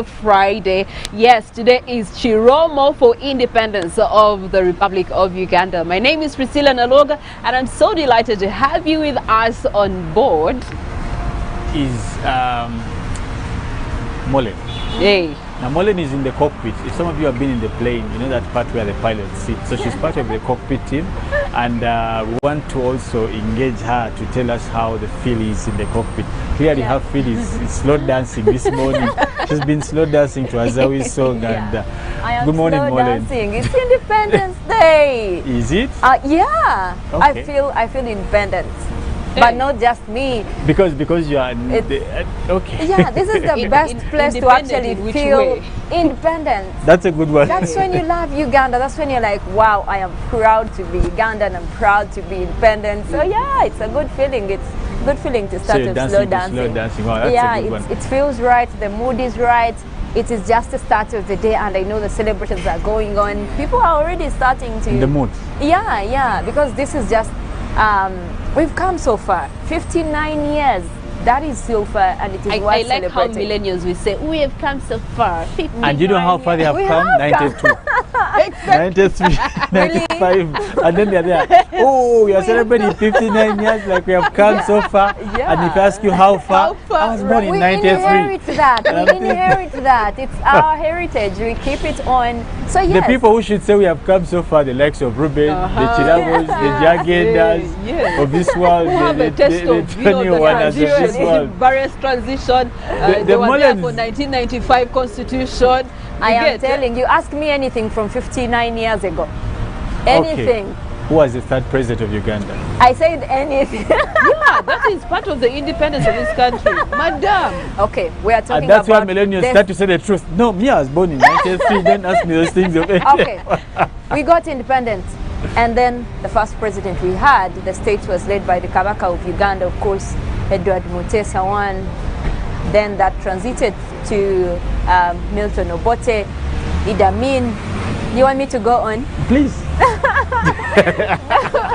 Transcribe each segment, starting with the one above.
Friday. Yes, today is Kirabo for independence of the Republic of Uganda. My name is Priscilla Nalwoga, and I'm so delighted to have you with us on board. Is Molen. Hey. Now Molen is in the cockpit. If some of you have been in the plane, you know that part where the pilot sits. So she's part of the cockpit team, and we want to also engage her to tell us how the feel is in the cockpit. Clearly her feel is slow dancing this morning. She's been slow dancing to Azawi's song. And I am good morning, slow Molen. dancing. It's Independence Day. Is it? Yeah. Okay. I feel independent. But not just me. Because you are okay. Yeah, this is the best place to actually feel independent. That's a good one. That's when you love Uganda. That's when you're like, wow, I am proud to be Ugandan. I'm proud to be independent. So yeah, it's a good feeling. It's a good feeling to start with slow dancing. Slow dancing. Wow, that's yeah, a good one. It feels right. The mood is right. It is just the start of the day, and I know the celebrations are going on. People are already starting to... In the mood. Yeah, because this is just... we've come so far, 59 years. That is so far, and it is worth I like how celebrating. millennials will say, we have come so far. And you know how far they have come? 92. 93, 95, and then they're there. Oh, we are celebrating 59 years, like we have come so far. Yeah. And if I ask you how far, I was born in We 93. inherit that. We inherit that. It's our heritage. We keep it on. So yes. The people who should say we have come so far, the likes of Ruben, the Kirabos, the Jagendas of this world, the taste of, the 21 of this world. Various transition. They were there for 1995 Constitution. I am telling you, ask me anything from 59 years ago. Anything. Okay. Who was the third president of Uganda? I said anything. Yeah, that is part of the independence of this country. Madam. Okay, we are talking And that's about... why millennials start to say the truth. No, me, I was born in 93. Don't ask me those things. Okay, we got independent. And then the first president we had, the state was led by the Kabaka of Uganda, of course, Edward Mutesa I. Then that transited to Milton Obote, Idi Amin. You want me to go on? Please.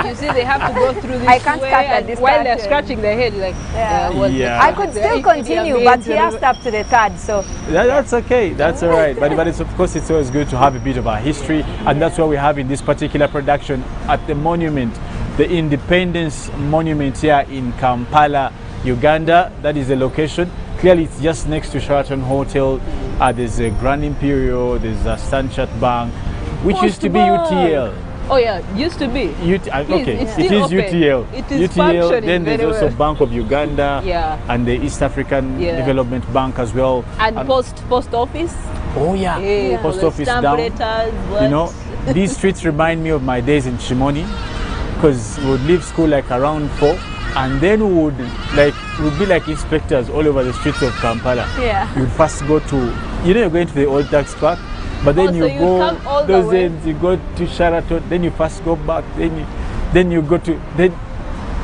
You see, they have to go through this I can't cut at this while they're pattern. scratching their head, like, I could still continue, but he asked up to the third, so... That's okay, that's all right. But it's, of course, it's always good to have a bit of our history, and that's what we have in this particular production at the monument, the Independence Monument here in Kampala, Uganda. That is the location. Clearly, it's just next to Sheraton Hotel. There's a Grand Imperial, there's a Standard Bank, which used to be UTL. Oh yeah, used to be. Okay, it's it is open. UTL. It is UTL. Then there's very also well. Bank of Uganda, and the East African Development Bank as well. And post office. Oh yeah, post office down. Letters, you know, these streets remind me of my days in Shimoni, because we would leave school like around 4, and then we would be like inspectors all over the streets of Kampala. Yeah. You would first go to, you're going to the old tax park, but then you go those ends, you go to Sheraton, then you first go back, then you go to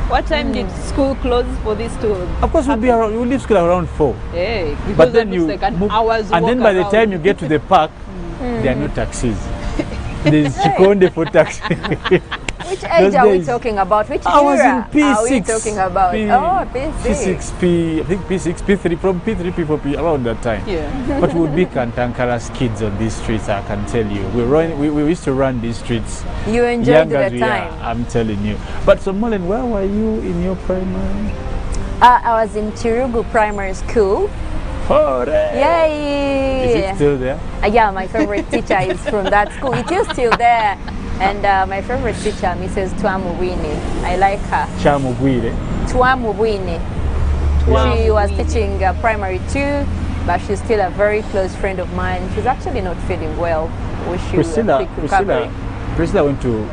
What time did school close for this to? Of course, we'll leave school around 4. Hey, but then you like an move, hour's and then by the around. time you get to the park, there are no taxis. There's Chikonde for taxi. Which age are we talking about? Which I was in era P6. are we talking about? P6. P6, I think P6, P3, from P3, P4, around that time. Yeah. But we would be Kantankara's kids on these streets, I can tell you. We used to run these streets. You enjoyed the time. I'm telling you. But so, Molen, where were you in your primary? I was in Chirugu Primary School. Hooray! Yay! Is it still there? Yeah, my favorite teacher is from that school. It is still there. And my favorite teacher, Mrs. Twamubwine. I like her. Chamubwire. Twamubwine. She was teaching primary 2, but she's still a very close friend of mine. She's actually not feeling well. Wish you a quick recovery. Priscilla went to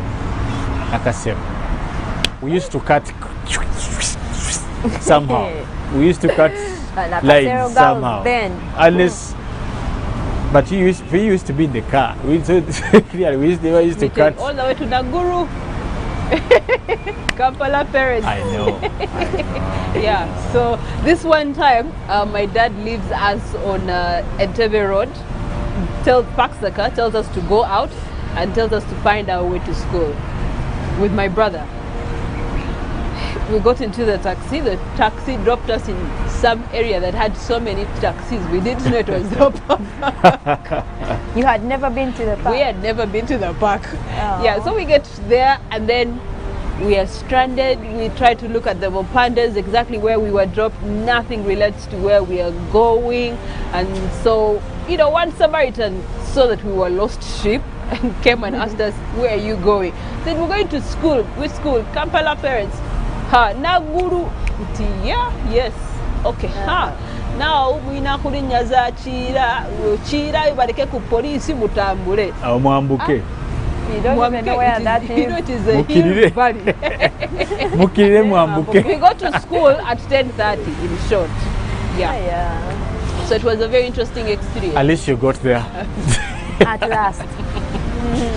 Akasem. We used to cut somehow. We used to cut lines somehow. Unless, but we used to be in the car. We used to cut all the way to Naguru. Kampala parents. I know. Yeah, so this one time, my dad leaves us on Entebbe Road, parks the car, tells us to go out, and tells us to find our way to school with my brother. We got into the taxi dropped us in some area that had so many taxis. We didn't know it was the park. You had never been to the park? We had never been to the park. Oh. Yeah, so we get there and then we are stranded. We try to look at the pandas, exactly where we were dropped. Nothing relates to where we are going. And so, you know, one Samaritan saw that we were lost sheep and came and asked us, where are you going? Then we're going to school. Which school? Kampala parents. Ha, Naguru. Yeah, yes. Okay. Ha. Now we nakulinyaza chira bareke ku police mutambule. Mwambuke. You don't even know where that is. You know it is a huge valley. Mukirire mwambuke. We go to school at 10:30 in short. Yeah. Yeah. So it was a very interesting experience. At least you got there. At last.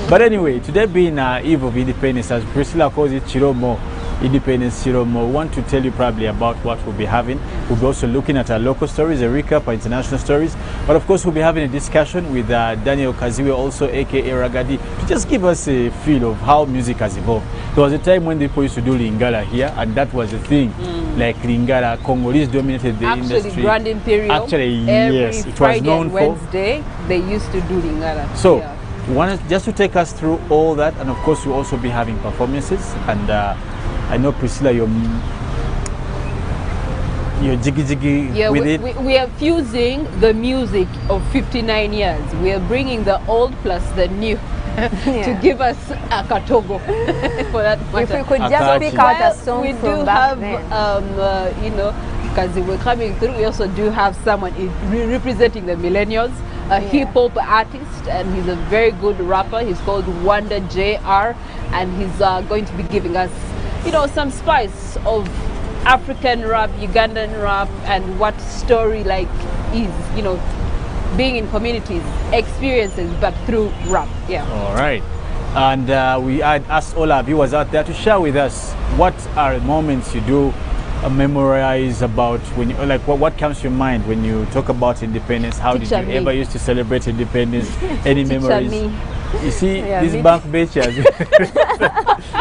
But anyway, today being Eve of Independence, as Priscilla calls it, Chiromo, Independence Chiromo, we want to tell you probably about what we'll be having. We'll be also looking at our local stories, a recap, our international stories. But of course, we'll be having a discussion with Daniel Kaziwe, also aka Ragadi, to just give us a feel of how music has evolved. There was a time when people used to do Lingala here, and that was the thing. Like Lingala, Congolese dominated the industry. Actually, Grand Imperial. Actually, every yes, it Friday was known and for. Wednesday, they used to do Lingala. So, yeah. we want just to take us through all that, and of course, we'll also be having performances. And I know Priscilla, you're jiggy with it. We are fusing the music of 59 years. We are bringing the old plus the new to give us a katogo for that matter. If we could just pick out a song we from do back have, then. you know, because we're coming through, we also do have someone representing the millennials, a hip hop artist, and he's a very good rapper. He's called Wonder JR, and he's going to be giving us, you know, some spice of African rap, Ugandan rap, and what story like is, you know, being in communities, experiences, but through rap. Yeah. All right. And we asked all our viewers out there to share with us what are moments you do memorize about when you, like what comes to your mind when you talk about independence. How did you ever used to celebrate independence? Any memories? You see, these bank bitches,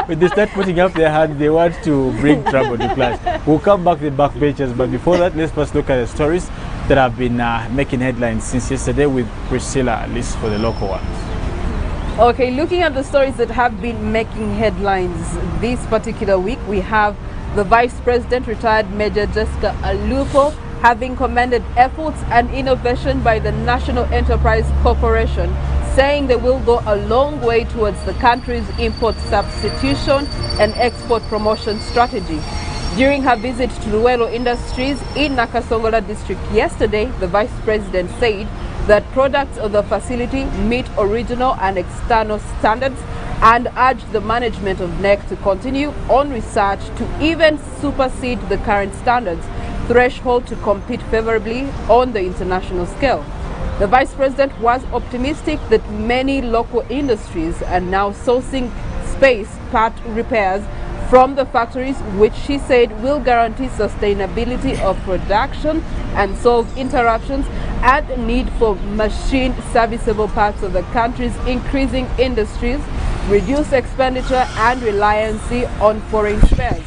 when they start putting up their hand, they want to bring trouble to class. We'll come back to the back benches, but before that, let's first look at the stories that have been making headlines since yesterday with Priscilla, at least for the local ones. Okay, looking at the stories that have been making headlines this particular week, we have the Vice President, retired Major Jessica Alupo, having commended efforts and innovation by the National Enterprise Corporation, saying they will go a long way towards the country's import substitution and export promotion strategy. During her visit to Luwelo Industries in Nakasongola district yesterday, the Vice President said that products of the facility meet original and external standards and urged the management of NEC to continue on research to even supersede the current standards threshold to compete favorably on the international scale. The Vice President was optimistic that many local industries are now sourcing space part repairs from the factories, which she said will guarantee sustainability of production and solve interruptions and need for machine serviceable parts of the country's increasing industries, reduce expenditure and reliance on foreign spares.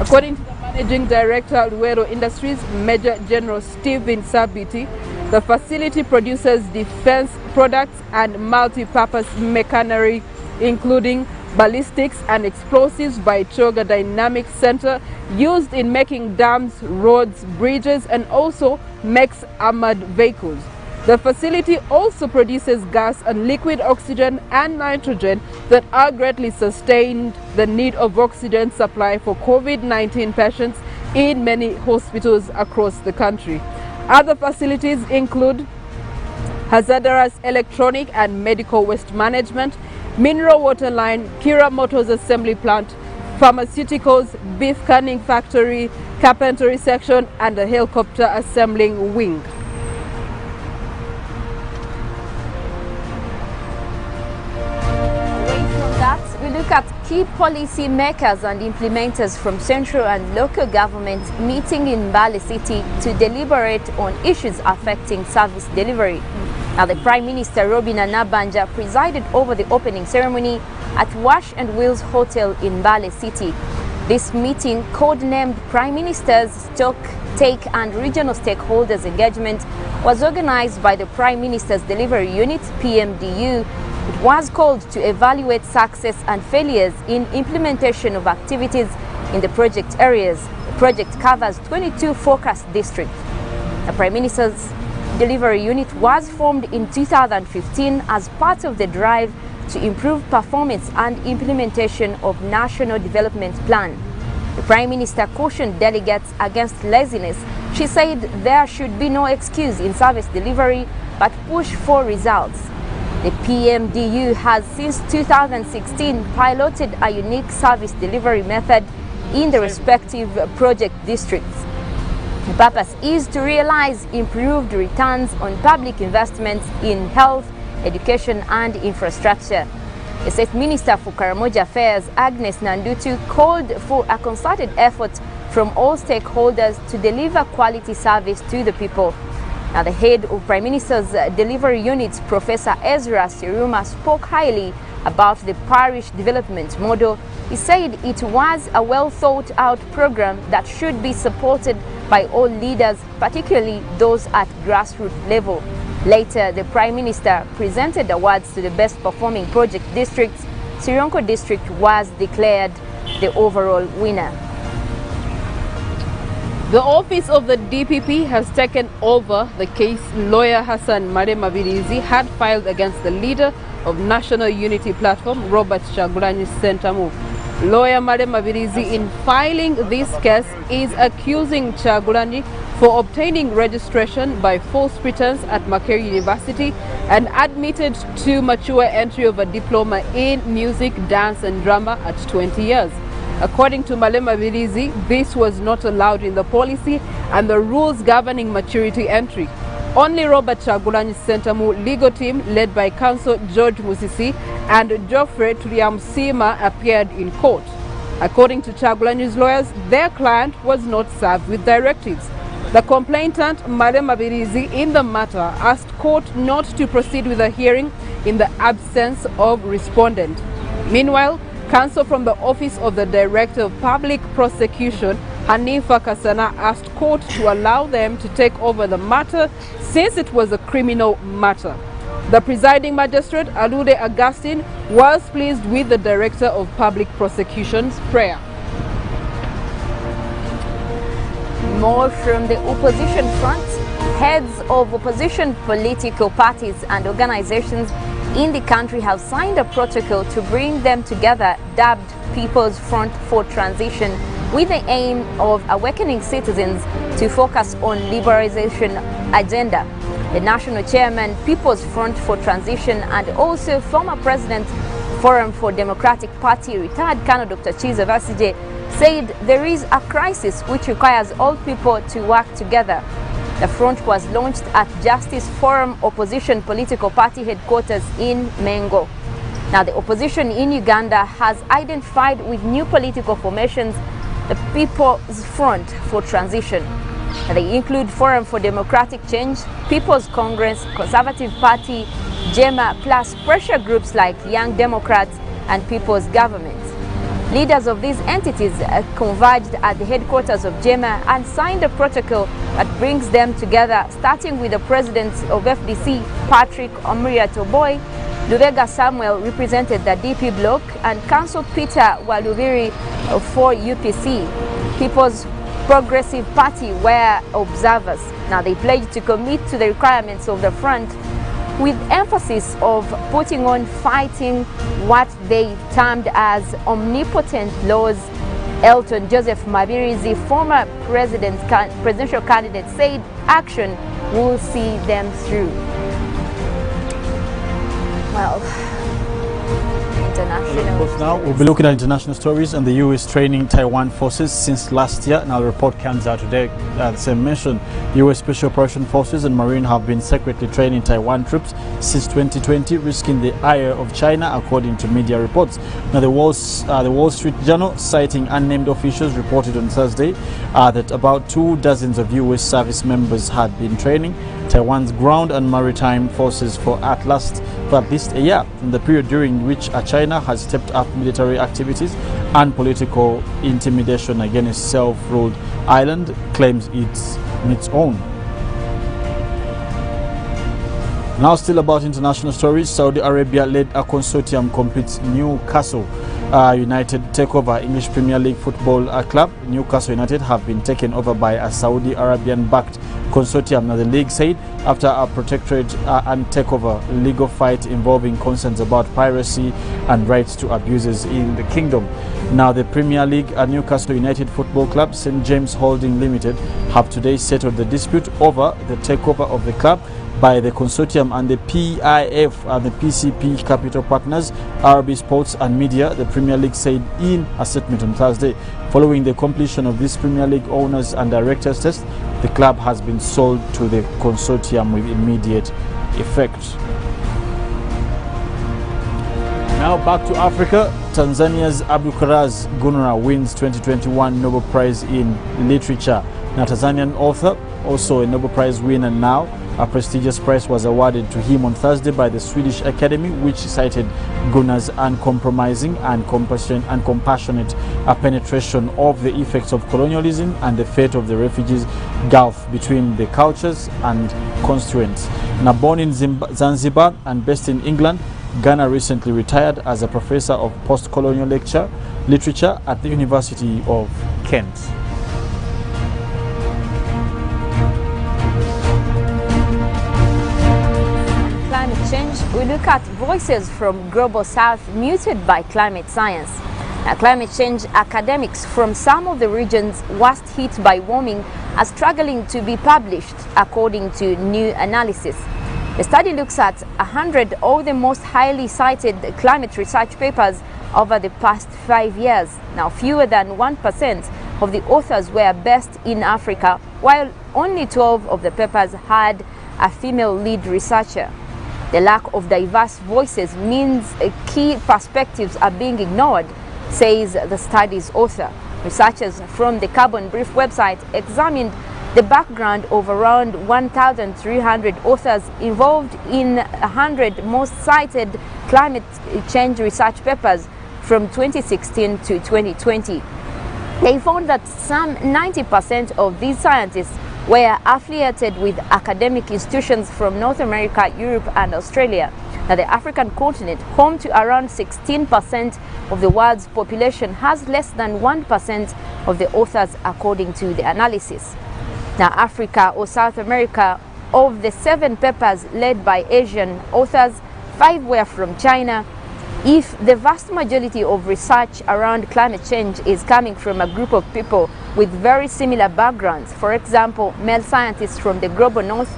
According to the Managing Director of Luwelo Industries, Major General Stephen Sabiti, the facility produces defense products and multi-purpose machinery, including ballistics and explosives by Choga Dynamic Center, used in making dams, roads, bridges, and also makes armored vehicles. The facility also produces gas and liquid oxygen and nitrogen that are greatly sustained the need of oxygen supply for COVID-19 patients in many hospitals across the country. Other facilities include hazardous electronic and medical waste management, mineral water line, Kira Motors assembly plant, pharmaceuticals, beef canning factory, carpentry section, and a helicopter assembling wing. We look at key policy makers and implementers from central and local government meeting in Mbale City to deliberate on issues affecting service delivery. Now, the Prime Minister Robina Nabanja presided over the opening ceremony at Wash and Wheels Hotel in Mbale City. This meeting, codenamed Prime Minister's Stock Take and Regional Stakeholders Engagement, was organized by the Prime Minister's Delivery Unit, PMDU. It was called to evaluate success and failures in implementation of activities in the project areas. The project covers 22 focus districts. The Prime Minister's Delivery Unit was formed in 2015 as part of the drive to improve performance and implementation of National Development Plan. The Prime Minister cautioned delegates against laziness. She said there should be no excuse in service delivery, but push for results. The PMDU has since 2016 piloted a unique service delivery method in the respective project districts. The purpose is to realize improved returns on public investments in health, education and infrastructure. The State Minister for Karamoja Affairs, Agnes Nandutu, called for a concerted effort from all stakeholders to deliver quality service to the people. Now, the head of Prime Minister's Delivery Unit, Professor Ezra Siruma, spoke highly about the parish development model. He said it was a well-thought-out program that should be supported by all leaders, particularly those at grassroots level. Later, the Prime Minister presented awards to the best performing project districts. Sironko District was declared the overall winner. The office of the DPP has taken over the case lawyer Hassan Mabirizi had filed against the leader of National Unity Platform, Robert Chagulanyi Sentamu. Lawyer Mabirizi, in filing this case, is accusing Chagulanyi for obtaining registration by false pretense at Makerere University and admitted to mature entry of a diploma in music, dance and drama at 20 years. According to Mabirizi, this was not allowed in the policy and the rules governing maturity entry. Only Robert Chagulanyi Sentamu legal team, led by counsel George Musisi and Geoffrey Tuliamsima, appeared in court. According to Chagulanyi's lawyers, their client was not served with directives. The complainant, Mabirizi, in the matter asked court not to proceed with a hearing in the absence of respondent. Meanwhile, counsel from the Office of the Director of Public Prosecution, Hanifa Kasana, asked court to allow them to take over the matter since it was a criminal matter. The presiding magistrate, Alude Augustine, was pleased with the Director of Public Prosecution's prayer. More from the opposition front. Heads of opposition political parties and organizations in the country have signed a protocol to bring them together, dubbed People's Front for Transition, with the aim of awakening citizens to focus on liberalization agenda. The national chairman, People's Front for Transition, and also former president, Forum for Democratic Party, retired Colonel Dr. Chiza Vasije, said there is a crisis which requires all people to work together. The front was launched at Justice Forum Opposition Political Party headquarters in Mengo. Now, the opposition in Uganda has identified with new political formations the People's Front for Transition. They include Forum for Democratic Change, People's Congress, Conservative Party, JEMA, plus pressure groups like Young Democrats and People's Government. Leaders of these entities converged at the headquarters of JEMA and signed a protocol that brings them together, starting with the president of FDC, Patrick Omria Toboy. Lubega Samuel represented the DP bloc, and Council Peter Walubiri for UPC. People's Progressive Party were observers. Now, they pledged to commit to the requirements of the front, with emphasis of putting on fighting what they termed as omnipotent laws. Elton Joseph Mabirizi, former presidential candidate, said action will see them through. Well, international. Of course, now we'll be looking at international stories, and the EU is training Taiwan forces since last year. Now the report comes out today. As I mentioned, US Special Operation Forces and Marine have been secretly training Taiwan troops since 2020, risking the ire of China, according to media reports. Now the Wall Street Journal, citing unnamed officials, reported on Thursday that about 24 of US service members had been training Taiwan's ground and maritime forces for at last for at least a year, in the period during which China has stepped up military activities and political intimidation against self-ruled island claims it's its own. Now still about international stories, Saudi Arabia led a consortium completes Newcastle United takeover English Premier League football club. Newcastle United have been taken over by a Saudi Arabian-backed consortium, now the league said, after a protectorate and takeover legal fight involving concerns about piracy and rights to abuses in the kingdom. Now the Premier League and Newcastle United Football Club, St James Holding Limited, have today settled the dispute over the takeover of the club by the consortium and the PIF and the PCP Capital Partners, RB Sports and Media, the Premier League said in a statement on Thursday. Following the completion of this Premier League owners and directors test, the club has been sold to the consortium with immediate effect. Now back to Africa. Tanzania's Abdulkaraz Gunra wins 2021 Nobel Prize in Literature. Now Tanzanian author, also a Nobel Prize winner now, a prestigious prize was awarded to him on Thursday by the Swedish Academy, which cited Gunnar's uncompromising and compassionate penetration of the effects of colonialism and the fate of the refugees gulf between the cultures and constituents. Now born in Zanzibar and based in England, Gunnar recently retired as a professor of post-colonial literature at the University of Kent. Change, we look at voices from global south muted by climate science. Climate change academics from some of the regions worst hit by warming are struggling to be published, according to new analysis. The study looks at 100 of the most highly cited climate research papers over the past 5 years. Now, fewer than 1% of the authors were based in Africa, while only 12 of the papers had a female lead researcher. The lack of diverse voices means key perspectives are being ignored, says the study's author. Researchers from the Carbon Brief website examined the background of around 1,300 authors involved in 100 most cited climate change research papers from 2016 to 2020. They found that some 90% of these scientists were affiliated with academic institutions from North America, Europe and Australia. Now, the African continent, home to around 16% of the world's population, has less than 1% of the authors, according to the analysis. Now, Africa or South America, of the 7 papers led by Asian authors, 5 were from China. If the vast majority of research around climate change is coming from a group of people with very similar backgrounds, for example, male scientists from the global north,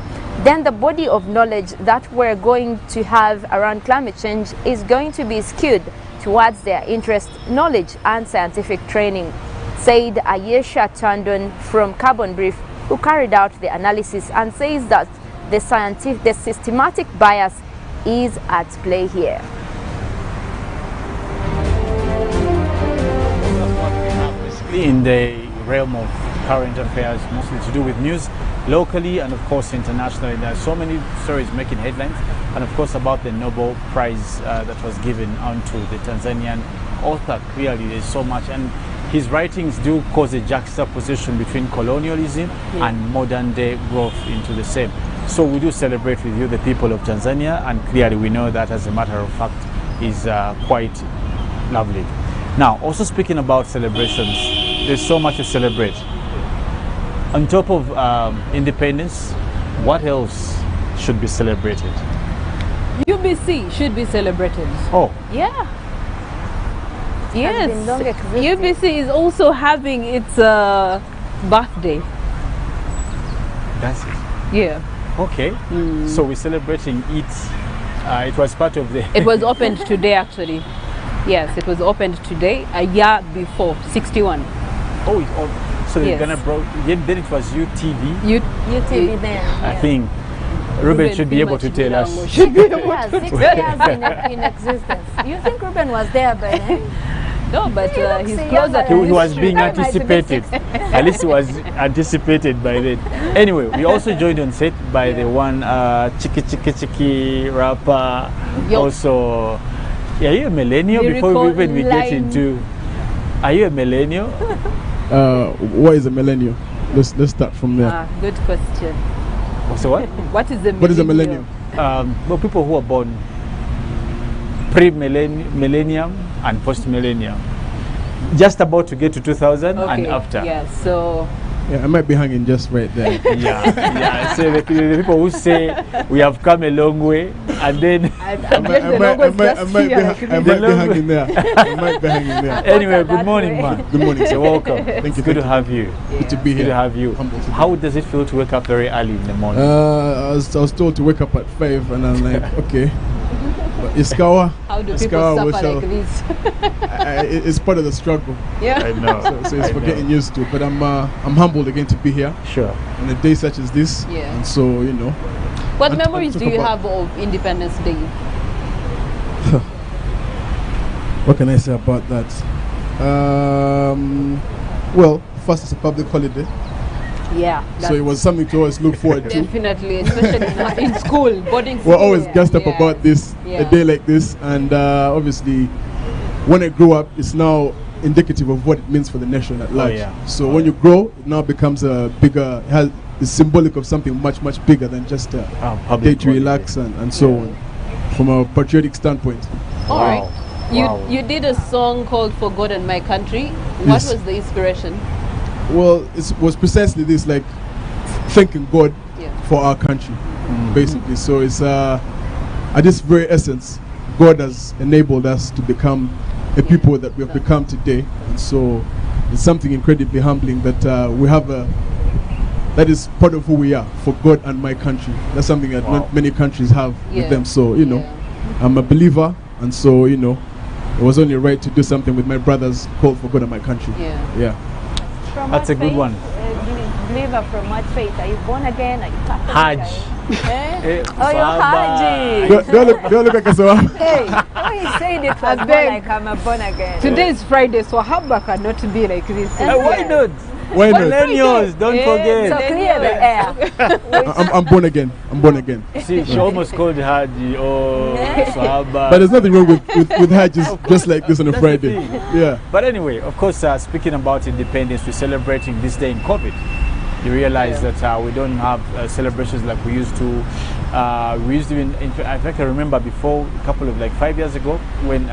then the body of knowledge that we're going to have around climate change is going to be skewed towards their interest, knowledge and scientific training, said Ayesha Tandon from Carbon Brief, who carried out the analysis, and says that the systematic bias is at play here. In the realm of current affairs, mostly to do with news locally and of course internationally, there are so many stories making headlines, and of course about the Nobel Prize that was given onto the Tanzanian author. Clearly there's so much, and his writings do cause a juxtaposition between colonialism and modern day growth into the same. So we do celebrate with you, the people of Tanzania, and clearly we know that, as a matter of fact, is quite lovely. Now, also speaking about celebrations, there's so much to celebrate. On top of independence, what else should be celebrated? UBC should be celebrated. Oh. Yeah. Yes. UBC is also having its birthday. That's it. Yeah. Okay. So we're celebrating it. It was part of the... It was opened today, actually. Yes, it was opened today, a year before, 61. Oh, so they're gonna then it was UTV. UTV then. I think Ruben should be able to tell us. Should be able to 6 years in existence. You think Ruben was there by then? No, but he's looks closer younger to than He was history. being I might be anticipated. At least he was anticipated by then. Anyway, we also joined on set by the one Chiki rapper. Yo. Also, yeah, are you a millennial? Before Lyrical we get line. into, are you a millennial? What is a millennial? Let's start from there. Good question. So what? What is a millennial? What is a millennial? Well, people who are born pre-millennium and post-millennium, just about to get to 2000 and after. Yeah, so Yeah, I might be hanging just right there. Yeah. So the people who say we have come a long way, and then I might be hanging there. I might be hanging there. anyway, good that morning, way. man. Good morning, So sir. welcome. Thank you. It's good to have you. Good to be Good to here. have you. Humble to be How here. does it feel to wake up very early in the morning? I was told to wake up at 5, and I'm like, okay. But Iskawa, how do Iskawa people will suffer show. like this? It's part of the struggle. Yeah. I know. So it's I for know. getting used to it. But I'm humbled again to be here Sure. on a day such as this. Yeah. And so, you know, What And- memories and do talk you about- have of Independence Day? what can I say about that? Well, first it's a public holiday, Yeah. so it was something to always look forward to. Definitely, especially in school, boarding school. We're always gassed up Yeah. about this, Yeah. a day like this, and obviously, when I grew up, it's now indicative of what it means for the nation at large. yeah. So when you grow, it now becomes a bigger, it's symbolic of something much, much bigger than just a Public day to holiday. relax and so on, from a patriotic standpoint. All right. Wow. You Wow. you did a song called "For God and My Country." What Yes. was the inspiration? Well, it was precisely this, like thanking God Yeah. for our country, basically. So it's at this very essence, God has enabled us to become the people that we have become today, and so it's something incredibly humbling that we have that is part of who we are, for God and my country. That's something that Wow. not many countries have Yeah. with them. So you know, Yeah. I'm a believer, and so you know, it was only right to do something with my brothers called for God and my country. Yeah. Yeah. From That's what a good faith, one. Believer from what faith? Are you born again? Are you Catholic? Hajj. Eh? Oh, you're Sahaba. Haji. Don't look like a so. Hey, oh, he said it was more beg. like I'm a born again. Today is Friday, so Habba cannot be like this. Why not? Why not? Millennials, don't Yeah. So forget. clear the air. I'm born again. I'm born again. See, she almost called Haji or Sahaba. But there's nothing wrong with Hajj just like this on a That's the Friday. thing. Yeah. But anyway, of course, speaking about independence, we're celebrating this day in COVID. You realize that we don't have celebrations like we used to. We used to, in fact, I remember before, a couple of like 5 years ago, when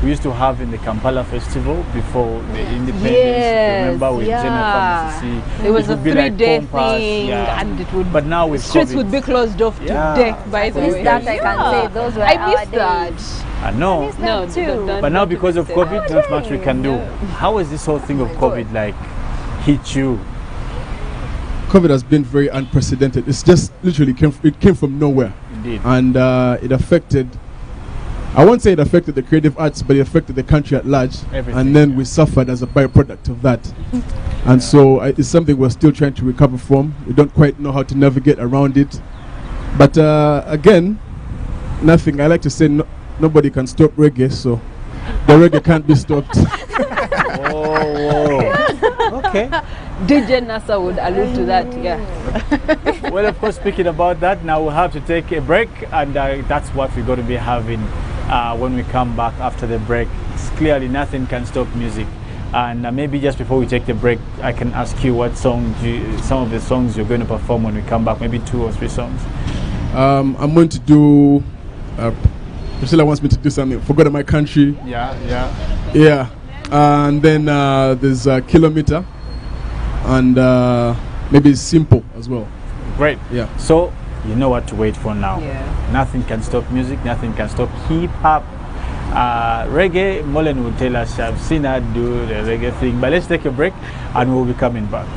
we used to have in the Kampala festival before the independence. Yes, Remember with yeah. Jennifer Msisi? It was a would be like 3-day Compass, thing, yeah. and it would. But now with streets COVID, would be closed off Yeah. today. By the At least way, that I can say, those were I our missed days. that. I know. Miss No, that too. But now because of COVID, not much we can do. Yeah. How has this whole thing of COVID like hit you? COVID has been very unprecedented. It's just literally came from nowhere. Indeed. And it affected, I won't say it affected the creative arts, but it affected the country at large. Everything, And then yeah. we suffered as a byproduct of that. And so it's something we're still trying to recover from. We don't quite know how to navigate around it. But again, nothing. I like to say nobody can stop reggae, so the reggae can't be stopped. Oh, okay. DJ Nasa would allude to that. Yeah. Well, of course, speaking about that, now we'll have to take a break, and that's what we're going to be having when we come back after the break. It's clearly nothing can stop music. And maybe just before we take the break, I can ask you what song, some of the songs you're going to perform when we come back, maybe 2 or 3 songs. I'm going to do. Priscilla wants me to do something. Forgot my country. Yeah. Yeah. And then there's Kilometer. And maybe Simple as well. Great. Yeah. So, you know what to wait for now. Yeah. Nothing can stop music, nothing can stop hip hop. Reggae, Mullen will tell us, I've seen her do the reggae thing. But let's take a break and we'll be coming back.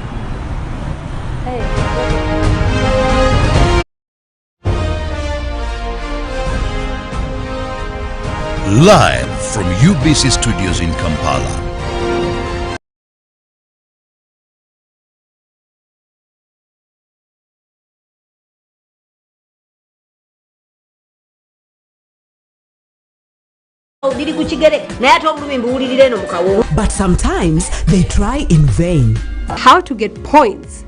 Live from UBC Studios in Kampala. But sometimes they try in vain. How to get points?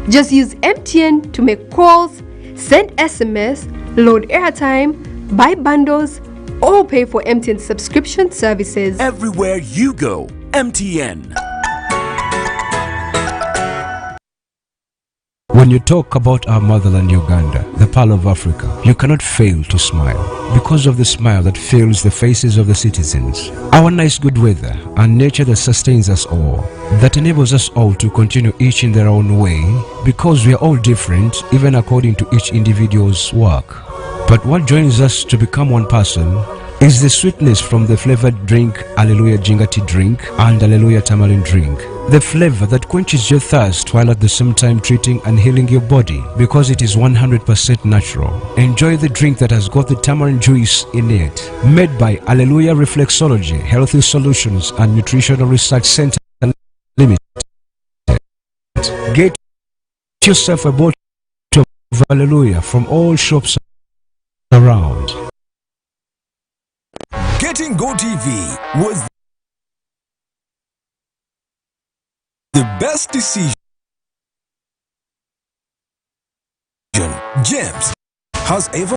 Just use MTN to make calls, send SMS, load airtime, buy bundles, or pay for MTN subscription services. Everywhere you go, MTN. When you talk about our motherland Uganda, the pearl of Africa, you cannot fail to smile because of the smile that fills the faces of the citizens. Our nice good weather and nature that sustains us all, that enables us all to continue each in their own way because we are all different even according to each individual's work. But what joins us to become one person is the sweetness from the flavored drink Alleluia Jingati drink and Alleluia Tamarind drink. The flavor that quenches your thirst while at the same time treating and healing your body because it is 100% natural. Enjoy the drink that has got the tamarind juice in it. Made by Alleluia Reflexology, Healthy Solutions and Nutritional Research Center Limited. Get yourself a bottle of Alleluia from all shops around. Getting GoTV was the best decision James has ever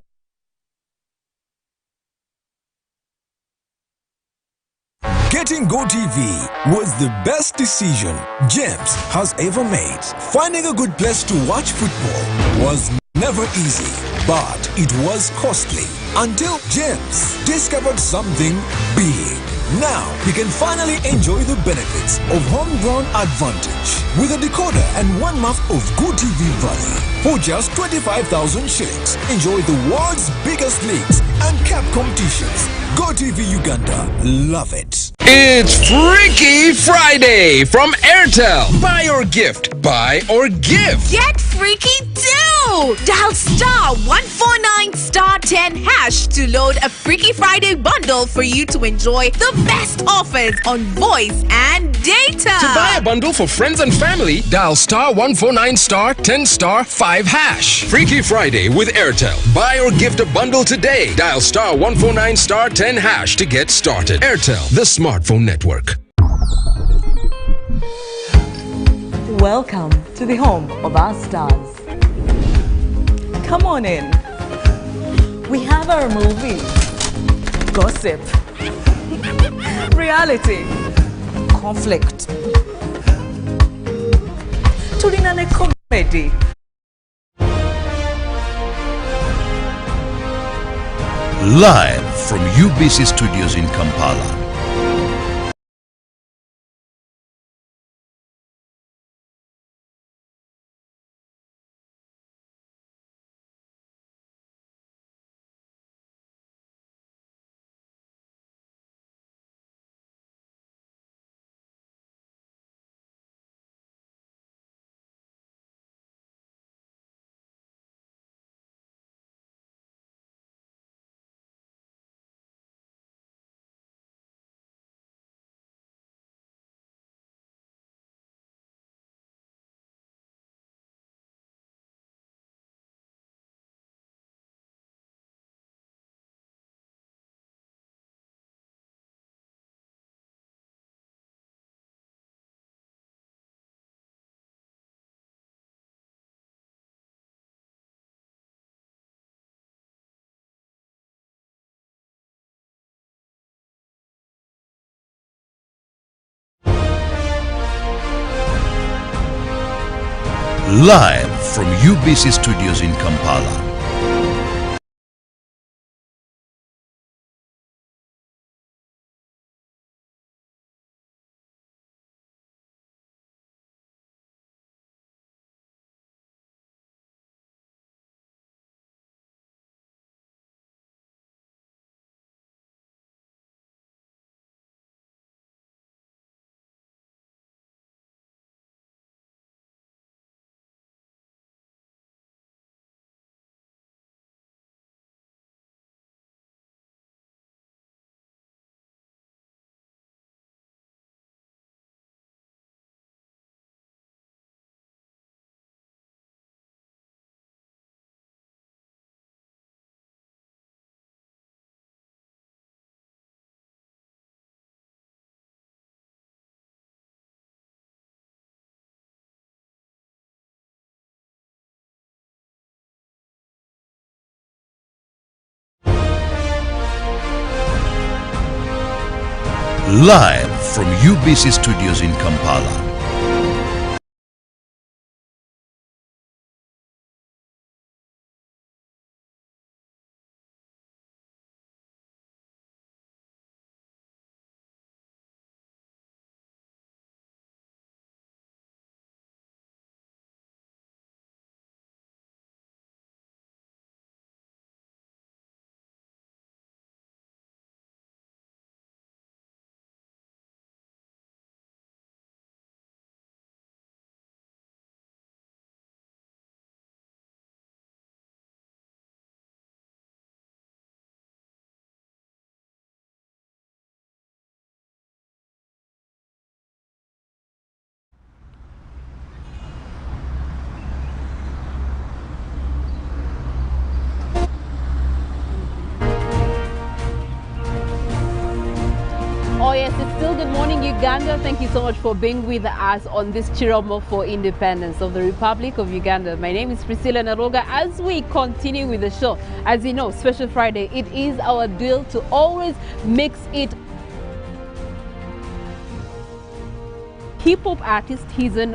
Getting GoTV was the best decision James has ever made. Finding a good place to watch football was never easy, but it was costly until James discovered something big. Now he can finally enjoy the benefits of homegrown advantage with a decoder and 1 month of GoTV value. For just 25,000 shillings, enjoy the world's biggest leagues and cap competitions. GoTV Uganda, love it. It's Freaky Friday from Airtel. Buy or gift, buy or give. Get freaky too! Dial star 149 star 10 hash to load a Freaky Friday bundle for you to enjoy the best offers on voice and data. To buy a bundle for friends and family, dial star 149 star 10 star 5 hash. Freaky Friday with Airtel. Buy or gift a bundle today. Dial star 149 star 10 hash to get started. Airtel, the smartphone network. Welcome to the home of our stars. Come on in. We have our movies, gossip, reality, conflict, tulinane comedy. Live from UBC Studios in Kampala. Live from UBC Studios in Kampala. Live from UBC Studios in Kampala. Oh yes, it's still Good Morning Uganda. Thank you so much for being with us on this Kirabo for independence of the Republic of Uganda. My name is Priscilla Nalwoga. As we continue with the show, as you know, Special Friday, it is our deal to always mix it. Hip-hop artist, he's a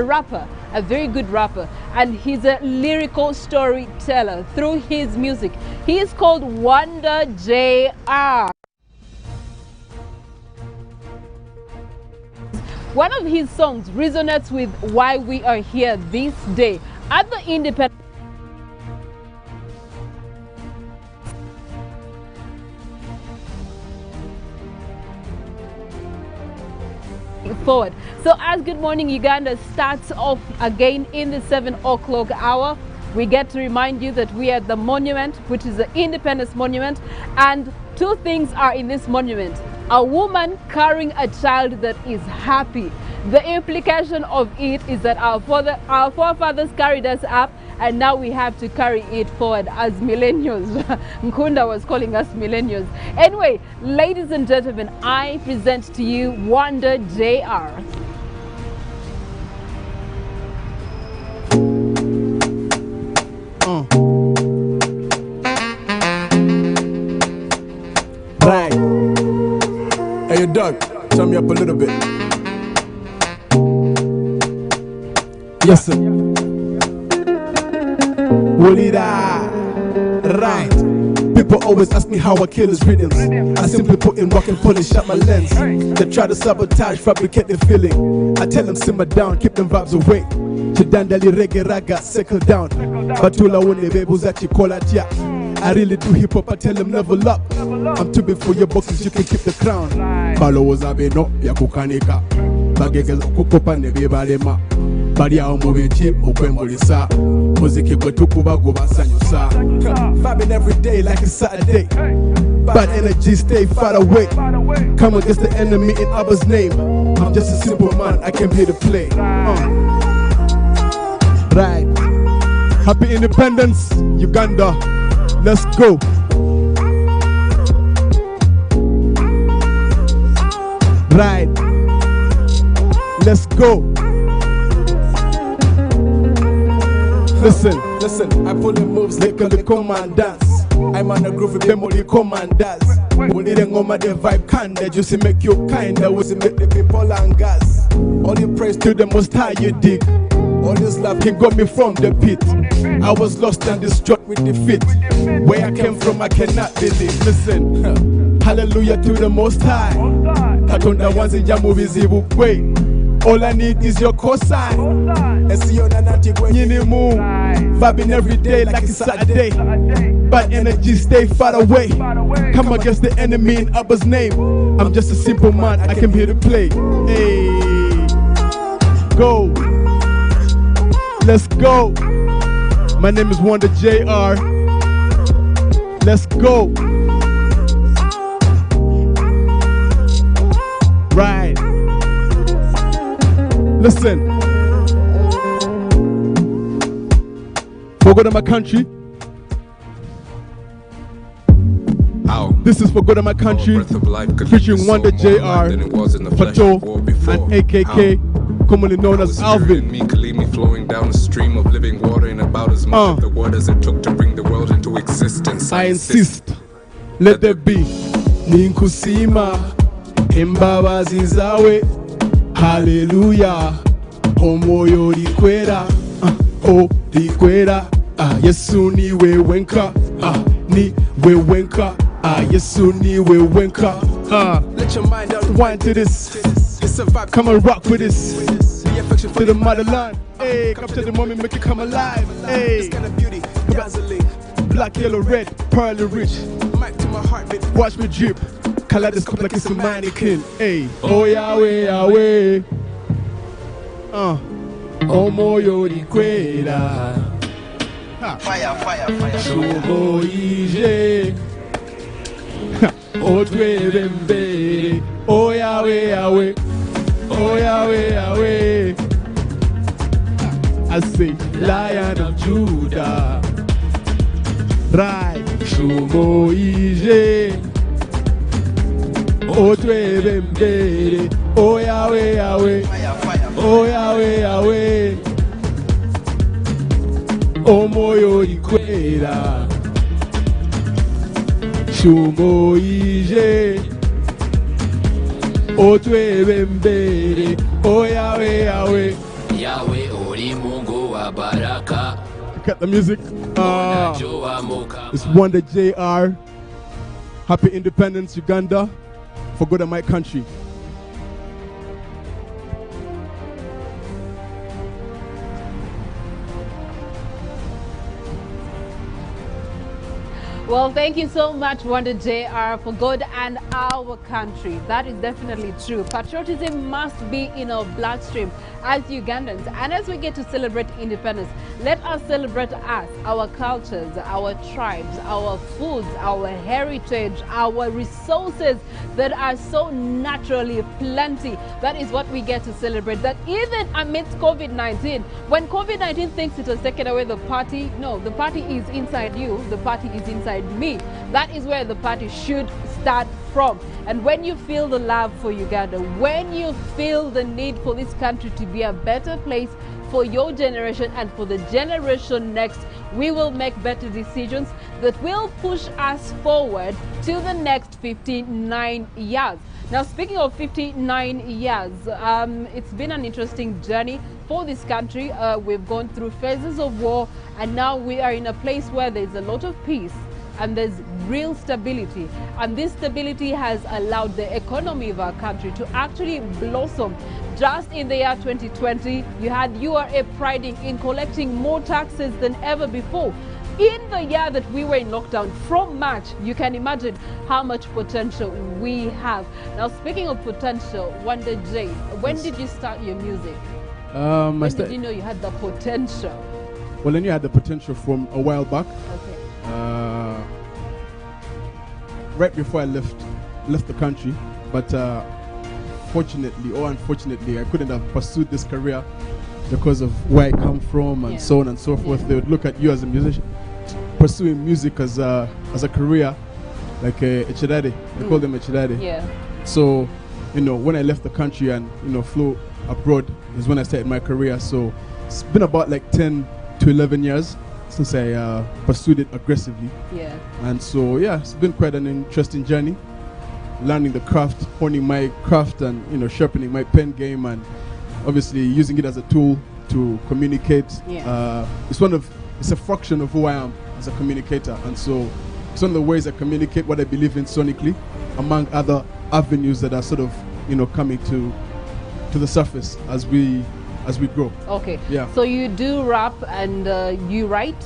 rapper, a very good rapper, and he's a lyrical storyteller through his music. He is called Wonder JR. One of his songs resonates with why we are here this day at the independent forward. So as Good Morning Uganda starts off again in the 7 o'clock hour, we get to remind you that we are at the monument, which is the Independence Monument, and two things are in this monument. A woman carrying a child that is happy. The implication of it is that our forefathers carried us up, and now we have to carry it forward as millennials. Nkunda was calling us millennials. Anyway, ladies and gentlemen, I present to you Wonder JR. Right. Hey, Doug, turn me up a little bit. Yes, sir. Right. People always ask me how I kill his rhythms. I simply put in work and polish up my lens. They try to sabotage, fabricate the feeling. I tell them simmer down, keep them vibes away. Chidandali reggae raga, settle down. Batula one babies that you call at ya. I really do hip hop, I tell them level up. I'm too big for your boxes, you can keep the crown. Followers have been up, ya kukanika. Bagegel kukopa nebe balema. Baria omubi chip, okwembolisa. Muziki kwetukuba gubasanyusa. Vibing every day like it's Saturday. Bad energy, stay far away. Come against the enemy in Abba's name. I'm just a simple man, I came here to play. Right. Happy Independence, Uganda. Let's go. Right. Let's go. Listen, I pull the moves like the commandants. I'm on a groove with them only commanders. We need a ngoma the vibe kinda just to make you kinda was to make the people and gas. All the praise to the most high you dig. All this love can got me from the pit. I was lost and distraught with defeat. Where I came from I cannot believe. Listen, hallelujah to the most high. Katonda ones in your movies evil way. All I need is your cosign. Vibing every day like it's Saturday. Bad energy, stay far away. Come against the enemy in Abba's name. I'm just a simple man, I came here to play. Hey, go. Let's go. My name is Wonder JR. Let's go. Right. Listen. For good of my country. This is for good of my country. Featuring Wonder JR, Pato, and AKK, commonly known as Alvin. Me could leave me flowing down a stream of living water in about as much of the word as it took to bring the world into existence. I insist. Let there be Ninkusima imbabazi zawe haleluya omwoyo likwera likwera yesu niwe wenka niwe wenka yesu niwe wenka let your mind unwind to this. It's a vibe. Come and rock with this. The affection for the motherland. Hey, capture the moment, make it come alive. Hey, this kind of beauty, dazzling. Black, yellow, red, pearly rich. Mic to my heart, baby. Watch me drip. Kaleidoscope like it's a mannequin. Hey, oh Yahweh, Yahweh. Oh moyo likwera. Fire, fire, fire. Shogo ije. Oh dwebe mbere. Oh Yahweh, Yahweh. Oh Yahweh, Yahweh. I say, Lion of Judah. Right, Shumo Ije. Oh dwebe mbere. Oh Yahweh, Yahweh. Oh Yahweh, Yahweh. Oh moyo likwera. Shumo Ije. Oh dwebe mbere. Oh Yahweh, Yahweh. Yahweh ori Mungu wa baraka. Cut the music. It's Wonder JR. Happy Independence, Uganda. For good of my country. Well, thank you so much, Wonder JR, for God and our country. That is definitely true. Patriotism must be in our bloodstream as Ugandans. And as we get to celebrate independence, let us celebrate us, our cultures, our tribes, our foods, our heritage, our resources that are so naturally plenty. That is what we get to celebrate. That even amidst COVID-19, when COVID-19 thinks it has taken away the party, no, the party is inside you, the party is inside me. That is where the party should start from. And when you feel the love for Uganda, when you feel the need for this country to be a better place for your generation and for the generation next, we will make better decisions that will push us forward to the next 59 years. Now, speaking of 59 years, it's been an interesting journey for this country. We've gone through phases of war, and now we are in a place where there's a lot of peace and there's real stability. And this stability has allowed the economy of our country to actually blossom. Just in the year 2020, you had URA priding in collecting more taxes than ever before. In the year that we were in lockdown from March, you can imagine how much potential we have. Now, speaking of potential, Wonder J, when did you start your music? When did you know you had the potential? Well, then you had the potential from a while back. Okay. Right before I left the country, but fortunately or unfortunately, I couldn't have pursued this career because of where I come from and so on and so forth. They would look at you as a musician, pursuing music as a career, like a chidade. They call them a chidade. Yeah. So, you know, when I left the country and, you know, flew abroad is when I started my career. So it's been about like 10 to 11 years since I pursued it aggressively. Yeah. And so, yeah, it's been quite an interesting journey. Learning the craft, honing my craft and, you know, sharpening my pen game and obviously using it as a tool to communicate. Yeah. It's a fraction of who I am as a communicator. And so it's one of the ways I communicate what I believe in sonically, among other avenues that are sort of, you know, coming to the surface as we grow. Okay. Yeah. So you do rap and you write?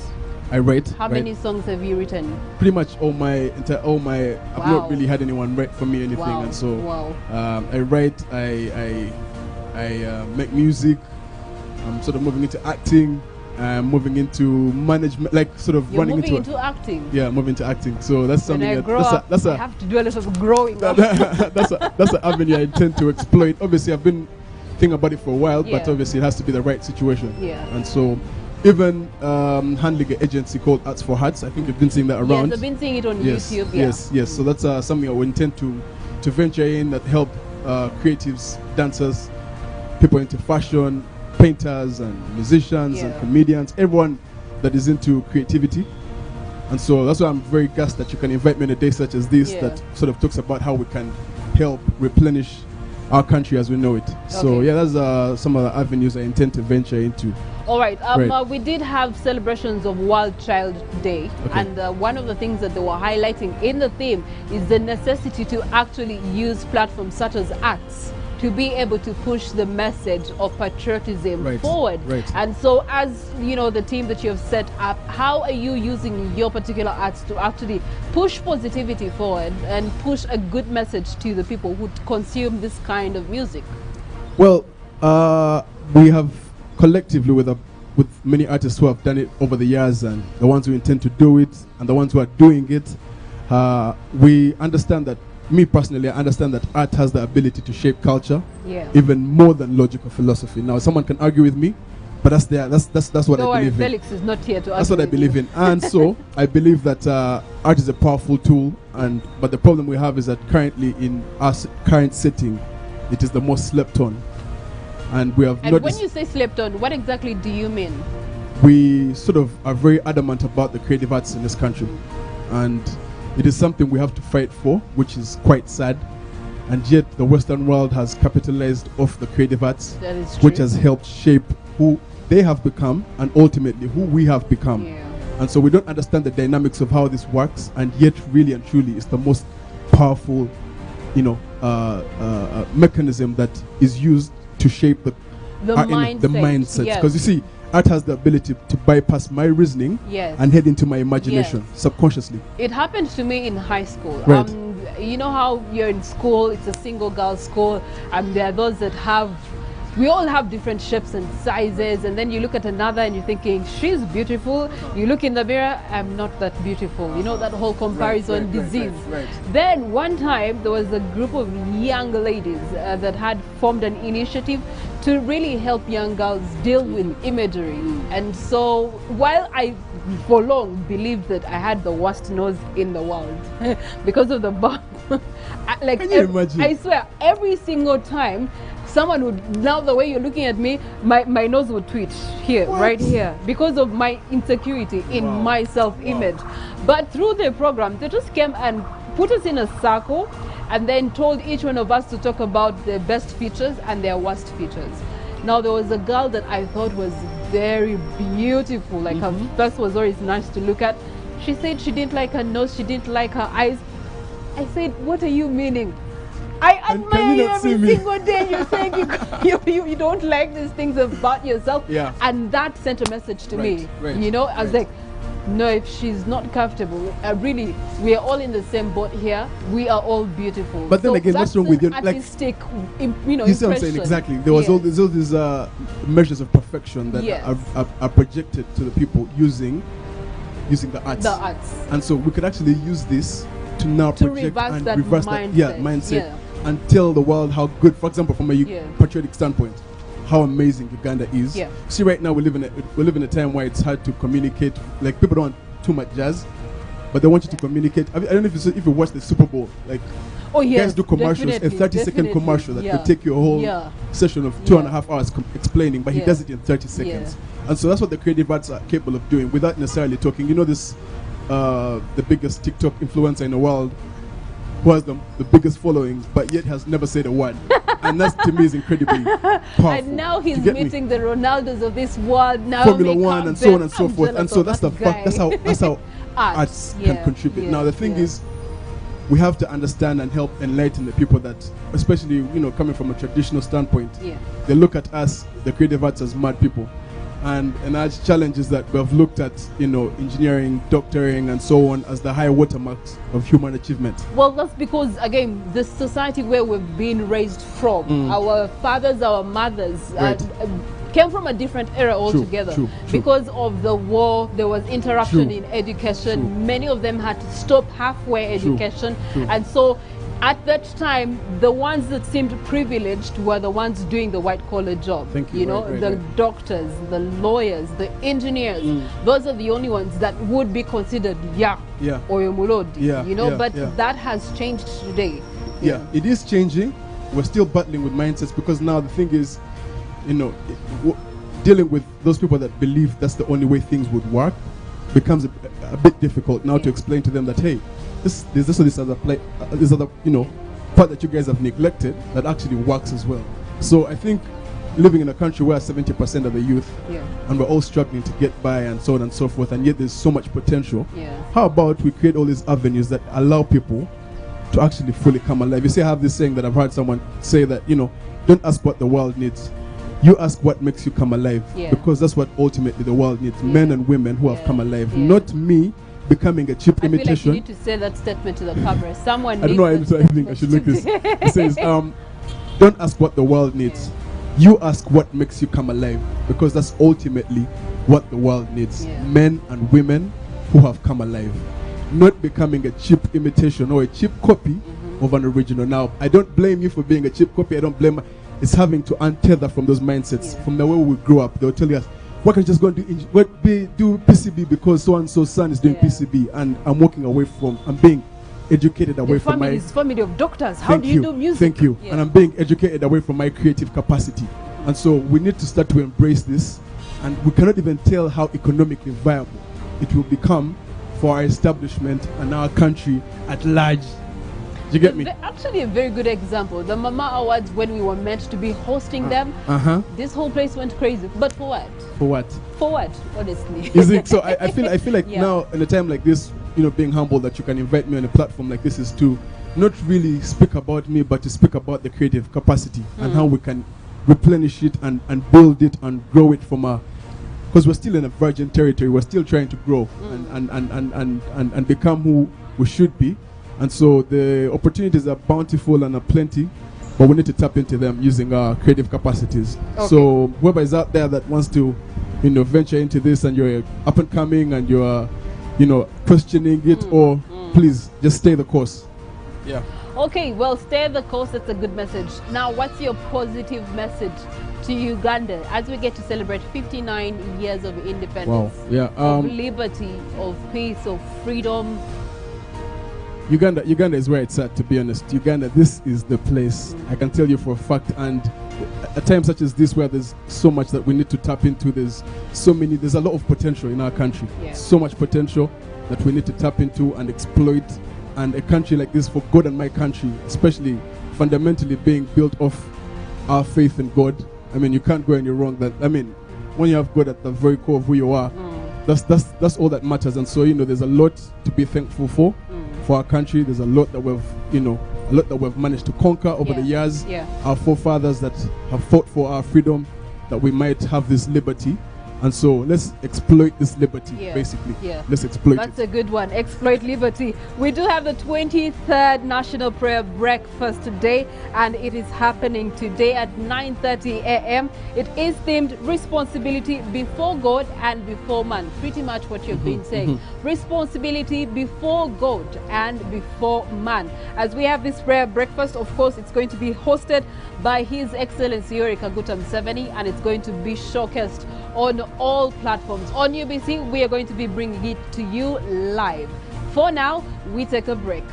I write. How many songs have you written? Pretty much all my. I've not really had anyone write for me anything, and so I write. I make music. I'm sort of moving into acting. I'm moving into management, like sort of running into acting. Yeah, moving into acting. So that's something I have to do a lot of growing up. that's an avenue I intend to exploit. Obviously, I've been thinking about it for a while, but obviously it has to be the right situation. Yeah. And so, even handling an agency called Arts for Hearts, I think you've been seeing that around. Yes, I've been seeing it on yes, YouTube. Yes. So that's something I would intend to venture in that help creatives, dancers, people into fashion, painters and musicians and comedians, everyone that is into creativity. And so that's why I'm very gassed that you can invite me on a day such as this that sort of talks about how we can help replenish our country as we know it. So Okay. yeah, that's some of the avenues I intend to venture into. All right. Right. We did have celebrations of World Child Day, Okay. and one of the things that they were highlighting in the theme is the necessity to actually use platforms such as arts to be able to push the message of patriotism Right, forward. right. And so, as you know, the team that you have set up, how are you using your particular arts to actually push positivity forward and push a good message to the people who consume this kind of music? Well, we have collectively with many artists who have done it over the years, and the ones who intend to do it, and the ones who are doing it, we understand that. Me personally, I understand that art has the ability to shape culture, even more than logical philosophy. Now, someone can argue with me, but that's what Don't I worry, believe in. Felix is not here to That's what I argue with believe you. in, and so I believe that art is a powerful tool. But the problem we have is that currently in our current setting, it is the most slept on, and we have And not. when you say slept on, what exactly do you mean? We sort of are very adamant about the creative arts in this country, and it is something we have to fight for, which is quite sad. And yet the Western world has capitalized off the creative arts, That is which true. has helped shape who they have become and ultimately who we have become. And so we don't understand the dynamics of how this works, and yet really and truly it's the most powerful, mechanism that is used to shape the mindset. yes. Because you see, art has the ability to bypass my reasoning Yes. and head into my imagination subconsciously. It happened to me in high school. Right. You know how you're in school, it's a single girl school, and there are those that we all have different shapes and sizes, and then you look at another and you're thinking, she's beautiful. You look in the mirror, I'm not that beautiful. You know, that whole comparison disease. Right. Then one time there was a group of young ladies that had formed an initiative to really help young girls deal with imagery. And so while I for long believed that I had the worst nose in the world because of the bump, Can you imagine? I swear, every single time someone would, now the way you're looking at me, my nose would twitch here, right here, because of my insecurity in my self-image. But through the program, they just came and put us in a circle and then told each one of us to talk about their best features and their worst features. Now, there was a girl that I thought was very beautiful, like her face was always nice to look at. She said she didn't like her nose, she didn't like her eyes. I said, what are you meaning? I admire you every single day. You're saying you don't like these things about yourself. Yeah. And that sent a message to me. Right. You know, I was like, no, if she's not comfortable, really, we are all in the same boat here. We are all beautiful. But then So again, what's that's wrong with an you? Like, artistic, you you see what I'm saying? Exactly. There was all these measures of perfection that Yes. are projected to the people using the arts. The arts. And so we could actually use this to now To project reverse and that reverse mindset. mindset Yeah. and tell the world how good, for example, from a Yeah. patriotic standpoint, how amazing Uganda is. Yeah. See, right now we live in a time where it's hard to communicate. Like, people don't want too much jazz, but they want you to communicate. I don't know if you watch the Super Bowl, like. Oh, yes, Guys do commercials, a definitely, 30-second definitely, commercial that yeah. could take you a whole Yeah. session of 2.5 hours explaining, but he Yeah. does it in 30 seconds. And so that's what the creative arts are capable of doing without necessarily talking. You know, this the biggest TikTok influencer in the world who has the biggest following, but yet has never said a word. And that to me is incredibly powerful. And now he's You get me? meeting the Ronaldos of this world. Now Formula One and so on and so forth. And so that's that's how Art, arts yeah, can contribute. yeah, Now the thing yeah. is, we have to understand and help enlighten the people that, especially coming from a traditional standpoint, Yeah. they look at us, the creative arts, as mad people. And our challenge is that we have looked at engineering, doctoring, and so on as the high watermarks of human achievement. Well, that's because, again, the society where we've been raised from, our fathers, our mothers, Right. came from a different era altogether. true. Because of the war, there was interruption True. in education. True. Many of them had to stop halfway True. education. True. And so at that time, the ones that seemed privileged were the ones doing the white collar job. Thank you. Right, the right. doctors, the lawyers, the engineers. Those are the only ones that would be considered Yeah. or Mulodi. Yeah, But yeah. that has changed today. Yeah, it is changing. We're still battling with mindsets because now the thing is, dealing with those people that believe that's the only way things would work becomes a bit difficult now to explain to them that, hey, this other part that you guys have neglected that actually works as well. So I think living in a country where 70% of the youth, and we're all struggling to get by and so on and so forth, and yet there's so much potential. How about we create all these avenues that allow people to actually fully come alive? You see, I have this saying that I've heard someone say that, you know, don't ask what the world needs. You ask what makes you come alive, because that's what ultimately the world needs. Men and women who have come alive, not me becoming a cheap imitation. I feel like you need to say that statement to the camera. Someone I don't know, I think I should look this. It says, don't ask what the world needs. You ask what makes you come alive, because that's ultimately what the world needs. Men and women who have come alive, not becoming a cheap imitation or a cheap copy of an original. Now, I don't blame you for being a cheap copy. I don't blame. It's having to untether from those mindsets, from the way we grew up. They'll tell us, why can't you just go and do PCB because so and so's son is doing PCB, and I'm walking away from, I'm being educated away from my family of doctors. How do you do music? Thank you. And I'm being educated away from my creative capacity. And so we need to start to embrace this, and we cannot even tell how economically viable it will become for our establishment and our country at large. Do you get me? Actually, a very good example. The Mama Awards, when we were meant to be hosting them, this whole place went crazy. But for what? For what? For what? Honestly. Is it? So I feel like now in a time like this, you know, being humble that you can invite me on a platform like this is to not really speak about me, but to speak about the creative capacity and how we can replenish it and build it and grow it from a, because we're still in a virgin territory. We're still trying to grow and become who we should be. And so the opportunities are bountiful and are plenty, but we need to tap into them using our creative capacities. So whoever is out there that wants to, you know, venture into this, and you're up and coming and you're, you know, questioning it, or please just stay the course. Yeah. Okay, well, stay the course. That's a good message. Now, what's your positive message to Uganda as we get to celebrate 59 years of independence, of liberty, of peace, of freedom? Uganda is where it's at, to be honest. Uganda, this is the place. I can tell you for a fact. And at times such as this, where there's so much that we need to tap into, there's a lot of potential in our country. So much potential that we need to tap into and exploit. And a country like this, for God and my country, especially fundamentally being built off our faith in God. I mean, you can't go any wrong. When you have God at the very core of who you are, that's all that matters. And so, you know, there's a lot to be thankful for our country. There's a lot that we've managed to conquer over the years. Our forefathers that have fought for our freedom, that we might have this liberty. And so let's exploit this liberty, basically. Let's exploit it. That's a good one. Exploit liberty. We do have the 23rd National Prayer Breakfast today, and it is happening today at 9:30 a.m. It is themed Responsibility Before God and Before Man. Pretty much what you've been saying. Responsibility before God and before man. As we have this prayer breakfast, of course, it's going to be hosted by His Excellency Yoweri Kaguta Museveni, and it's going to be showcased on all platforms. On UBC, we are going to be bringing it to you live. For now, we take a break.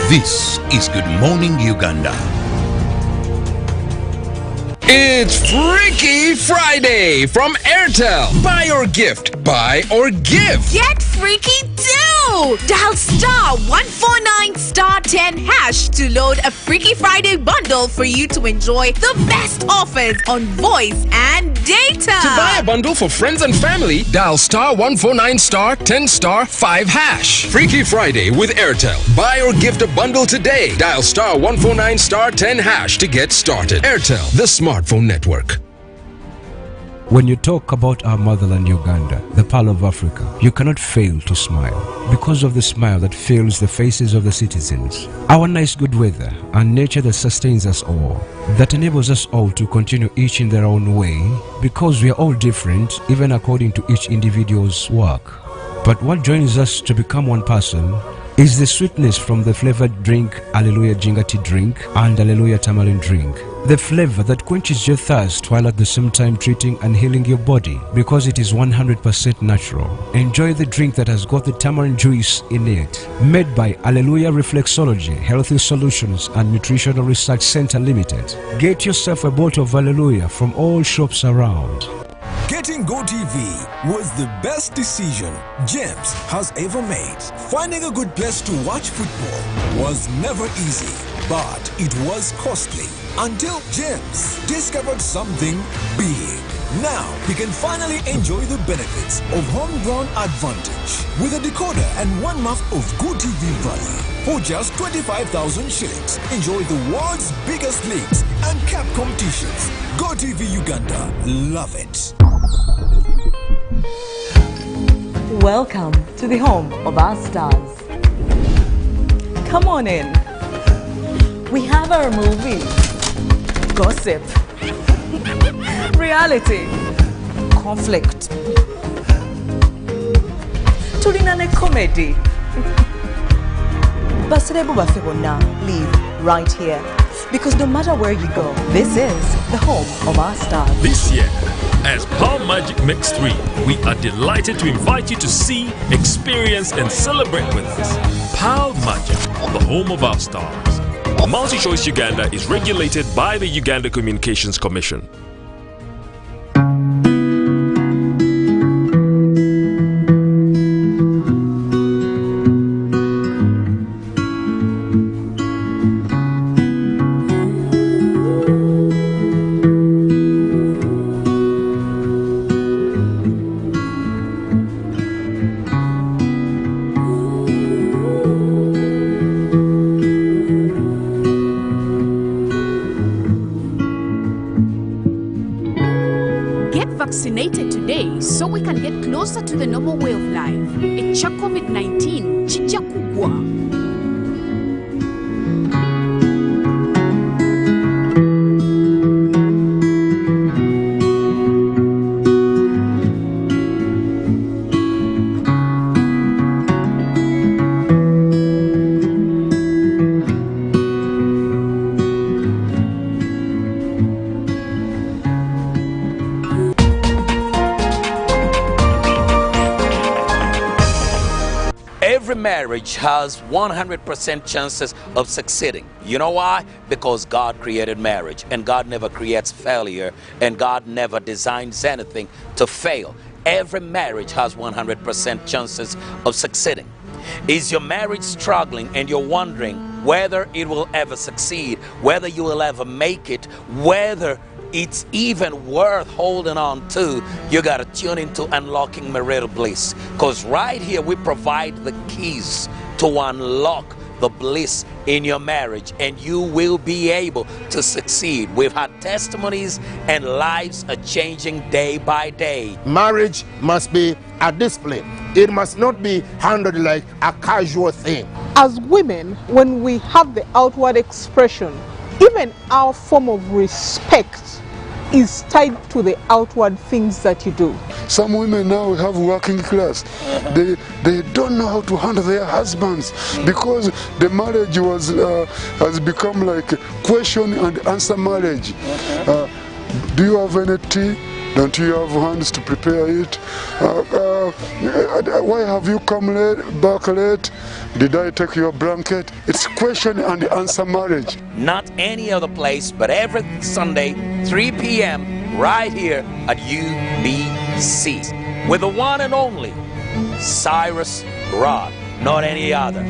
This is Good Morning Uganda. It's Freaky Friday from Airtel. Buy or gift. Buy or give. Get freaky too! Dial *149*10# to load a Freaky Friday bundle for you to enjoy the best offers on voice and data. To buy a bundle for friends and family, dial *149*10*5#. Freaky Friday with Airtel. Buy or gift a bundle today. Dial *149*10# to get started. Airtel, the smartphone network. When you talk about our motherland Uganda, the Pearl of Africa, you cannot fail to smile because of the smile that fills the faces of the citizens. Our nice good weather and nature that sustains us all, that enables us all to continue each in their own way, because we are all different even according to each individual's work. But what joins us to become one person is the sweetness from the flavored drink Alleluia Jingati drink and Alleluia Tamarind drink. The flavor that quenches your thirst while at the same time treating and healing your body because it is 100% natural. Enjoy the drink that has got the tamarind juice in it. Made by Alleluia Reflexology, Healthy Solutions and Nutritional Research Center Limited. Get yourself a bottle of Alleluia from all shops around. Getting GoTV was the best decision James has ever made. Finding a good place to watch football was never easy, but it was costly until James discovered something big. Now he can finally enjoy the benefits of homegrown advantage with a decoder and 1 month of GoTV value. For just 25,000 shillings, enjoy the world's biggest leagues and cap competitions. GoTV Uganda, love it. Welcome to the home of our stars. Come on in. We have our movies, gossip, reality, conflict, tulinane comedy. Baserebu baffe bonna live right here. Because no matter where you go, this is the home of our stars. This year, as Power Magic Mix 3, we are delighted to invite you to see, experience and celebrate with us. Power Magic, the home of our stars. Multi-Choice Uganda is regulated by the Uganda Communications Commission. Vaccinated today so we can get closer to the normal way of life. Echa COVID-19 chija kugwa. Every marriage has 100% chances of succeeding. You know why? Because God created marriage, and God never creates failure, and God never designs anything to fail. Every marriage has 100% chances of succeeding. Is your marriage struggling and you're wondering whether it will ever succeed, whether you will ever make it, whether it's even worth holding on to? You got to tune into Unlocking Marital Bliss, because right here we provide the keys to unlock the bliss in your marriage, and you will be able to succeed. We've had testimonies, and lives are changing day by day. Marriage must be a discipline. It must not be handled like a casual thing. As women, when we have the outward expression, even our form of respect is tied to the outward things that you do. Some women now have working class. They don't know how to handle their husbands because the marriage was has become like question and answer marriage. Do you have any tea? Don't you have hands to prepare it? Why have you come back late? Did I take your blanket? It's question and answer marriage. Not any other place, but every Sunday, 3 p.m. right here at UBC with the one and only Cyrus Rod, not any other.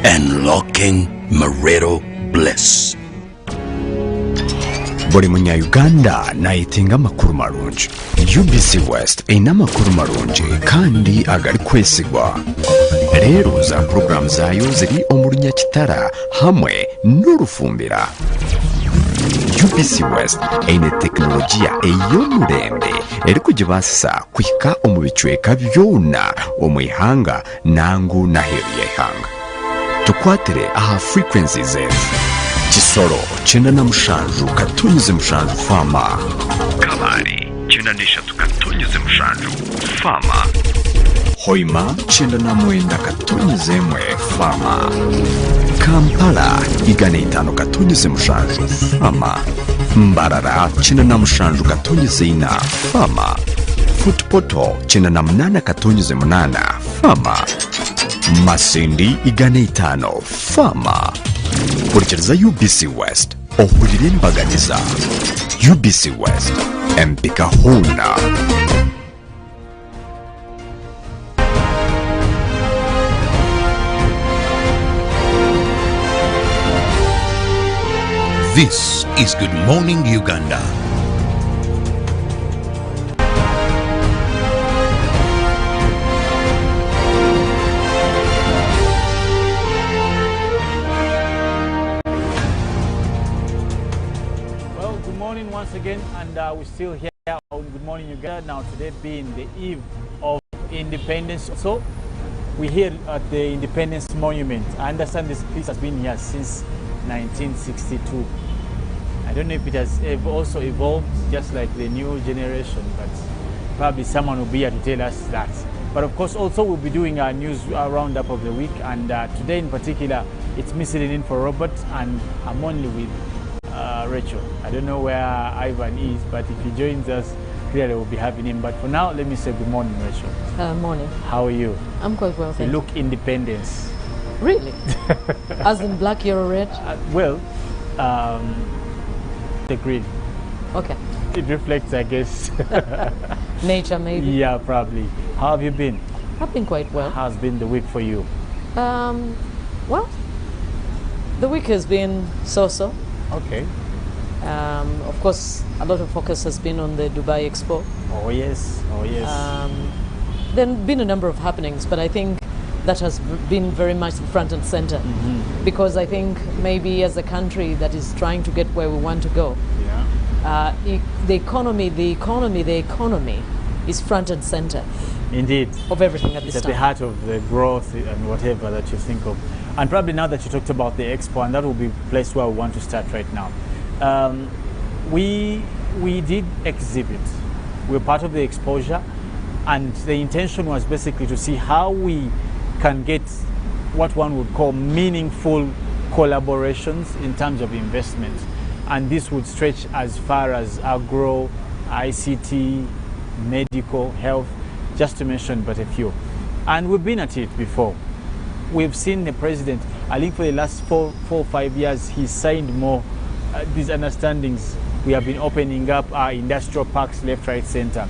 Unlocking Marital Bliss. Buli munya-Uganda nayitinga amakuru marungi. UBC West eyina amakuru marungi kandi agali kwesigwa. Leero za program zaayo ziri omulunya kitara hamwe n'orufumbira. UBC West eyina tekinologiya ey'omulembe eri kugibaasisa kuhika omu bicweka byona omw'ihanga nangu n'aheeru y'eihanga. Tukwatire aha frequencies zetu. Kisoro 97.7 Fama. Kabari 93.7 Fama. Hoima 99.1 Fama. Kampala igana 5 katonyeze mushanju fama. Mbarara china na mushanju katonyeze 4 fama. Footpoto china na 8 katonyeze 8 fama. Masindi igana 5 fama. Kurikiriza UBC West ohurire mbaganiza. UBC West empika huna. This is Good Morning Uganda. Well, good morning once again, and we're still here on Good Morning Uganda. Now, today being the eve of Independence. So, we're here at the Independence Monument. I understand this piece has been here since 1962. I don't know if it has also evolved just like the new generation, but probably someone will be here to tell us that. But of course, also we'll be doing our news roundup of the week, and today in particular, it's me sitting in for Robert, and I'm only with Rachel. I don't know where Ivan is, but if he joins us, clearly we'll be having him. But for now, let me say good morning, Rachel. Morning. How are you? I'm quite well, thank you. Look independence. Really? As in black, yellow, red? Well, the green. Okay. It reflects, I guess. Nature, maybe? Yeah, probably. How have you been? I've been quite well. How's been the week for you? Well, the week has been so-so. Okay. Of course, a lot of focus has been on the Dubai Expo. Oh, yes. Oh, yes. There have been a number of happenings, but I think that has been very much front and center, because I think maybe as a country that is trying to get where we want to go, the economy is front and center. Indeed. Of everything at this time. At time. the heart of the growth and whatever that you think of. And probably now that you talked about the expo, and that will be the place where we want to start right now. We did exhibit. We were part of the exposure, and the intention was basically to see how we can get what one would call meaningful collaborations in terms of investment. And this would stretch as far as agro, ICT, medical, health, just to mention but a few. And we've been at it before. We've seen the president, I think for the last four or 5 years, he's signed more these understandings. We have been opening up our industrial parks left, right, center.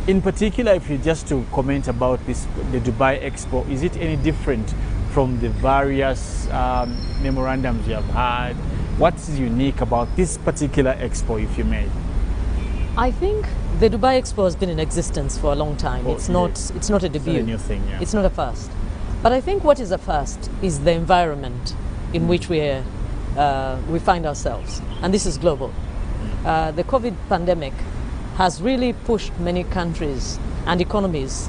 In particular, if you just to comment about this, the Dubai Expo, is it any different from the various memorandums you have had? What's unique about this particular expo, if you may? I think the Dubai Expo has been in existence for a long time. It's not a debut. It's not a new thing, yeah. It's not a first. But I think what is a first is the environment in which we find ourselves. And this is global. The COVID pandemic has really pushed many countries and economies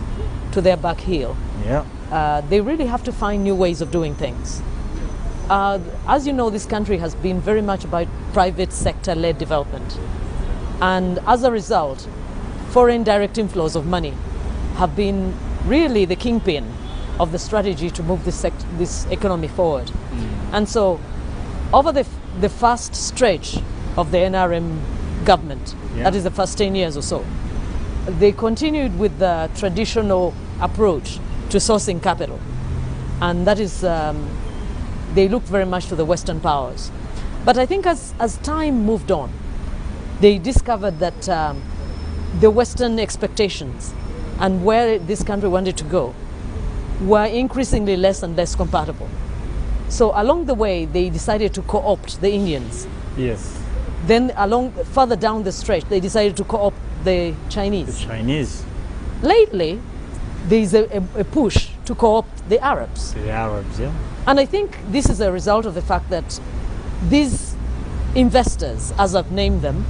to their back heel. Yeah. They really have to find new ways of doing things. As you know, this country has been very much about private sector-led development. And as a result, foreign direct inflows of money have been really the kingpin of the strategy to move this economy forward. And so, over the first stretch of the NRM government, that is the first 10 years or so, they continued with the traditional approach to sourcing capital. And that is, they looked very much to the Western powers. But I think as time moved on, they discovered that the Western expectations and where this country wanted to go were increasingly less and less compatible. So along the way, they decided to co-opt the Indians. Yes. Then further down the stretch, they decided to co-opt the Chinese. The Chinese. Lately, there is a push to co-opt the Arabs. The Arabs, yeah. And I think this is a result of the fact that these investors, as I've named them,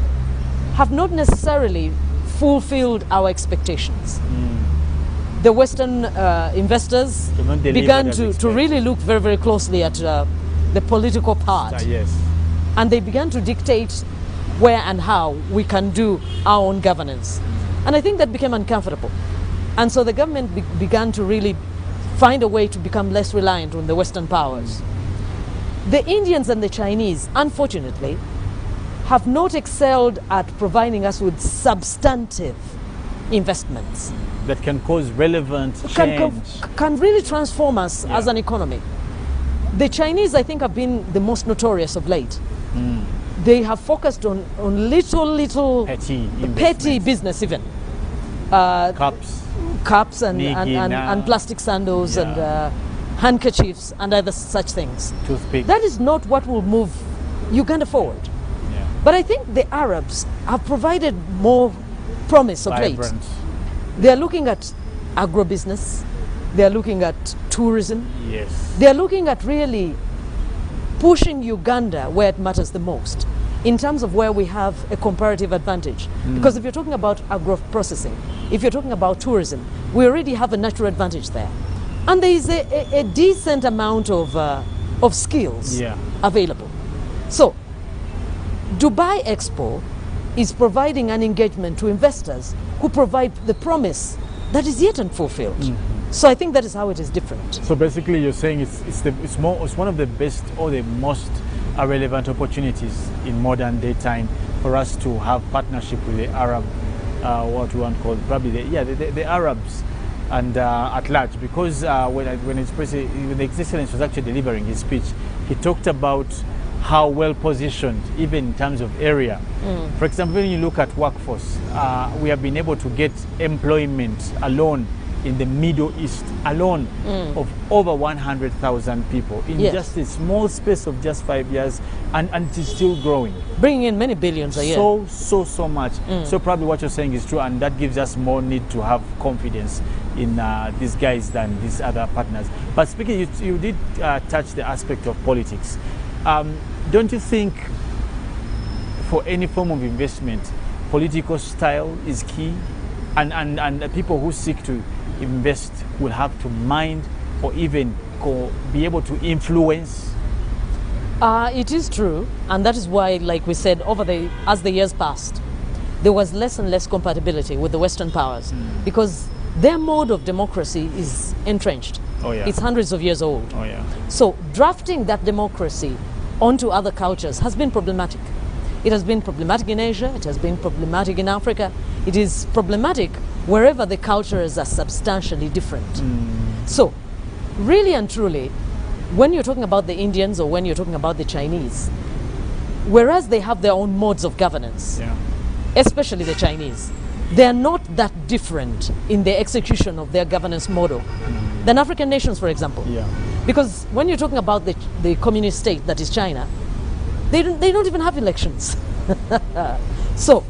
have not necessarily fulfilled our expectations. The Western investors began to really look very, very closely at the political part. Yes. And they began to dictate where and how we can do our own governance. And I think that became uncomfortable. And so the government began to really find a way to become less reliant on the Western powers. the Indians and the Chinese, unfortunately, have not excelled at providing us with substantive investments that can cause relevant change. Can really transform us as an economy. The Chinese, I think, have been the most notorious of late. They have focused on little petty business even. Cups and plastic sandals and handkerchiefs and other such things. Toothpicks. That is not what will move Uganda forward. But I think the Arabs have provided more promise of late. They are looking at agribusiness. They are looking at tourism. Yes. They are looking at really pushing Uganda where it matters the most, in terms of where we have a comparative advantage. Because if you're talking about agro-processing, if you're talking about tourism, we already have a natural advantage there. And there is a decent amount of skills available. So, Dubai Expo is providing an engagement to investors who provide the promise that is yet unfulfilled. So I think that is how it is different. So basically you're saying it's one of the best or the most relevant opportunities in modern day time for us to have partnership with the Arab, what we want to call probably the Arabs and at large, because when His Excellency was actually delivering his speech, he talked about how well positioned, even in terms of area. For example, when you look at workforce, we have been able to get employment alone in the Middle East alone of over 100,000 people in just a small space of just 5 years, and it is still growing. Bringing in many billions a year. So much. So probably what you're saying is true, and that gives us more need to have confidence in these guys than these other partners. But speaking, you did touch the aspect of politics. Don't you think for any form of investment, political style is key? And the people who seek to invest will have to mind or even be able to influence? It is true, and that is why, like we said, as the years passed, there was less and less compatibility with the Western powers, because their mode of democracy is entrenched. It's hundreds of years old. So drafting that democracy onto other cultures has been problematic. It has been problematic in Asia, it has been problematic in Africa, it is problematic wherever the cultures are substantially different. So, really and truly, when you're talking about the Indians or when you're talking about the Chinese, whereas they have their own modes of governance, especially the Chinese, they are not that different in the execution of their governance model than African nations, for example. Because when you're talking about the communist state that is China, they don't even have elections. So,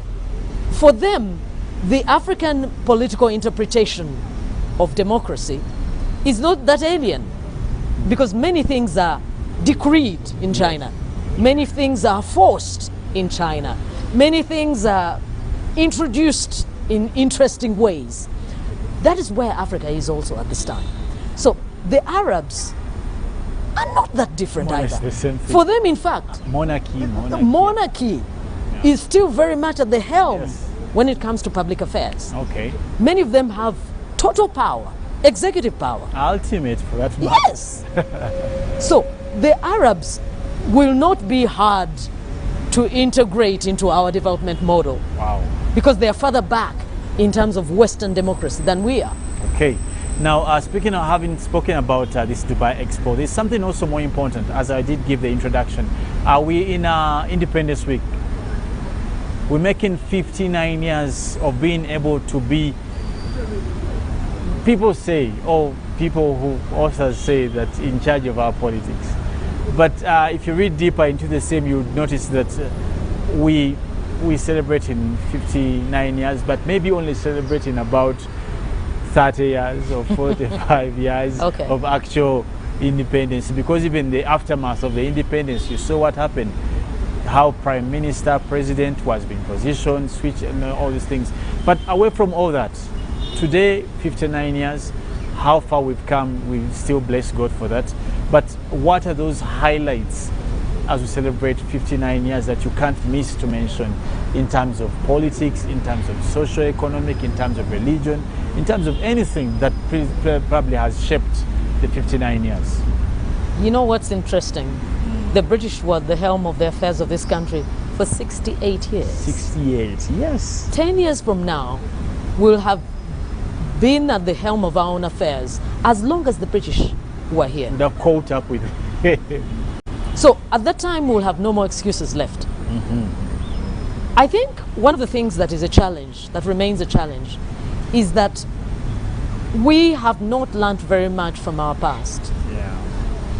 for them, the African political interpretation of democracy is not that alien, because many things are decreed in China, many things are forced in China, many things are introduced in interesting ways. That is where Africa is also at this time. So the Arabs are not that different either. For them, in fact, monarchy is still very much at the helm when it comes to public affairs. Many of them have total power, executive power. Ultimate for that matter. Yes. So the Arabs will not be hard to integrate into our development model. Because they are further back in terms of Western democracy than we are. Now, speaking of having spoken about this Dubai Expo, there's something also more important, as I did give the introduction. We in Independence Week, we're making 59 years of being able to be, people say, or people who authors say that in charge of our politics. But if you read deeper into the same, you would notice that we celebrate in 59 years, but maybe only celebrating about 30 years or 45 years of actual independence, because even the aftermath of the independence, you saw what happened, how prime minister, president was being positioned, switch, and all these things. But away from all that, today, 59 years, how far we've come, we still bless God for that. But what are those highlights as we celebrate 59 years that you can't miss to mention, in terms of politics, in terms of socio-economic, in terms of religion, in terms of anything that probably has shaped the 59 years? You know what's interesting? the British were at the helm of the affairs of this country for 68 years. 68, yes. 10 years from now, we'll have been at the helm of our own affairs as long as the British were here. They've caught up with it. So at that time, we'll have no more excuses left. I think one of the things that is a challenge, that remains a challenge, is that we have not learned very much from our past.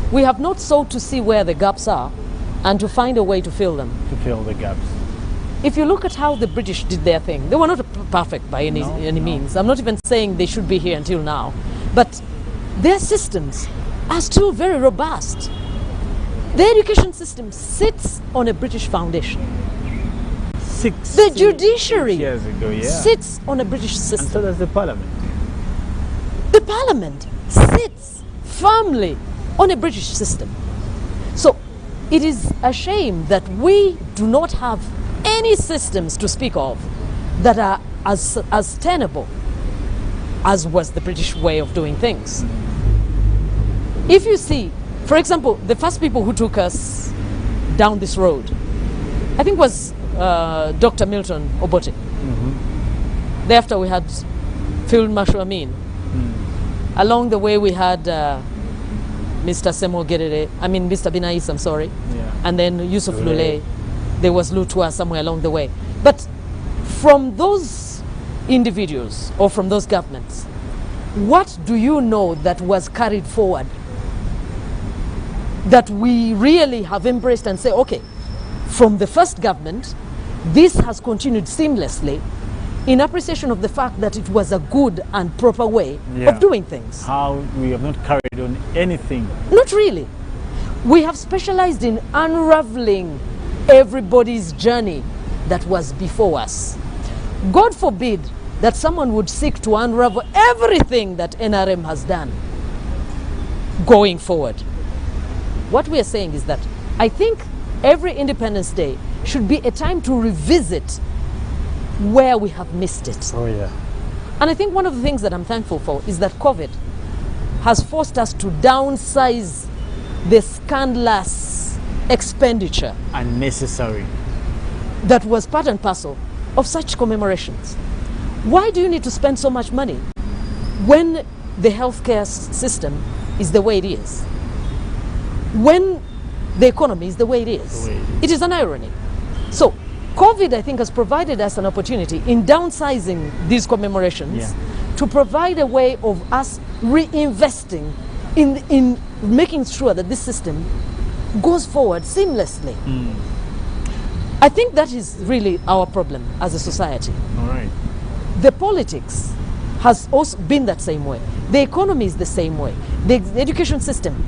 We have not sought to see where the gaps are and to find a way to fill them. To fill the gaps. If you look at how the British did their thing, they were not perfect by any means. I'm not even saying they should be here until now. But their systems are still very robust. The education system sits on a British foundation. The judiciary years ago, sits on a British system. And so does the parliament. The parliament sits firmly on a British system. So it is a shame that we do not have any systems to speak of that are as tenable as was the British way of doing things. If you see, for example, the first people who took us down this road, I think was Dr. Milton Obote. Thereafter we had Field Marshal Amin. Along the way we had Mr. Semo Gerere, Mr. Binais, I'm sorry. And then Yusuf Lule. There was Lutua somewhere along the way. But from those individuals or from those governments, what do you know that was carried forward that we really have embraced and say, okay, from the first government, this has continued seamlessly in appreciation of the fact that it was a good and proper way of doing things. How we have not carried on anything. Not really. We have specialized in unraveling everybody's journey that was before us. God forbid that someone would seek to unravel everything that NRM has done going forward. What we are saying is that I think every Independence Day should be a time to revisit where we have missed it. Oh yeah. And I think one of the things that I'm thankful for is that COVID has forced us to downsize the scandalous expenditure. Unnecessary. That was part and parcel of such commemorations. Why do you need to spend so much money when the healthcare system is the way it is? When the economy is the way it is? It is an irony. So COVID, I think, has provided us an opportunity in downsizing these commemorations to provide a way of us reinvesting in making sure that this system goes forward seamlessly. I think that is really our problem as a society. All right. The politics has also been that same way. The economy is the same way. The education system.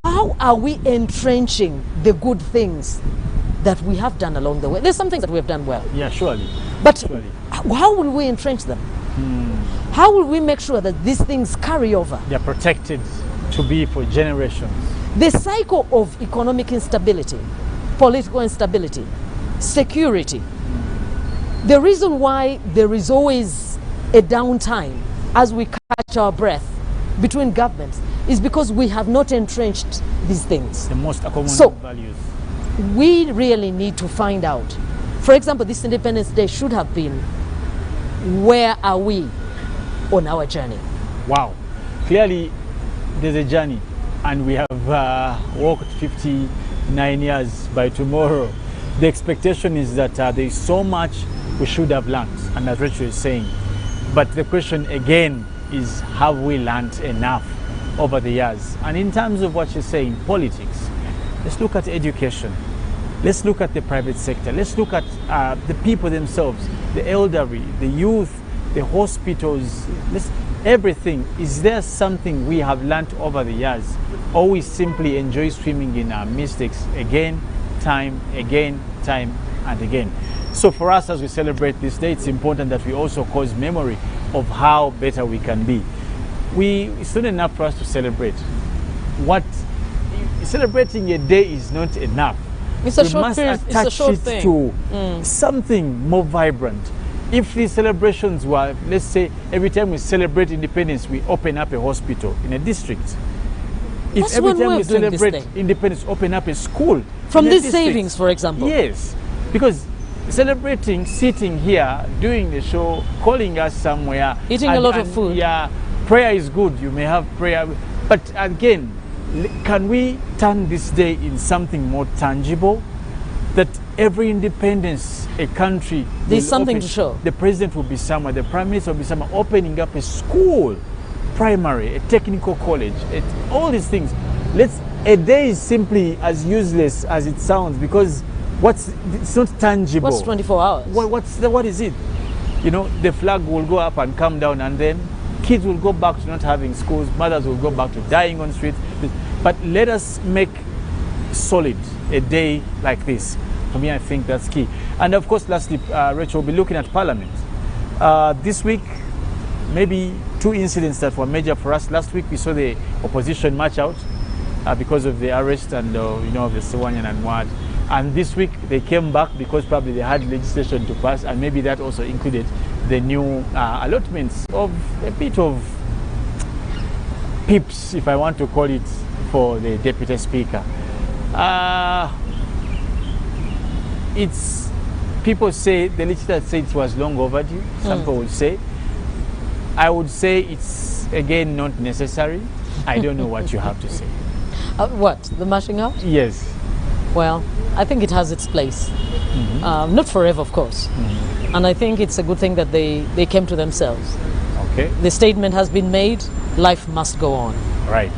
How are we entrenching the good things that we have done along the way? There's some things that we have done well. Yeah, surely. But how will we entrench them? How will we make sure that these things carry over? They're protected to be for generations. The cycle of economic instability, political instability, security. The reason why there is always a downtime as we catch our breath between governments is because we have not entrenched these things. The most accommodating values. We really need to find out. For example, this Independence Day should have been, where are we on our journey? Wow. Clearly, there's a journey, and we have walked 59 years by tomorrow. The expectation is that there is so much we should have learned, and as Rachel is saying. But the question again is, have we learned enough over the years? And in terms of what you're saying, politics, let's look at education. Let's look at the private sector. Let's look at the people themselves, the elderly, the youth, the hospitals, everything. Is there something we have learned over the years, or we simply enjoy swimming in our mistakes again, time and again? So for us, as we celebrate this day, it's important that we also cause memory of how better we can be. It's not enough for us to celebrate. Celebrating a day is not enough. It's a we short must period, attach it's a short it thing. to something more vibrant. If the celebrations were, let's say, every time we celebrate independence, we open up a hospital in a district. If That's every one time way we of doing this celebrate thing. independence, open up a school From in a these district. savings, for example. Yes, because celebrating, sitting here, doing the show, calling us somewhere, Eating a lot of food. Yeah, prayer is good. You may have prayer, but again, can we turn this day in something more tangible? That every independence, a country, There's will something open- to show. The president will be somewhere, the prime minister will be somewhere, opening up a school, primary, a technical college, all these things. A day is simply as useless as it sounds, because it's not tangible. What's 24 hours? What is it? You know, the flag will go up and come down, and then kids will go back to not having schools, mothers will go back to dying on streets. But let us make solid a day like this. For me, I think that's key. And of course, lastly, Rachel, will be looking at Parliament. This week, maybe two incidents that were major for us. Last week, we saw the opposition march out because of the arrest and of the Sewanyan and Wad. And this week, they came back because probably they had legislation to pass, and maybe that also included the new allotments of a bit of pips, if I want to call it, for the Deputy Speaker. People say, the legislature said it was long overdue. Some people would say. I would say it's, again, not necessary. I don't know what you have to say. What? The mashing out? Yes. Well, I think it has its place. Not forever, of course. And I think it's a good thing that they came to themselves. Okay. The statement has been made, life must go on. Right.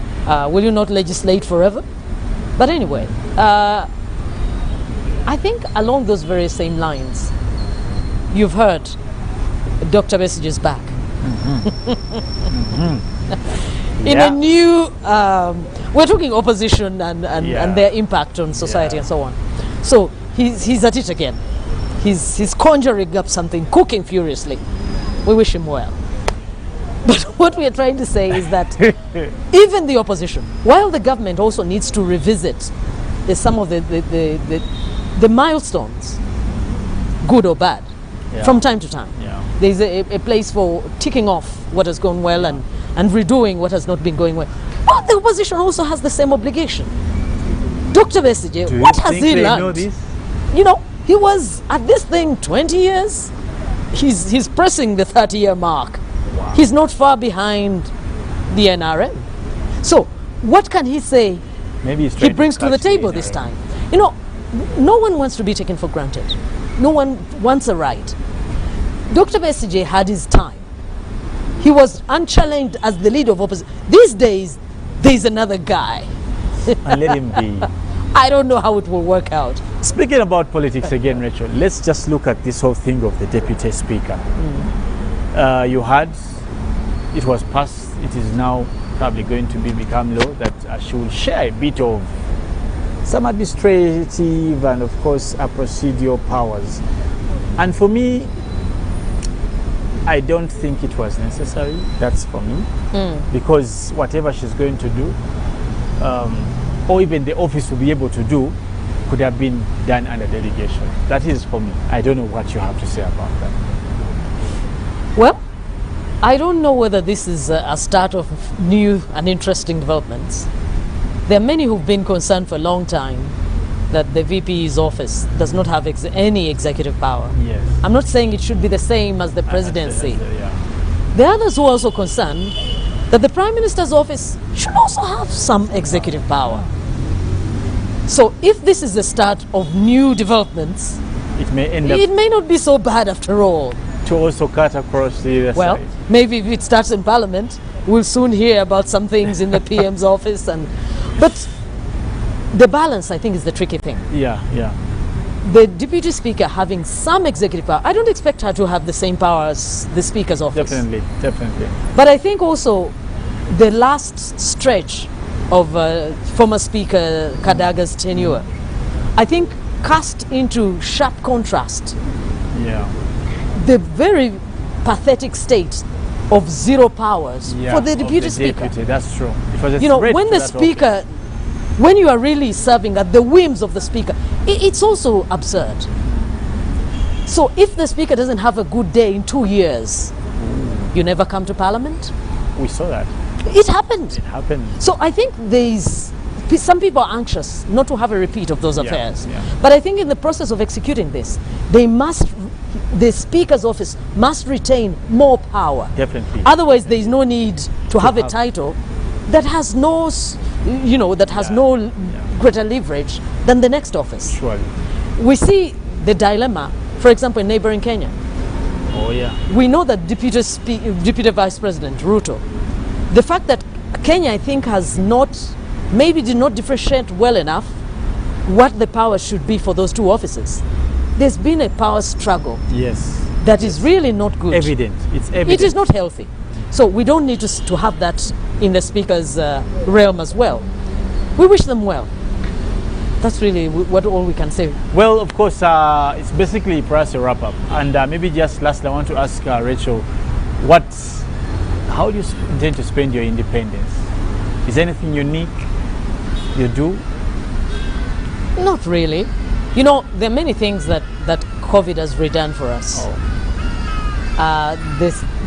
Will you not legislate forever? But anyway, I think along those very same lines, you've heard Dr. Message's back. In a new, we're talking opposition and their impact on society and so on. So he's at it again. He's conjuring up something, cooking furiously. We wish him well. But what we are trying to say is that even the opposition, while the government also needs to revisit some of the milestones, good or bad, from time to time. There's a place for ticking off what has gone well and redoing what has not been going well. But the opposition also has the same obligation. Dr. Message, what has he learned? Know this? You know, he was at this thing 20 years. He's pressing the 30-year mark. Wow. He's not far behind the NRM. So what can he say Maybe he brings to the table this time? You know, no one wants to be taken for granted. No one wants a right. Dr. Besigye had his time. He was unchallenged as the leader of opposition. These days, there's another guy. And let him be. I don't know how it will work out. Speaking about politics again, Rachel, let's just look at this whole thing of the Deputy Speaker. You had, it was passed, it is now probably going to become law that she will share a bit of some administrative and of course procedural powers. And for me, I don't think it was necessary. That's for me. Because whatever she's going to do, or even the office will be able to do, could have been done under delegation. That is for me. I don't know what you have to say about that. Well, I don't know whether this is a start of new and interesting developments. There are many who've been concerned for a long time that the VP's office does not have any executive power. Yes. I'm not saying it should be the same as the presidency. There are others who are also concerned that the Prime Minister's office should also have some executive power. So if this is the start of new developments, it may end up, it may not be so bad after all. To also cut across the other Well, side. maybe if it starts in Parliament, we'll soon hear about some things in the PM's office. But the balance, I think, is the tricky thing. Yeah. The Deputy Speaker having some executive power, I don't expect her to have the same power as the Speaker's office. Definitely. But I think also the last stretch of former Speaker Kadaga's tenure, I think cast into sharp contrast the very pathetic state of zero powers for the Deputy Speaker. That's true. It was a you know, threat when to the that Speaker, office. when you are really serving at the whims of the Speaker, it's also absurd. So if the Speaker doesn't have a good day in 2 years, you never come to Parliament? We saw that. It happened. It happened. So I think some people are anxious not to have a repeat of those affairs. But I think in the process of executing this, the Speaker's office must retain more power. Definitely. Otherwise, there is no need to have a title that has no, no greater leverage than the next office. Surely. We see the dilemma, for example, in neighboring Kenya. Oh yeah. We know that Deputy Vice President Ruto, the fact that Kenya, I think, maybe did not differentiate well enough what the power should be for those two offices. There's been a power struggle. Yes. That is really not good. Evident. It's evident. It is not healthy. So we don't need to have that in the Speaker's realm as well. We wish them well. That's really all we can say. Well, of course, it's basically for us a wrap up. And maybe just lastly, I want to ask Rachel, how do you intend to spend your independence? Is there anything unique you do? Not really. You know, there are many things that COVID has redone for us.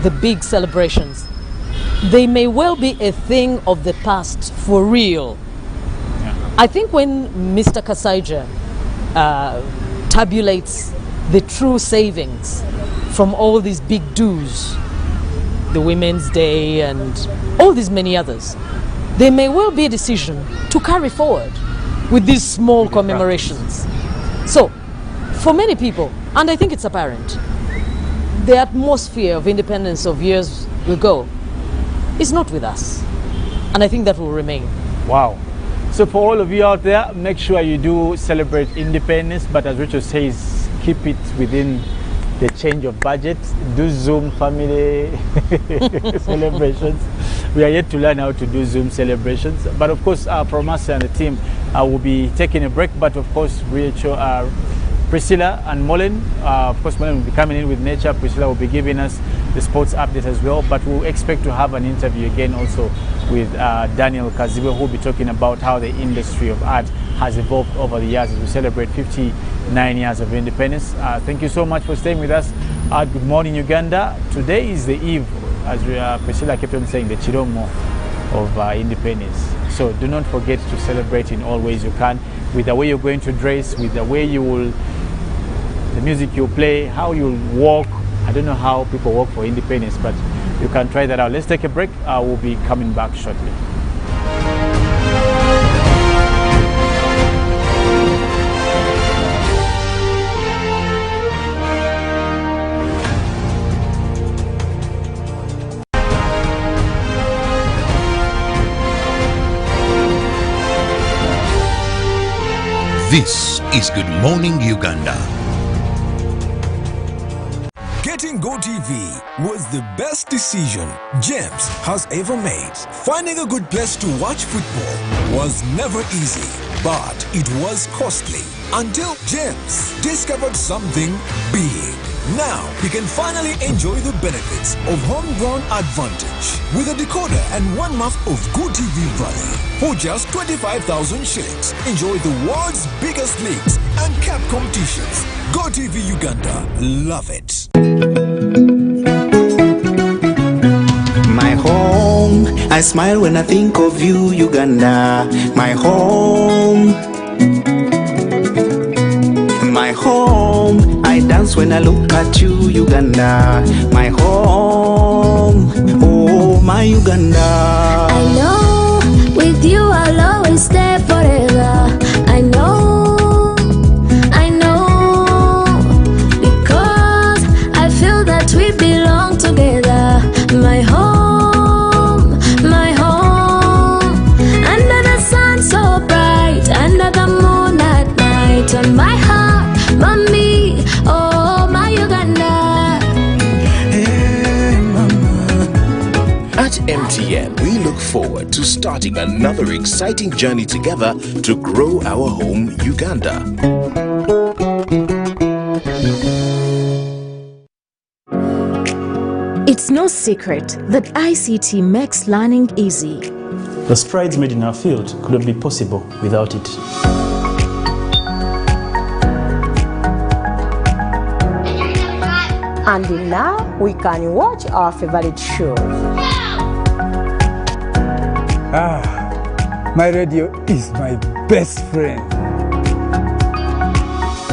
The big celebrations, they may well be a thing of the past for real. I think when Mr. Kasaija tabulates the true savings from all these big dues, the Women's Day and all these many others, there may well be a decision to carry forward with these small commemorations. So, for many people, and I think it's apparent, the atmosphere of independence of years ago is not with us. And I think that will remain. Wow. So for all of you out there, make sure you do celebrate independence, but as Richard says, keep it within the change of budget. Do Zoom family celebrations. We are yet to learn how to do Zoom celebrations. But of course, from us and the team, will be taking a break. But of course, Rachel, Priscilla and Mullen, of course, Mullen will be coming in with nature. Priscilla will be giving us the sports update as well. But we'll expect to have an interview again also with Daniel Kaziwe, who will be talking about how the industry of art has evolved over the years as we celebrate 59 years of independence. Thank you so much for staying with us. Good morning, Uganda. Today is the eve, as Priscilla kept on saying, the Chiromo of independence. So do not forget to celebrate in all ways you can, with the way you're going to dress, with the way you will, the music you play, how you'll walk. I don't know how people walk for independence, but you can try that out. Let's take a break. We'll be coming back shortly. This is Good Morning Uganda. Getting GoTV was the best decision James has ever made. Finding a good place to watch football was never easy, but it was costly. Until James discovered something big. Now he can finally enjoy the benefits of homegrown advantage with a decoder and 1 month of GoTV Valley. For just 25,000 shillings, enjoy the world's biggest leagues and cap competitions. GoTV Uganda, love it. My home, I smile when I think of you, Uganda. My home. My home, I dance when I look at you, Uganda. My home, oh my Uganda. I know, with you I'll always stay forever. I know, because I feel that we belong together. My home, under the sun so bright, under the moon at night, on my heart. Mommy, oh my Uganda. Hey, mama. At MTN, we look forward to starting another exciting journey together to grow our home, Uganda. It's no secret that ICT makes learning easy. The strides made in our field couldn't be possible without it. And now we can watch our favorite shows. My radio is my best friend.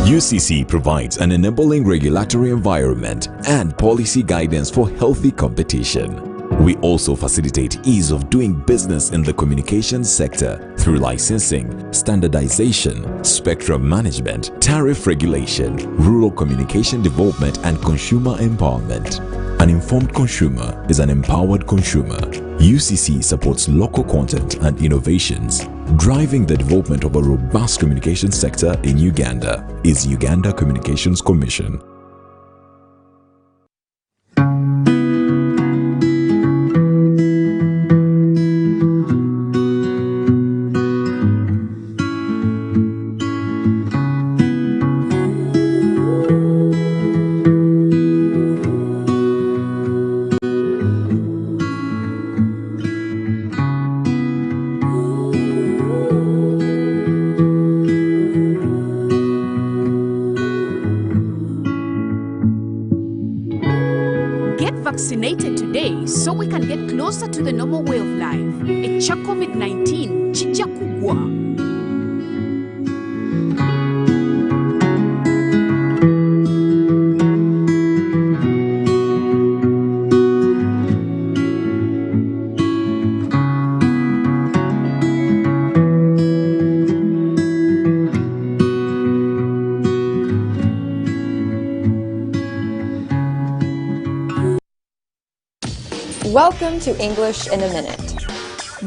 UCC provides an enabling regulatory environment and policy guidance for healthy competition. We also facilitate ease of doing business in the communications sector through licensing, standardization, spectrum management, tariff regulation, rural communication development, and consumer empowerment. An informed consumer is an empowered consumer. UCC supports local content and innovations. Driving the development of a robust communication sector in Uganda is Uganda Communications Commission. Vaccinated today so we can get closer to the normal way of life. Echa COVID-19 chijja kugwa. Welcome to English in a Minute.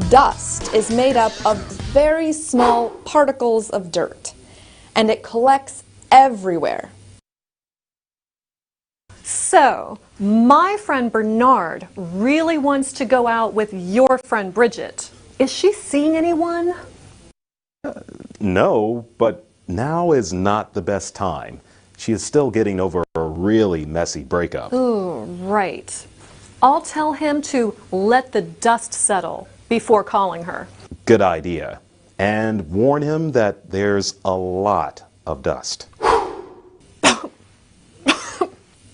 Dust is made up of very small particles of dirt, and it collects everywhere. So, my friend Bernard really wants to go out with your friend Bridget. Is she seeing anyone? No, but now is not the best time. She is still getting over a really messy breakup. Ooh, right. I'll tell him to let the dust settle before calling her. Good idea. And warn him that there's a lot of dust.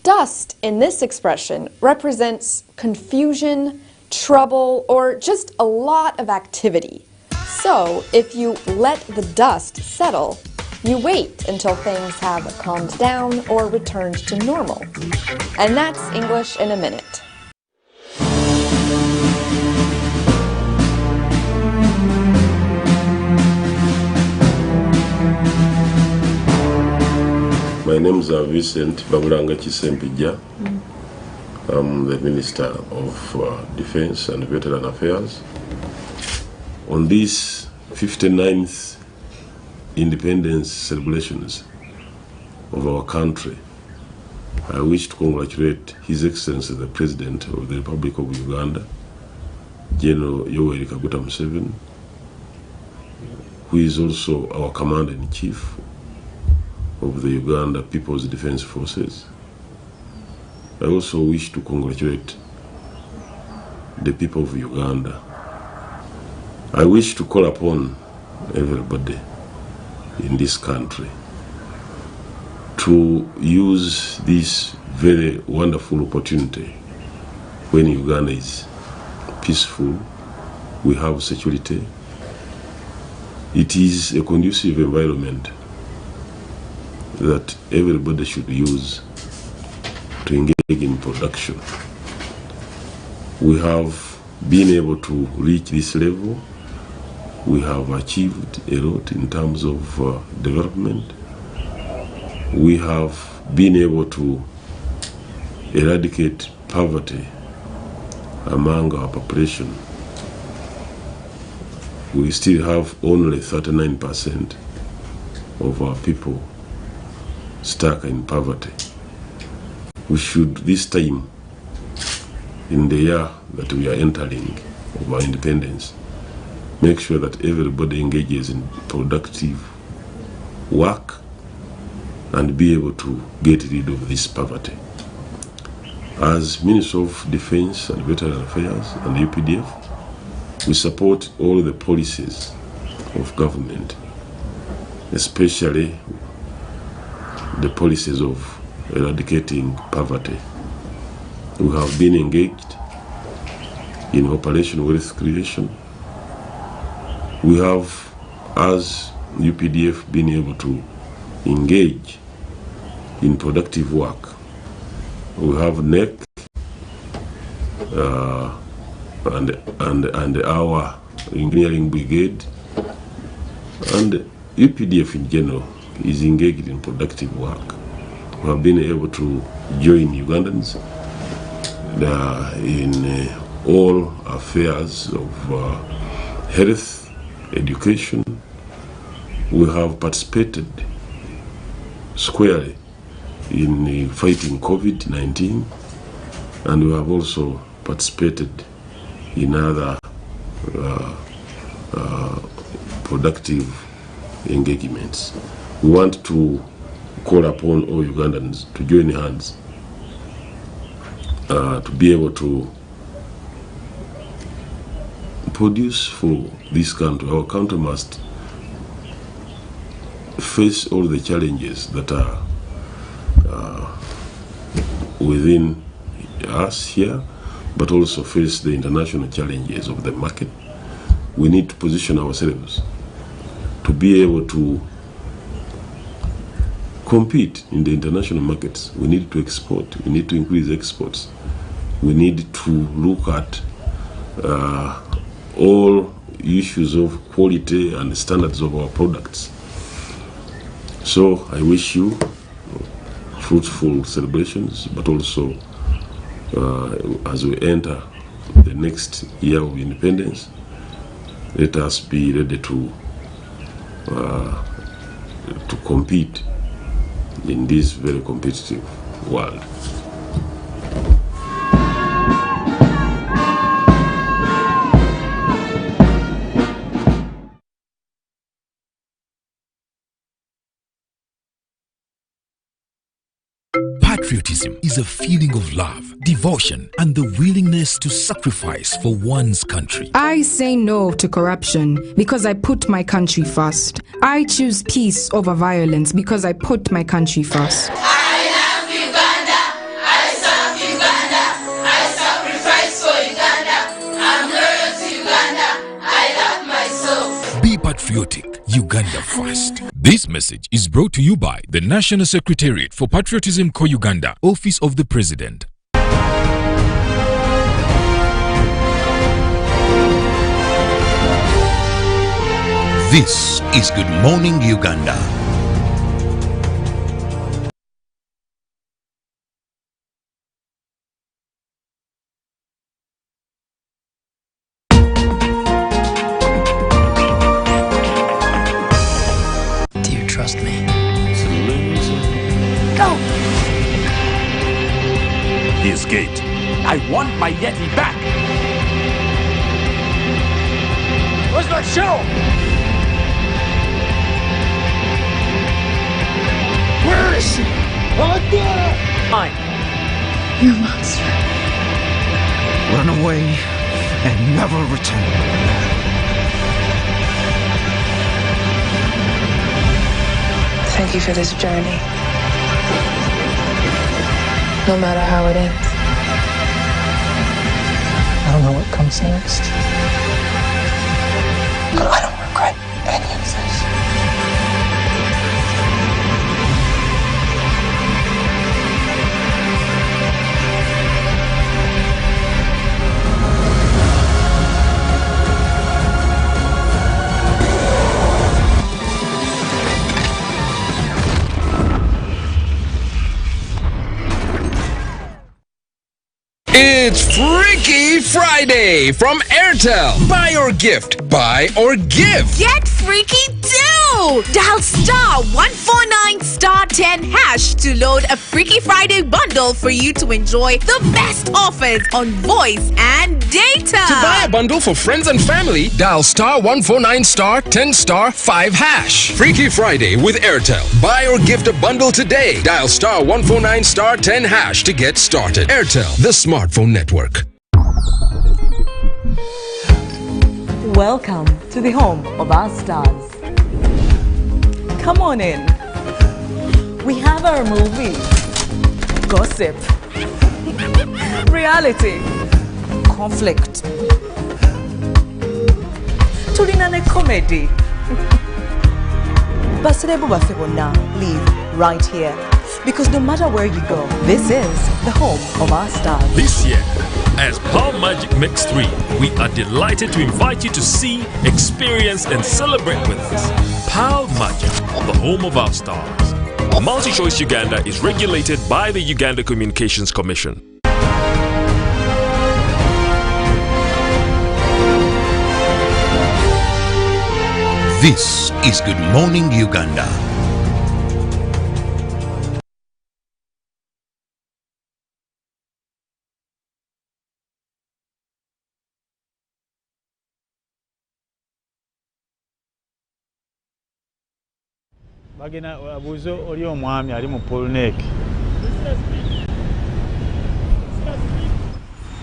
Dust in this expression represents confusion, trouble, or just a lot of activity. So if you let the dust settle, you wait until things have calmed down or returned to normal. And that's English in a Minute. My name is Vincent Babulanga Kisempija. I'm the Minister of Defense and Veteran Affairs. On this 59th independence celebrations of our country, I wish to congratulate His Excellency the President of the Republic of Uganda, General Yoweri Kaguta Museveni, who is also our Commander-in-Chief of the Uganda People's Defense Forces. I also wish to congratulate the people of Uganda. I wish to call upon everybody in this country to use this very wonderful opportunity when Uganda is peaceful, we have security. It is a conducive environment that everybody should use to engage in production. We have been able to reach this level. We have achieved a lot in terms of development. We have been able to eradicate poverty among our population. We still have only 39% of our people stuck in poverty. We should, this time, in the year that we are entering of our independence, make sure that everybody engages in productive work and be able to get rid of this poverty. As Minister of Defense and Veteran Affairs and the UPDF, we support all the policies of government, especially the policies of eradicating poverty. We have been engaged in Operation Wealth Creation. We have, as UPDF, been able to engage in productive work. We have NEC and our engineering brigade, and UPDF in general is engaged in productive work. We have been able to join Ugandans in all affairs of health, education. We have participated squarely in fighting COVID-19, and we have also participated in other productive engagements. We want to call upon all Ugandans to join hands to be able to produce for this country. Our country must face all the challenges that are within us here, but also face the international challenges of the market. We need to position ourselves to be able to compete in the international markets. We need to export. We need to increase exports. We need to look at all issues of quality and standards of our products. So I wish you fruitful celebrations, but also as we enter the next year of independence, let us be ready to compete in this very competitive world. Patriotism is a feeling of love, devotion, and the willingness to sacrifice for one's country. I say no to corruption because I put my country first. I choose peace over violence because I put my country first. I love Uganda. I serve Uganda. I sacrifice for Uganda. I'm loyal to Uganda. I love myself. Be patriotic. Uganda first. This message is brought to you by the National Secretariat for Patriotism Co-Uganda, Office of the President. This is Good Morning Uganda. Gate. I want my Yeti back. Where's my show? Where is she? Oh, God! Mine. You monster. Run away and never return. Thank you for this journey. No matter how it ends. I don't know what comes next, but I don't regret any of this. It's Freaky Friday from Airtel. Buy or gift. Buy or give. Get freaky too! Dial *149*10# to load a Freaky Friday bundle for you to enjoy the best offers on voice and data. To buy a bundle for friends and family, dial *149*10*5#. Freaky Friday with Airtel. Buy or gift a bundle today. Dial *149*10# to get started. Airtel, the smartphone network. Welcome to the home of our stars. Come on in. We have our movies, gossip, reality, conflict, tulina ne comedy. Basirebu baffe bonna live right here. Because no matter where you go, this is the home of our stars. This year, as Power Magic Mix 3, we are delighted to invite you to see, experience and celebrate with us. Power Magic, the home of our stars. Multi-Choice Uganda is regulated by the Uganda Communications Commission. This is Good Morning Uganda. Bagina abuzo oli omwami ali mu Polnek.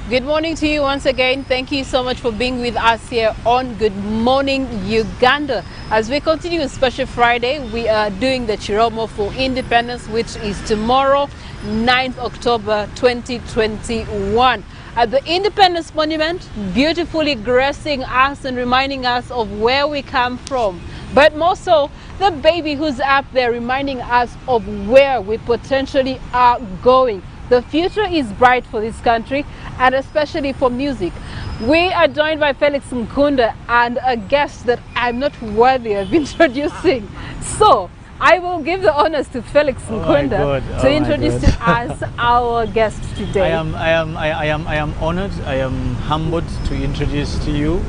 Good morning to you once again. Thank you so much for being with us here on Good Morning Uganda. As we continue with Special Friday, we are doing the Kirabo for Independence, which is tomorrow, 9th October 2021. At the Independence Monument, beautifully gracing us and reminding us of where we come from. But more so, the baby who's up there reminding us of where we potentially are going. The future is bright for this country, and especially for music. We are joined by Felix Nkunda and a guest that I'm not worthy of introducing. So I will give the honors to Felix Nkunda to introduce to us our guest today. I am honored. I am humbled to introduce to you.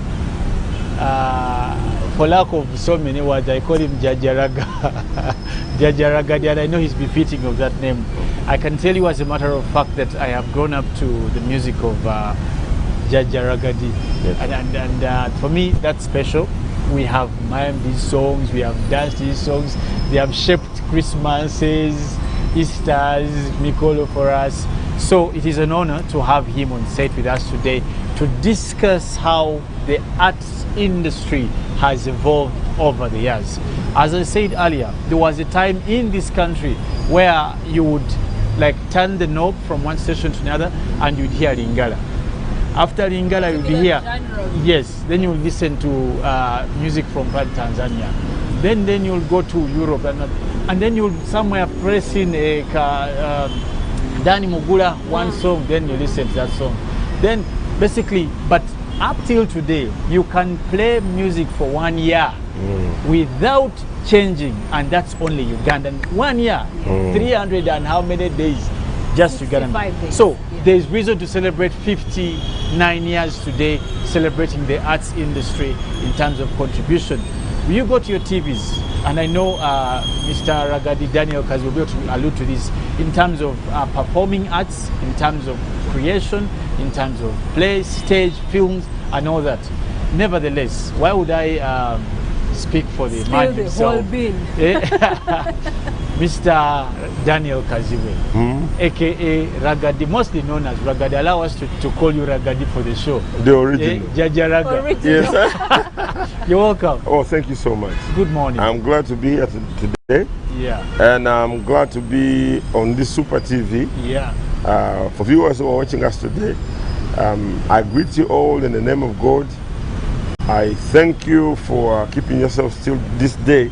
For lack of so many words, I call him Jajaraga. Jajaraga, and I know he's befitting of that name. I can tell you as a matter of fact that I have grown up to the music of Jajaragadi. Yes. And for me, that's special. We have mimed these songs, we have danced these songs, they have shaped Christmases, Easters, Mikolo for us. So it is an honor to have him on set with us today to discuss how the arts industry has evolved over the years. As I said earlier, there was a time in this country where you would like turn the knob from one station to another and you'd hear Lingala. After Lingala, you'd hear, yes, then you'll listen to music from Tanzania. Then you'll go to Europe and then you'll somewhere press in a Danny Mugula one song, then you listen to that song. Then basically, but up till today, you can play music for 1 year without changing, and that's only Ugandan. 1 year, 300 and how many days? Just Ugandan. So there's reason to celebrate 59 years today, celebrating the arts industry in terms of contribution. You go to your TVs, and I know Mr. Ragadi Daniel Kazi will be able to allude to this in terms of performing arts, in terms of creation, in terms of plays, stage, films, and all that. Nevertheless, why would I speak for the man himself? Mr. Daniel Kaziwe, aka Ragadi, mostly known as Ragadi. Allow us to call you Ragadi for the show. The original. Jajaraga. Yes. You're welcome. Oh, thank you so much. Good morning. I'm glad to be here today. Yeah. And I'm glad to be on this Super TV. Yeah. For viewers who are watching us today, I greet you all in the name of God. I thank you for keeping yourself still this day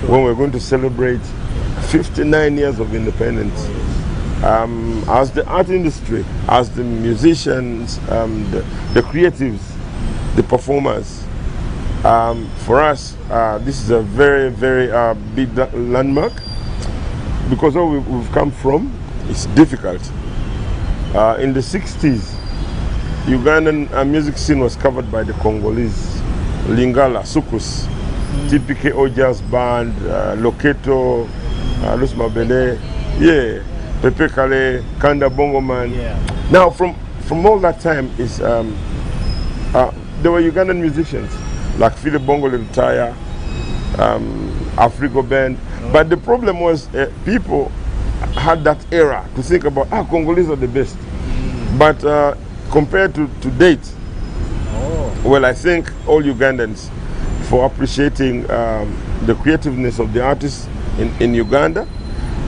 when we're going to celebrate 59 years of independence. As the art industry, as the musicians, the creatives, the performers, for us, this is a very, very big landmark because where we've come from is difficult. In the 60s, Ugandan music scene was covered by the Congolese, Lingala, Sukus, TPKO Jazz Band, Loketo, Lus Mabele, yeah, Pepe Kale, Kanda Bongo Man. Yeah. Now, from all that time, is there were Ugandan musicians like Philip Bongo Retire, Afrigo Band, but the problem was people had that era to think about, Congolese are the best. But compared to date, well, I thank all Ugandans for appreciating the creativeness of the artists in Uganda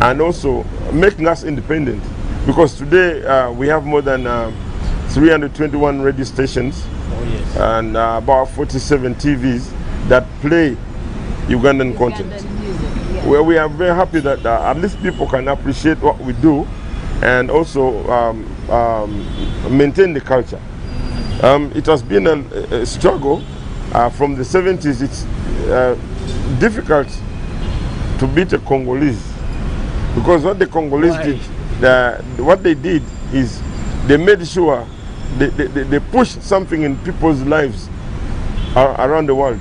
and also making us independent. Because today we have more than 321 radio stations yes. And about 47 TVs that play Ugandan content. Where we are very happy that at least people can appreciate what we do and also maintain the culture. It has been a struggle from the 70s. It's difficult to beat the Congolese because what the Congolese what they did is they made sure they pushed something in people's lives around the world.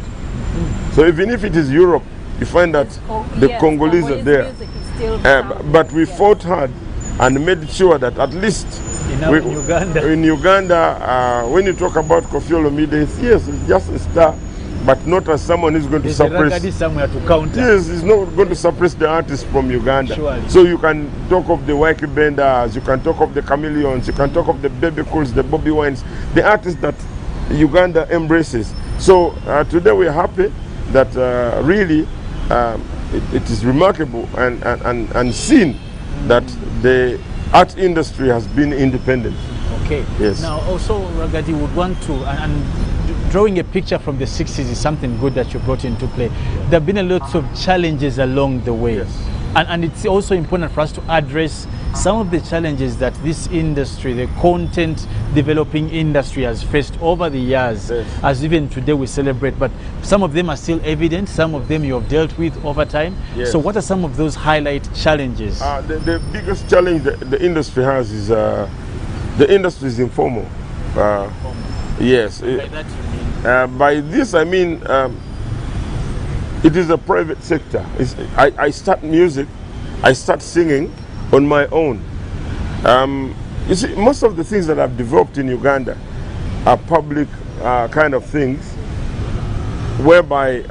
So even if it is Europe, you find that the Congolese are there. But we fought hard and made sure that at least in Uganda, when you talk about Kofi Olomide, yes, it's just a star, but not as someone who's going to suppress. Somewhere to counter. Yes, it's not going to suppress the artists from Uganda. Surely. So you can talk of the Waiki Benders, you can talk of the Chameleons, you can talk of the Baby Cools, the Bobby Wines, the artists that Uganda embraces. So today we're happy that really it is remarkable and seen that the art industry has been independent. Okay. Yes. Now also Ragadi would want to, and drawing a picture from the 60s is something good that you brought into play. There have been a lot of challenges along the way. Yes. And it's also important for us to address some of the challenges that this industry, the content developing industry, has faced over the years, yes, as even today we celebrate. But some of them are still evident, some of them you have dealt with over time. Yes. So what are some of those highlight challenges? The biggest challenge that the industry has is the industry is informal. Yes. By that you mean? By this I mean it is a private sector. I start music, I start singing on my own. You see, most of the things that I've developed in Uganda are public kind of things, whereby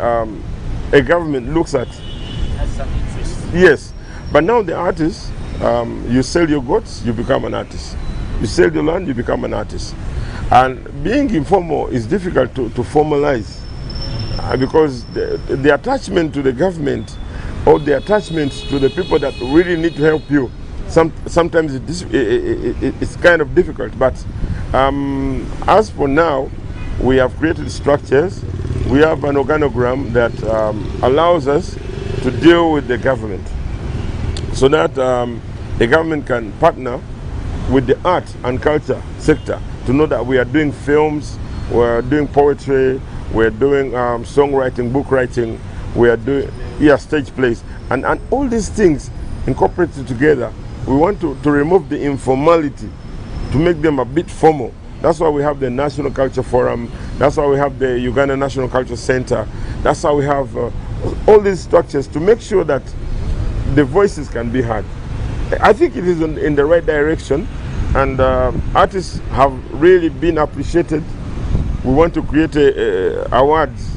a government looks at. Has some interest. Yes, but now the artists, you sell your goods, you become an artist. You sell your land, you become an artist. And being informal is difficult to formalize. Because the attachment to the government or the attachment to the people that really need to help you, sometimes it's kind of difficult. But as for now, we have created structures. We have an organogram that allows us to deal with the government so that the government can partner with the art and culture sector to know that we are doing films, we're doing poetry, we're doing songwriting, book writing, we are doing stage plays, and all these things incorporated together. We want to remove the informality, to make them a bit formal. That's why we have the National Culture Forum, that's why we have the Uganda National Culture Center, that's why we have all these structures to make sure that the voices can be heard. I think it is in the right direction, and artists have really been appreciated. We want to create awards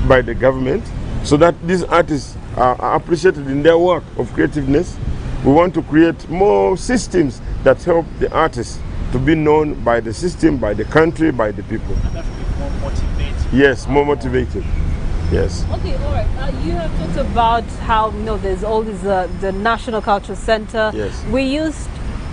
by the government so that these artists are appreciated in their work of creativeness. We want to create more systems that help the artists to be known by the system, by the country, by the people. And that should be more motivated. Yes, more motivated. Yes. Okay, all right. You have talked about how there's all these the National Culture Center. Yes. We used,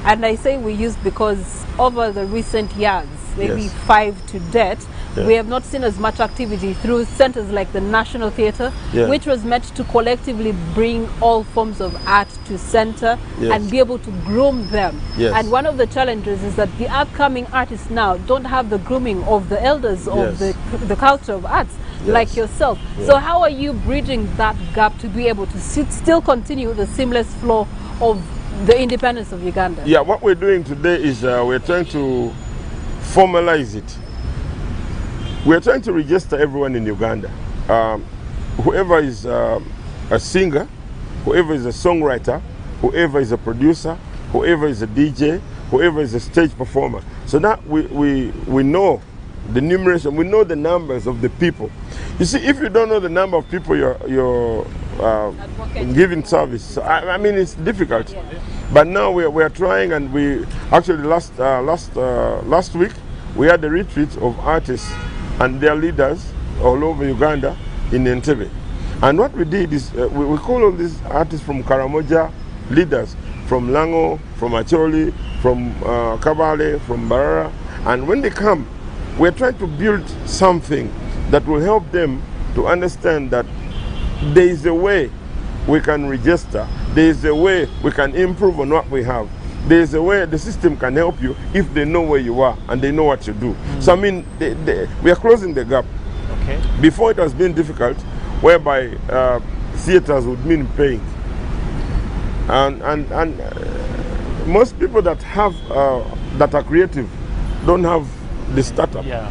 and I say we used because over the recent years, maybe Yes. 5 to date, Yeah. we have not seen as much activity through centers like the National Theatre, Yeah. which was meant to collectively bring all forms of art to center Yes. and be able to groom them. Yes. And one of the challenges is that the upcoming artists now don't have the grooming of the elders of Yes. the culture of arts, Yes. like yourself. Yeah. So how are you bridging that gap to be able to still continue the seamless flow of the independence of Uganda? Yeah, what we're doing today is we're trying to formalize it. We're trying to register everyone in Uganda. Whoever is a singer, whoever is a songwriter, whoever is a producer, whoever is a DJ, whoever is a stage performer. So that we know the numeration, we know the numbers of the people. You see, if you don't know the number of people you're giving service, so I mean it's difficult. Yeah. But now we are trying, and we actually last week we had a retreat of artists and their leaders all over Uganda in Entebbe. And what we did is we call all these artists from Karamoja, leaders from Lango, from Acholi, from Kabale, from Barara, and when they come, we're trying to build something that will help them to understand that there is a way we can register, there is a way we can improve on what we have. There is a way the system can help you if they know where you are and they know what you do. So I mean, we are closing the gap. Okay. Before it has been difficult, whereby theaters would mean paying, and most people that have that are creative don't have the startup. Yeah.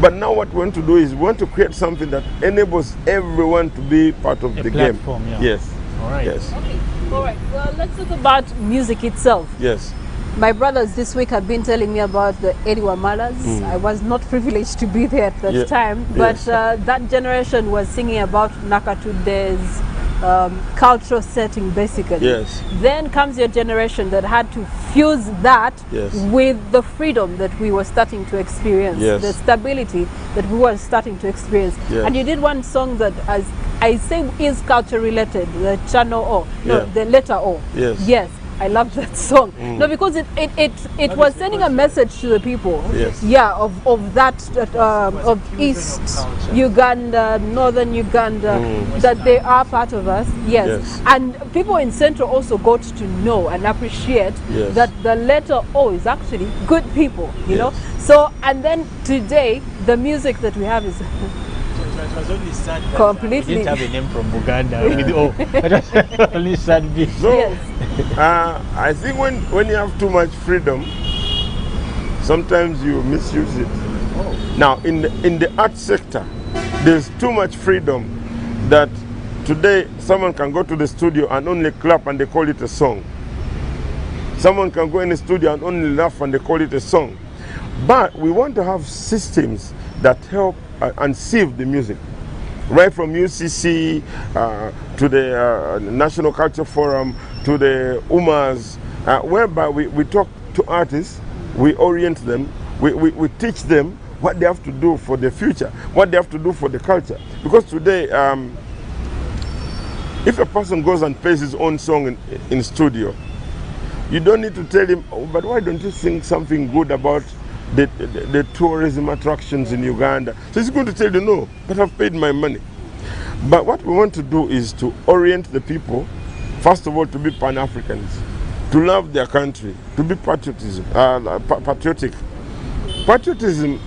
But now what we want to do is we want to create something that enables everyone to be part of the platform, game. yeah. Yes. All right. Yes. Okay. All right. Well, let's talk about music itself. Yes. My brothers this week have been telling me about the Ediwa Malas. I was not privileged to be there at that time, but that generation was singing about Nakatude's cultural setting, basically. Yes. Then comes your generation that had to fuse that with the freedom that we were starting to experience, the stability that we were starting to experience. And you did one song that, as I say, is culture related, the channel O, no, the letter O. Yes. Yes. I love that song. No, because it was sending a message to the people. Yes. Yeah, of that of East Uganda, Northern Uganda, that they are part of us. Yes. And people in Central also got to know and appreciate that the letter O is actually good people. You know. So and then today the music that we have is. It was only sad that completely. We didn't have a name from Uganda with O. It was only sad bit. So, I think when you have too much freedom, sometimes you misuse it. Now, in the art sector, there's too much freedom that today someone can go to the studio and only clap and they call it a song. Someone can go in the studio and only laugh and they call it a song. But we want to have systems that help and sieve the music, right from UCC to the National Culture Forum to the UMAs, whereby we talk to artists, we orient them, we teach them what they have to do for the future, what they have to do for the culture. Because today, if a person goes and plays his own song in studio, you don't need to tell him, oh, but why don't you sing something good about the tourism attractions in Uganda? So he's going to tell you, no, but I've paid my money. But what we want to do is to orient the people, first of all, to be Pan-Africans, to love their country, to be patriotic. Patriotism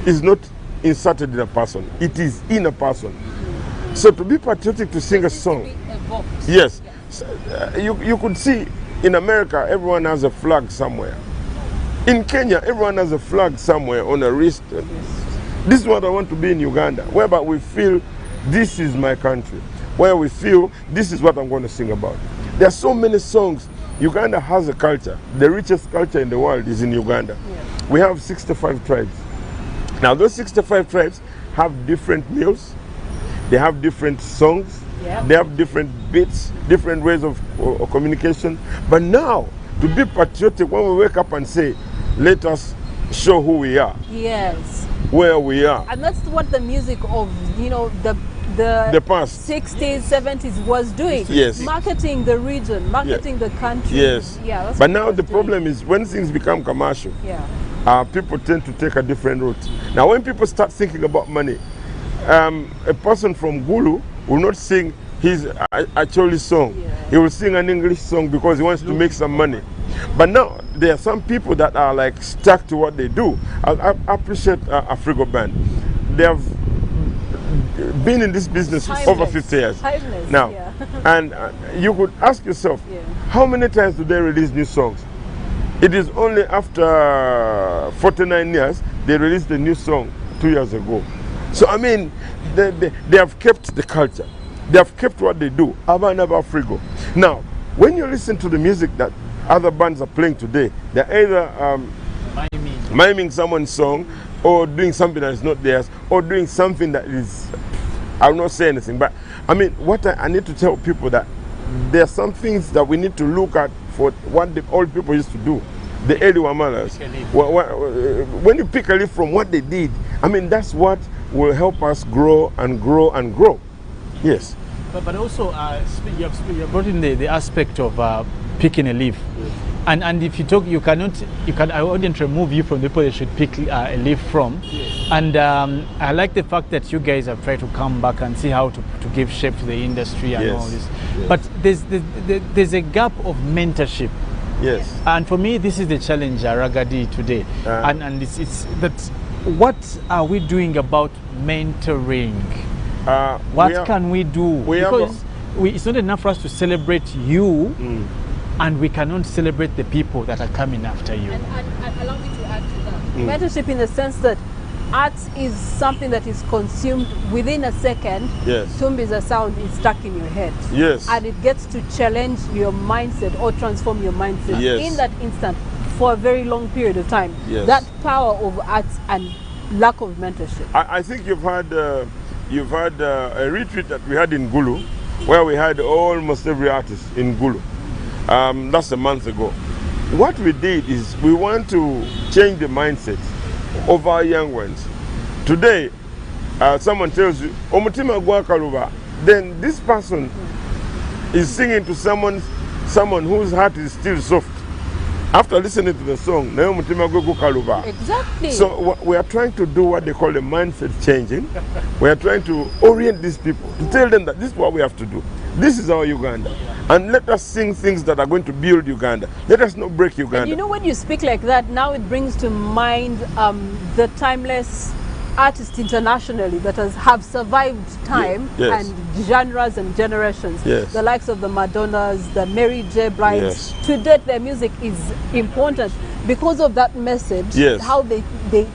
is not inserted in a person, it is in a person. So to be patriotic, to sing a song. Yes. So, you could see in America, everyone has a flag somewhere. In Kenya, everyone has a flag somewhere on a wrist. This is what I want to be in Uganda, whereby we feel this is my country, where we feel this is what I'm going to sing about. There are so many songs. Uganda has a culture. The richest culture in the world is in Uganda. We have 65 tribes. Now those 65 tribes have different meals, they have different songs, they have different beats, different ways of communication. But now, to be patriotic, when we wake up and say, let us show who we are. Yes. Where we are. And that's what the music of, you know, the past 60s, 70s was doing. Yes. Marketing the region, marketing the country. Yes. Yeah. That's but now the problem is when things become commercial, people tend to take a different route. Now when people start thinking about money, a person from Gulu will not sing his Acholi song. He will sing an English song because he wants to make some money. But now there are some people that are like stuck to what they do. I appreciate Afrigo Band. They have been in this business for over 50 years now. And you could ask yourself, how many times do they release new songs? It is only after 49 years they released a new song 2 years ago. So I mean, they have kept the culture. They have kept what they do. Abanaba Frigo. Now, when you listen to the music that other bands are playing today, they're either miming someone's song, or doing something that is not theirs, or doing something that is, I will not say anything, but I mean, what I need to tell people that there are some things that we need to look at for what the old people used to do. The early Wamalas. When you pick a leaf from what they did, I mean, that's what will help us grow and grow and grow. Yes. But also, you brought in the aspect of picking a leaf. And if you talk, I wouldn't remove you from the people they should pick a leaf from. And I like the fact that you guys have tried to come back and see how to give shape to the industry and all this. Yes. But there's a gap of mentorship. Yes. And for me, this is the challenge Ragadi today. And it's that, what are we doing about mentoring? What can we do? Because it's not enough for us to celebrate you, and we cannot celebrate the people that are coming after you. And allow me to add to that. Mentorship in the sense that art is something that is consumed within a second. Yes. Tumbiza sound is stuck in your head. Yes. And it gets to challenge your mindset or transform your mindset in that instant for a very long period of time. Yes. That power of art and lack of mentorship. I think you've had a retreat that we had in Gulu, where we had almost every artist in Gulu. That's a month ago. What we did is we want to change the mindset of our young ones. Today, someone tells you, Omutima gwa kaluba, then this person is singing to someone whose heart is still soft. After listening to the song, exactly. So we are trying to do what they call a mindset changing. We are trying to orient these people, to tell them that this is what we have to do. This is our Uganda. And let us sing things that are going to build Uganda. Let us not break Uganda. And you know, when you speak like that, now it brings to mind the timeless artists internationally that have survived time and genres and generations. The likes of the Madonnas, the Mary J. Blights. To date, their music is important because of that message, how they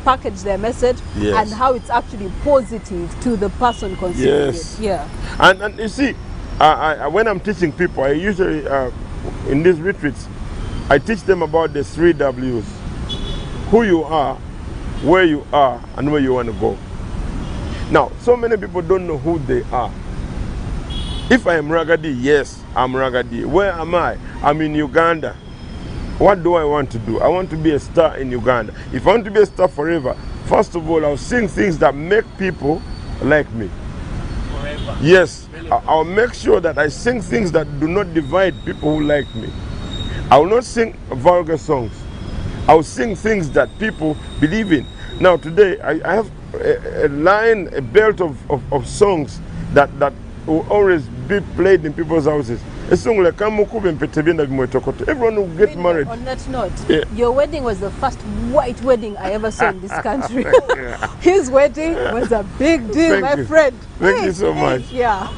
package their message and how it's actually positive to the person consuming it. And you see, when I'm teaching people, I usually, in these retreats, I teach them about the 3 W's. Who you are, where you are, and where you want to go. Now, so many people don't know who they are. If I am Ragadi, yes, I'm Ragadi. Where am I? I'm in Uganda. What do I want to do? I want to be a star in Uganda. If I want to be a star forever, first of all, I'll sing things that make people like me. Forever. Yes, I'll make sure that I sing things that do not divide people who like me. I will not sing vulgar songs. I'll sing things that people believe in. Now today, I have a belt of songs that will always be played in people's houses. A song like everyone will get married. On that note, your wedding was the first white wedding I ever saw in this country. His wedding was a big deal, my friend. Thank you so much. Yeah,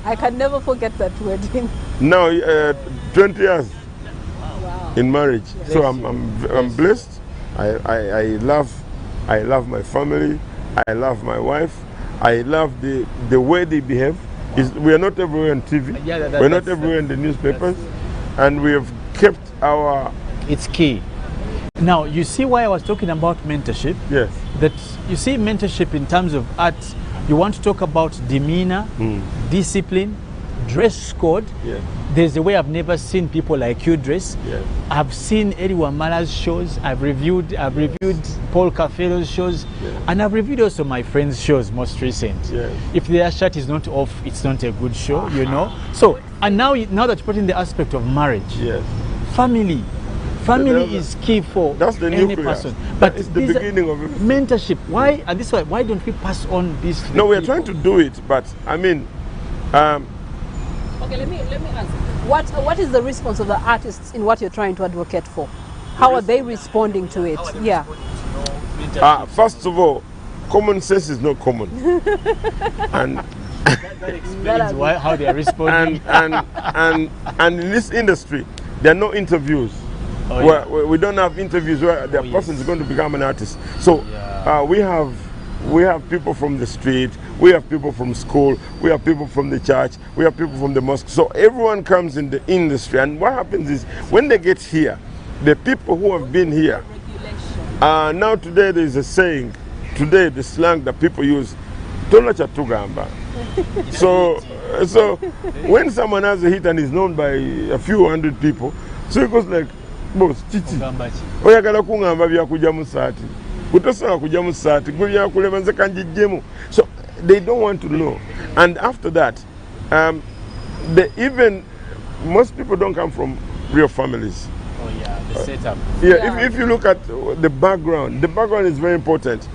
I can never forget that wedding. Now, 20 years in marriage, so I'm blessed. I love my family. I love my wife. I love the way they behave. We are not everywhere on TV. We're not everywhere in the newspapers, and we have kept our. It's key. Now you see why I was talking about mentorship. Yes. That you see mentorship in terms of art. You want to talk about demeanor, discipline, dress code. Yes. There's a way I've never seen people like you dress. Yes. I've seen Eddie Wamala's shows. I've reviewed Paul Cafelo's shows, and I've reviewed also my friend's shows most recent. Yes. If their shirt is not off, it's not a good show, you know. So, and now that you put in the aspect of marriage, family is key for any person. But it's the beginning of it. Mentorship. Why? And this is why don't we pass on this? No, we are trying to do it, but I mean. Okay, let me ask. What is the response of the artists in what you're trying to advocate for? How are they responding to it? Yeah. First of all, common sense is not common, and that explains how they are responding. and in this industry, there are no interviews. Where we don't have interviews where the person is going to become an artist. So we have people from the street, we have people from school, we have people from the church, we have people from the mosque. So everyone comes in the industry, and what happens is when they get here, the people who have been here, now today there is a saying, today the slang that people use, Tola Chatugamba. So when someone has a hit and is known by a few hundred people, so it goes like, boss, chichi, oyagala kungamba byakuja musati. So they don't want to know. And after that, most people don't come from real families. the setup. If you look at the background is very important.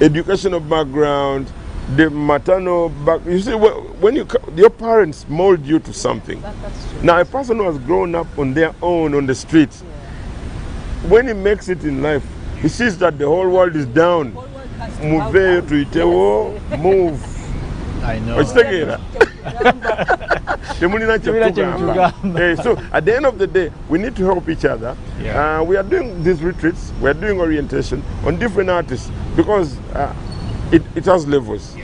Educational background, the maternal back. You see, when your parents mold you to something. That's true. Now, a person who has grown up on their own on the street, when he makes it in life, he sees that the whole world is down. Move to Itewo, move. I know. So at the end of the day, we need to help each other. Yeah. We are doing these retreats, we are doing orientation on different artists because it has levels.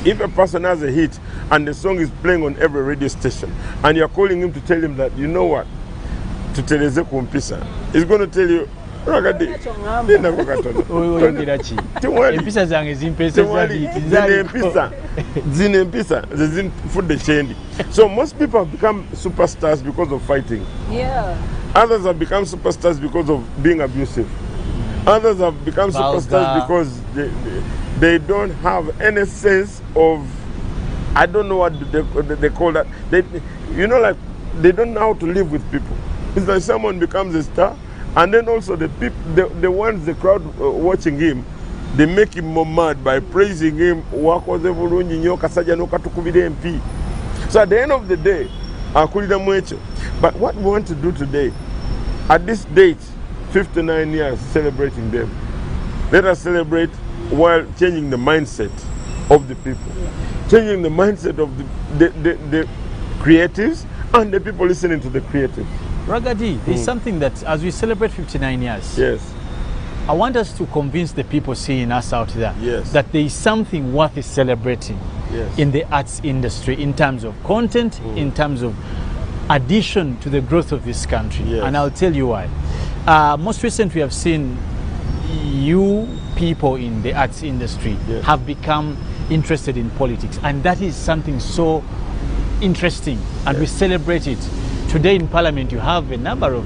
If a person has a hit and the song is playing on every radio station and you're calling him to tell him that, you know what, to Tereze Kumpisa, he's going to tell you, so most people have become superstars because of fighting. Yeah. Others have become superstars because of being abusive. Others have become superstars because they don't have any sense of, I don't know what they call that. You know, like they don't know how to live with people. It's like someone becomes a star, and then also the people, the ones, the crowd watching him, they make him more mad by praising him. So at the end of the day, but what we want to do today, at this date, 59 years celebrating them, let us celebrate while changing the mindset of the people, changing the mindset of the creatives and the people listening to the creatives. Ragadi, there's something that as we celebrate 59 years, yes, I want us to convince the people seeing us out there, yes, that there is something worth celebrating, yes, in the arts industry in terms of content, in terms of addition to the growth of this country. Yes. And I'll tell you why. Most recently, we have seen you people in the arts industry have become interested in politics, and that is something so interesting, and we celebrate it. Today in Parliament, you have a number of,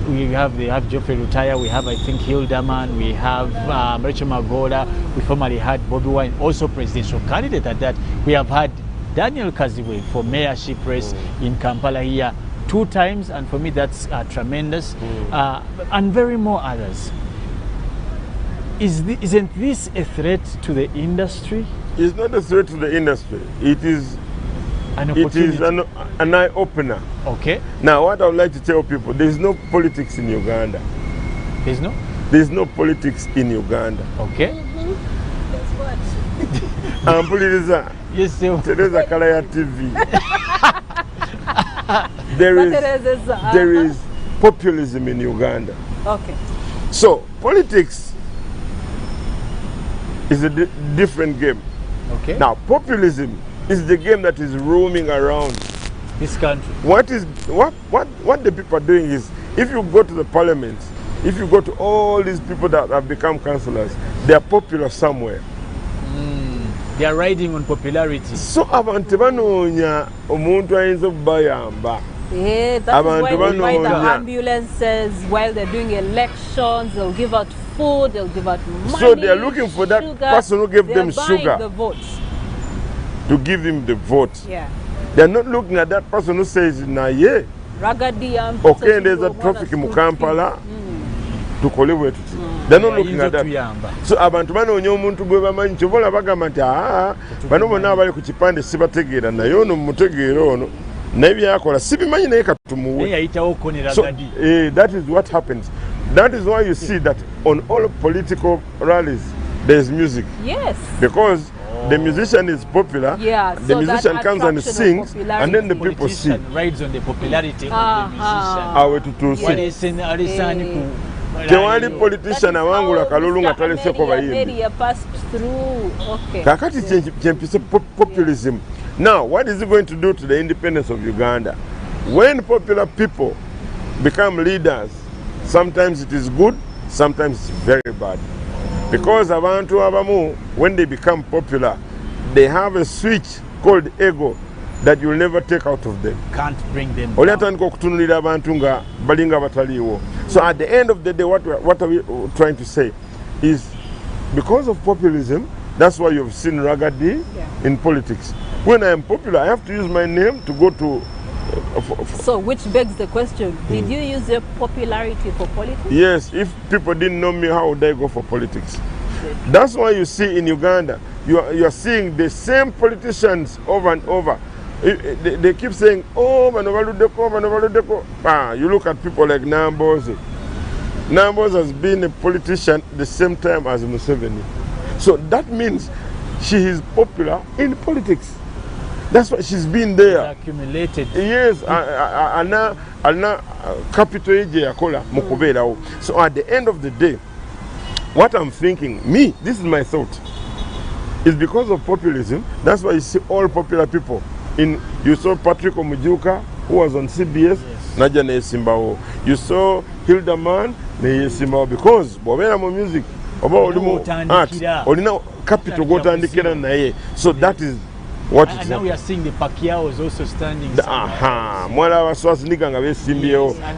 they have Geoffrey Lutaya, we have, I think, Hildaman, we have Rachel Magoda, we formerly had Bobby Wine, also presidential candidate at that. We have had Daniel Kaziwe for mayorship race in Kampala here 2 times, and for me that's tremendous, and very more others. Isn't this a threat to the industry? It's not a threat to the industry. It is an eye-opener. Okay. Now, what I would like to tell people, there is no politics in Uganda. There's no? There is no politics in Uganda. Okay. I'm Puliriza. Yes, sir. Teresa Kalaya TV. There is populism in Uganda. Okay. So, politics is a different game. Okay. Now, populism is the game that is roaming around this country. What the people are doing is, if you go to the parliament, if you go to all these people that have become councillors, they are popular somewhere. They are riding on popularity. So abantu banoonya omuntu ayinza okubayamba. Yeah, that is why they buy the ambulances while they're doing elections. They'll give out food, they'll give out money. So they are looking for that person who gave them sugar. The votes. To give him the vote. Yeah. They're not looking at that person who says, nah, yeah. Okay, there's a traffic in Kampala. They're not looking at that. So abantu banoonya omuntu gwe bamanyi kyobola bagamba nti bano bonna abali ku kipande sibategeera naye ono mutegeera ono naye byakola sibimanyi naye katumuwe. So that is what happens. That is why you see that on all political rallies there is music. Yes. Because the musician is popular, the so musician comes and sings, and then the people see. Rides on the popularity of the musician. Tewali politician awangula kalulu nga taleseko bayimbi. Kakati kyempise populism. Now, what is it going to do to the independence of Uganda? When popular people become leaders, sometimes it is good, sometimes it's very bad. Because abantu abamu, when they become popular, they have a switch called ego that you'll never take out of them. Can't bring them down. So at the end of the day, what are we trying to say is, because of populism, that's why you've seen Ragadi in politics. When I am popular, I have to use my name to go to So, which begs the question, did you use your popularity for politics? Yes, if people didn't know me, how would I go for politics? That's why you see in Uganda, you are seeing the same politicians over and over. They keep saying, oh, Manovaludeko. You look at people like Nambozi. Nambozi has been a politician the same time as Museveni. So that means she is popular in politics. That's why she's been there. Accumulated. Yes, capital age yakola mukubera. So at the end of the day, what I'm thinking, this is my thought, is because of populism. That's why you see all popular people. You saw Patrick Omujuka, who was on CBS, Naja Simbao. You saw Hildaman, Simbao, because Bobera music, about art, or capital go to. So that is what and now we are seeing the Pacquiao is also standing.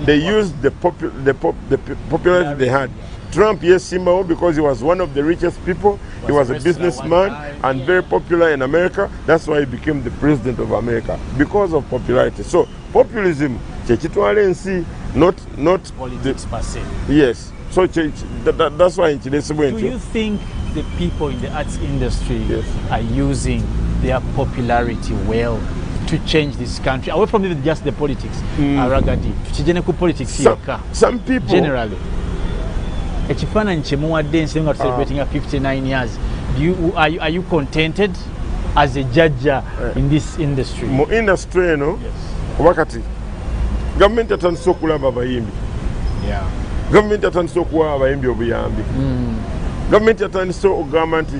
They used the popularity they had. Trump, yes, Simbao, because he was one of the richest people. He was a businessman and very popular in America. That's why he became the president of America, because of popularity. So populism, not politics per se. Yes. So that's why. Do you think the people in the arts industry are using their popularity well to change this country away from even just the politics? Ragadi, some people generally. Ekifaananyi kye muwadde nsi nga celebrating 59 years. Are you contented as a judge in this industry? Mu industry eno wakati government atandise okulaba abayimbi. Government atandise okuwa abayimbi obuyambi. Government atandise okugamba nti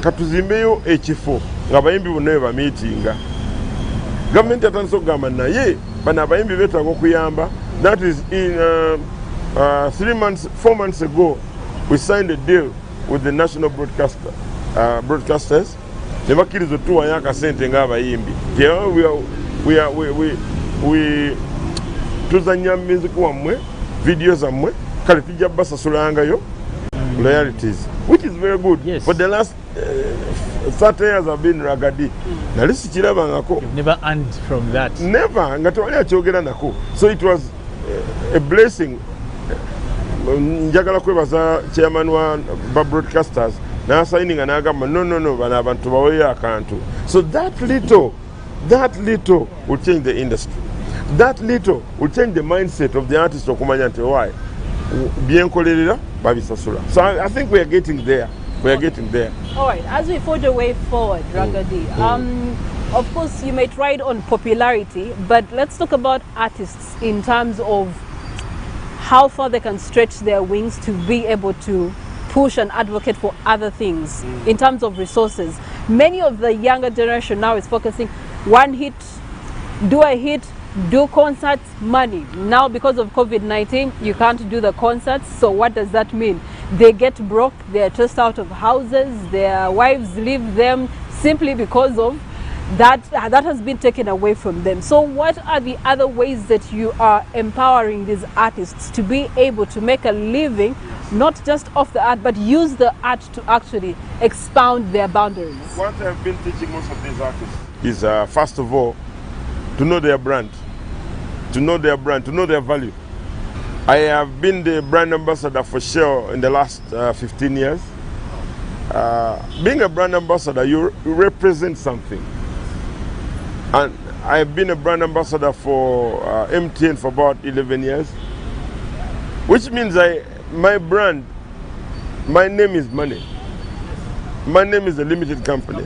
katuzimbeyo ekifo nga abayimbi bonna we bamiitinga. Government atandise okugamba naye bano abayimbi beetaaga okuyamba. That is in 4 months ago, we signed a deal with the national broadcasters. Never killed the 2 ayaka sente nga abayimbi. We tuzanya music wamwe, videos amwe, kale tujja basasulanga yo royalties, which is very good. Yes. For the last 30 years I've been ragadi. You've never earned from that. Never. So it was a blessing. Njagala kwebaza chairman wa broadcasters na signing anagamba no bana abantu bawe akantu. So that little will change the industry. That little will change the mindset of the artist okumanya nti why bien kolerera babisasula. So I think we are getting there. We are getting there. All right, as we forge a way forward, Ragadi, of course you may ride on popularity, but let's talk about artists in terms of how far they can stretch their wings to be able to push and advocate for other things in terms of resources. Many of the younger generation now is focusing one hit, do a hit, do concerts, money. Now because of COVID-19, you can't do the concerts. So what does that mean? They get broke, they're just out of houses, their wives leave them simply because of that has been taken away from them. So what are the other ways that you are empowering these artists to be able to make a living, not just off the art, but use the art to actually expound their boundaries? What I've been teaching most of these artists is, first of all, to know their brand, to know their value. I have been the brand ambassador for Shell in the last 15 years. Being a brand ambassador, you represent something. And I've been a brand ambassador for MTN for about 11 years, which means my brand, my name is money. My name is a limited company.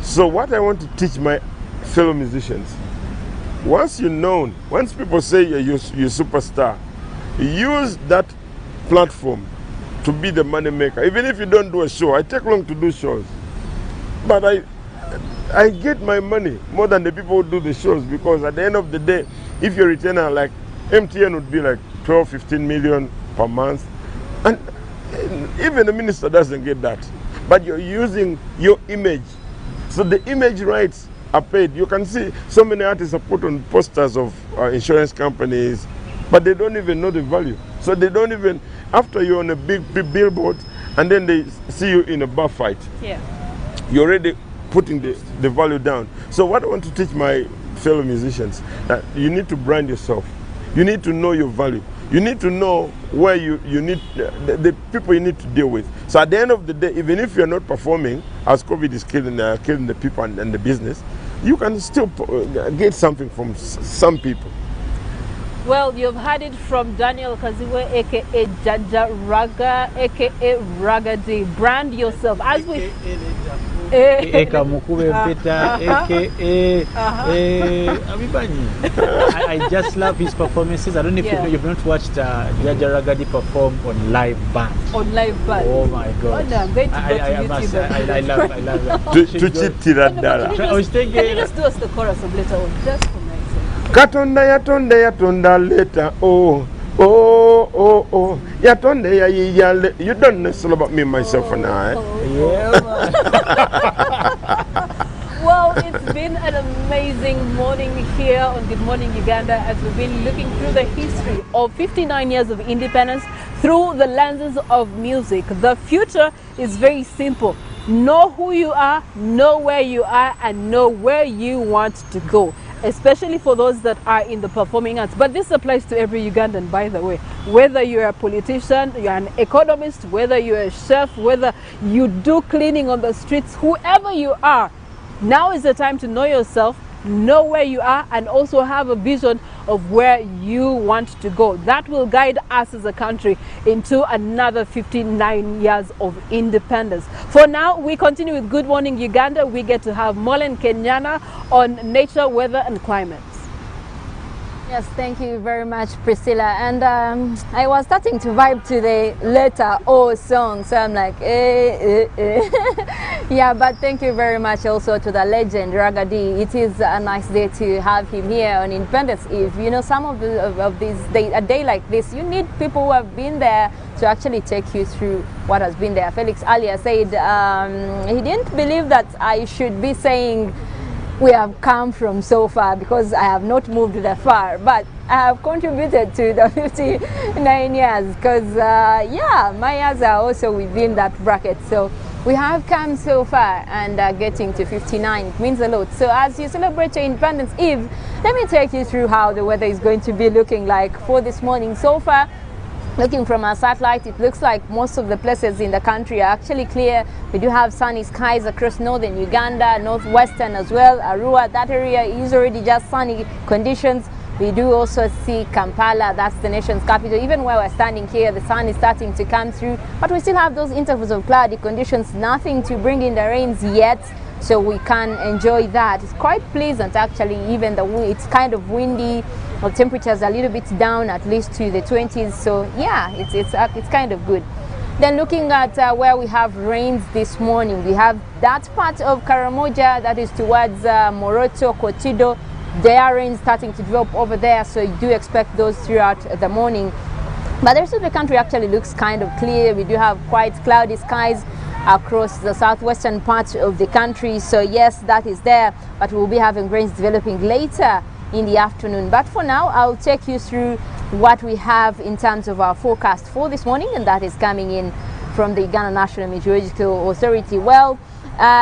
So what I want to teach my fellow musicians, once you're known, once people say you're superstar, use that platform to be the money maker. Even if you don't do a show, I take long to do shows, but I get my money more than the people who do the shows, because at the end of the day, if your retainer like MTN would be like 12, 15 million per month, and even the minister doesn't get that. But you're using your image, so the image rights are paid. You can see so many artists are put on posters of insurance companies, but they don't even know the value. So they don't even, after you're on a big billboard and then they see you in a bar fight, you're already putting the value down. So what I want to teach my fellow musicians, that you need to brand yourself. You need to know your value. You need to know where you need the people you need to deal with. So at the end of the day, even if you're not performing, as COVID is killing the people and the business, you can still get something from some people. Well, you've heard it from Daniel Kaziwe, aka Jaja Raga, aka Ragadi. Brand yourself. As we Eka Mukube Peter, aka I just love his performances. I don't know if you've not watched Jaja Ragadi perform on live band. On live band. Oh my God! Oh, no, I'm going to go to YouTube. I love that. I was thinking. Can you just do us the chorus of later on, just for my sake? Katonda yatonda later, oh yatonda ya. You don't know all about me, myself, and I. Well, it's been an amazing morning here on Good Morning Uganda as we've been looking through the history of 59 years of independence through the lenses of music. The future is very simple. Know who you are, know where you are, and know where you want to go, especially for those that are in the performing arts. But this applies to every Ugandan, by the way. Whether you're a politician, you're an economist, whether you're a chef, whether you do cleaning on the streets, whoever you are, now is the time to know yourself, know where you are, and also have a vision of where you want to go. That will guide us as a country into another 59 years of independence. For now, we continue with Good Morning Uganda. We get to have Molen Kenyana on nature, weather, and climate. Yes, thank you very much, Priscilla. And I was starting to vibe to the letter O song, so I'm like, Yeah, but thank you very much also to the legend, Ragadi. It is a nice day to have him here on Independence Eve. You know, some of these days, a day like this, you need people who have been there to actually take you through what has been there. Felix earlier said he didn't believe that I should be saying we have come from so far because I have not moved that far, but I have contributed to the 59 years because yeah, my years are also within that bracket. So we have come so far, and getting to 59 means a lot. So as you celebrate your Independence Eve, let me take you through how the weather is going to be looking like for this morning. So far, looking from our satellite, it looks like most of the places in the country are actually clear. We do have sunny skies across northern Uganda, northwestern as well. Arua, that area is already just sunny conditions. We do also see Kampala, that's the nation's capital. Even where we're standing here, the sun is starting to come through, but we still have those intervals of cloudy conditions, nothing to bring in the rains yet, so we can enjoy that. It's quite pleasant actually, even it's kind of windy. The temperatures are a little bit down, at least to the 20s, so yeah, it's kind of good. Then looking at where we have rains this morning, we have that part of Karamoja that is towards Moroto, Kotido. There are rains starting to develop over there, so you do expect those throughout the morning. But the rest of the country actually looks kind of clear. We do have quite cloudy skies across the southwestern part of the country, so yes, that is there, but we'll be having rains developing later in the afternoon. But for now, I'll take you through what we have in terms of our forecast for this morning, and that is coming in from the Uganda National Meteorological Authority. Well,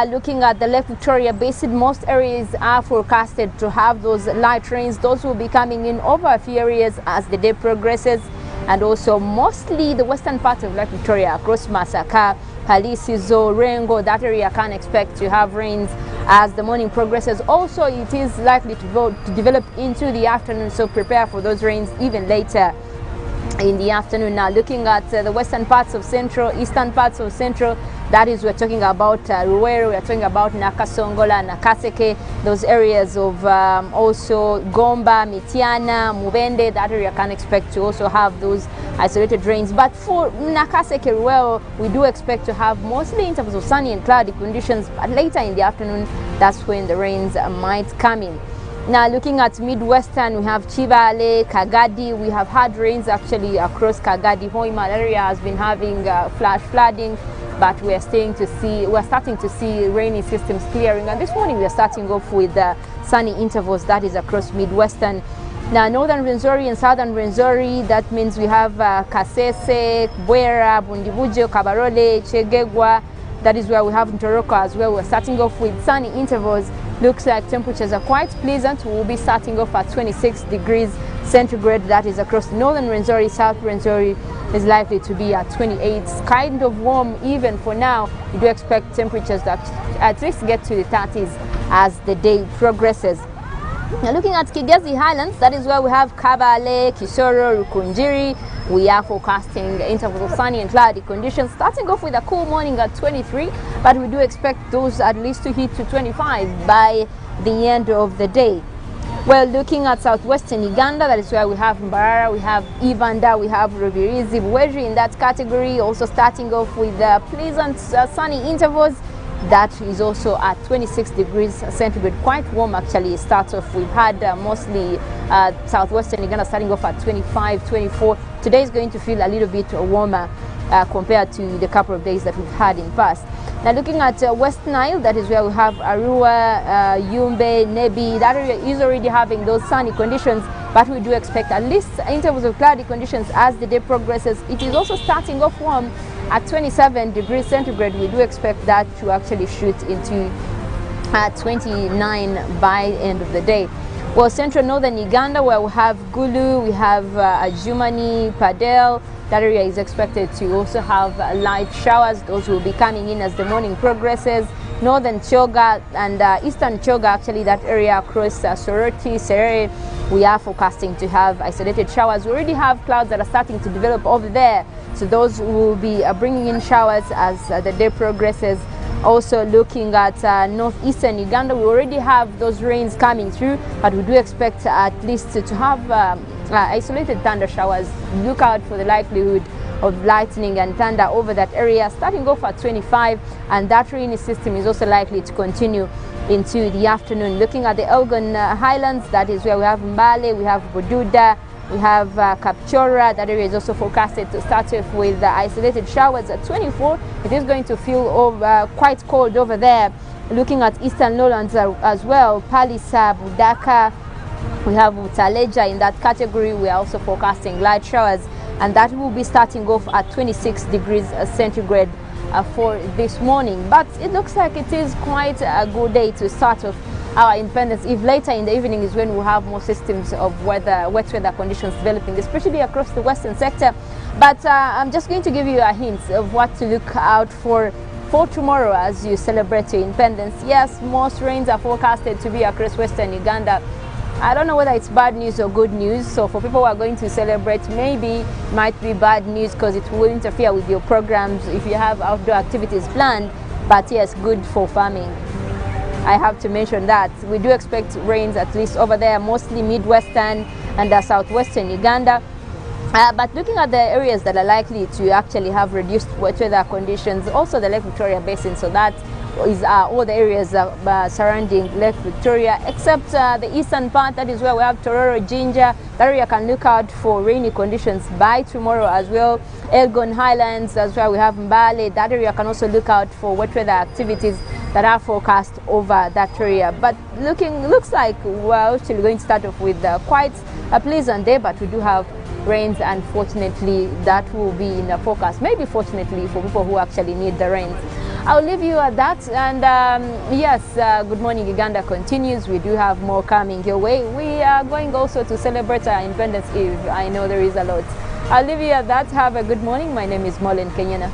looking at the Lake Victoria Basin, most areas are forecasted to have those light rains. Those will be coming in over a few areas as the day progresses, and also mostly the western part of Lake Victoria across Masaka, Palisizo, Rengo, that area can expect to have rains as the morning progresses. Also, it is likely to develop into the afternoon, so prepare for those rains even later in the afternoon. Now looking at the western parts of central, eastern parts of central, that is, we're talking about Ruwero, we're talking about Nakasongola, Nakaseke, those areas of also Gomba, Mitiana, Mubende, that area can expect to also have those isolated rains. But for Nakaseke, Ruwero, we do expect to have mostly intervals of sunny and cloudy conditions, but later in the afternoon, that's when the rains might come in. Now looking at Midwestern, we have Chivale, Kagadi. We have had rains actually across Kagadi. Hoima area has been having flash flooding, but we're starting to see rainy systems clearing. And this morning we're starting off with sunny intervals, that is across Midwestern. Now northern Rwenzori and southern Rwenzori, that means we have Kasese, Bwera, Bundibujo, Kabarole, Chegegwa. That is where we have Ntoroko as well. We're starting off with sunny intervals. Looks like temperatures are quite pleasant. We'll be starting off at 26 degrees centigrade. That is across northern Rwenzori. South Rwenzori is likely to be at 28. It's kind of warm even for now. We do expect temperatures that at least get to the 30s as the day progresses. Now looking at Kigezi Highlands, that is where we have Kabale, Kisoro, Rukunjiri. We are forecasting intervals of sunny and cloudy conditions, starting off with a cool morning at 23, but we do expect those at least to hit to 25 by the end of the day. Well, looking at southwestern Uganda, that is where we have Mbarara, we have Ibanda, we have Rubirizi, Bwejri in that category, also starting off with pleasant sunny intervals. That is also at 26 degrees centigrade, quite warm actually. It starts off, we've had mostly southwestern Uganda starting off at 25, 24. Today is going to feel a little bit warmer compared to the couple of days that we've had in past. Now looking at West Nile, that is where we have Arua, Yumbe, Nebi. That area is already having those sunny conditions, but we do expect at least intervals of cloudy conditions as the day progresses. It is also starting off warm at 27 degrees centigrade. We do expect that to actually shoot into 29 by the end of the day. Well, central northern Uganda, where we have Gulu, we have Ajumani, Padel. That area is expected to also have light showers. Those will be coming in as the morning progresses. Northern Choga and eastern Choga, actually that area across Soroti, Serere, we are forecasting to have isolated showers. We already have clouds that are starting to develop over there, so those will be bringing in showers as the day progresses. Also looking at northeastern Uganda, we already have those rains coming through, but we do expect at least to have isolated thunder showers. Look out for the likelihood of lightning and thunder over that area, starting off at 25, and that rainy system is also likely to continue into the afternoon. Looking at the Elgon Highlands, that is where we have Mbale, we have Bududa, we have Kapchora. That area is also forecasted to start off with isolated showers at 24. It is going to feel quite cold over there. Looking at eastern lowlands as well, Palisa, Budaka, we have Utaleja in that category. We are also forecasting light showers, and that will be starting off at 26 degrees centigrade for this morning. But it looks like it is quite a good day to start off our Independence Eve. Later in the evening is when we'll have more systems of wet weather conditions developing, especially across the western sector. But I'm just going to give you a hint of what to look out for tomorrow as you celebrate your independence. Yes, most rains are forecasted to be across western Uganda. I don't know whether it's bad news or good news. So for people who are going to celebrate, maybe it might be bad news because it will interfere with your programs if you have outdoor activities planned. But yes, good for farming. I have to mention that. We do expect rains at least over there, mostly midwestern and southwestern Uganda. But looking at the areas that are likely to actually have reduced wet weather conditions, also the Lake Victoria Basin, so that is all the areas surrounding Lake Victoria, except the eastern part. That is where we have Tororo, Jinja. That area can look out for rainy conditions by tomorrow as well. Elgon Highlands, that's where we have Mbale. That area can also look out for wet weather activities that are forecast over that area. But looks like we're actually going to start off with quite a pleasant day, but we do have rains, and fortunately that will be in the forecast. Maybe fortunately for people who actually need the rains. I'll leave you at that, and yes, Good Morning Uganda continues. We do have more coming your way. We are going also to celebrate our Independence Eve. I know there is a lot. I'll leave you at that. Have a good morning. My name is Molin Kenyana.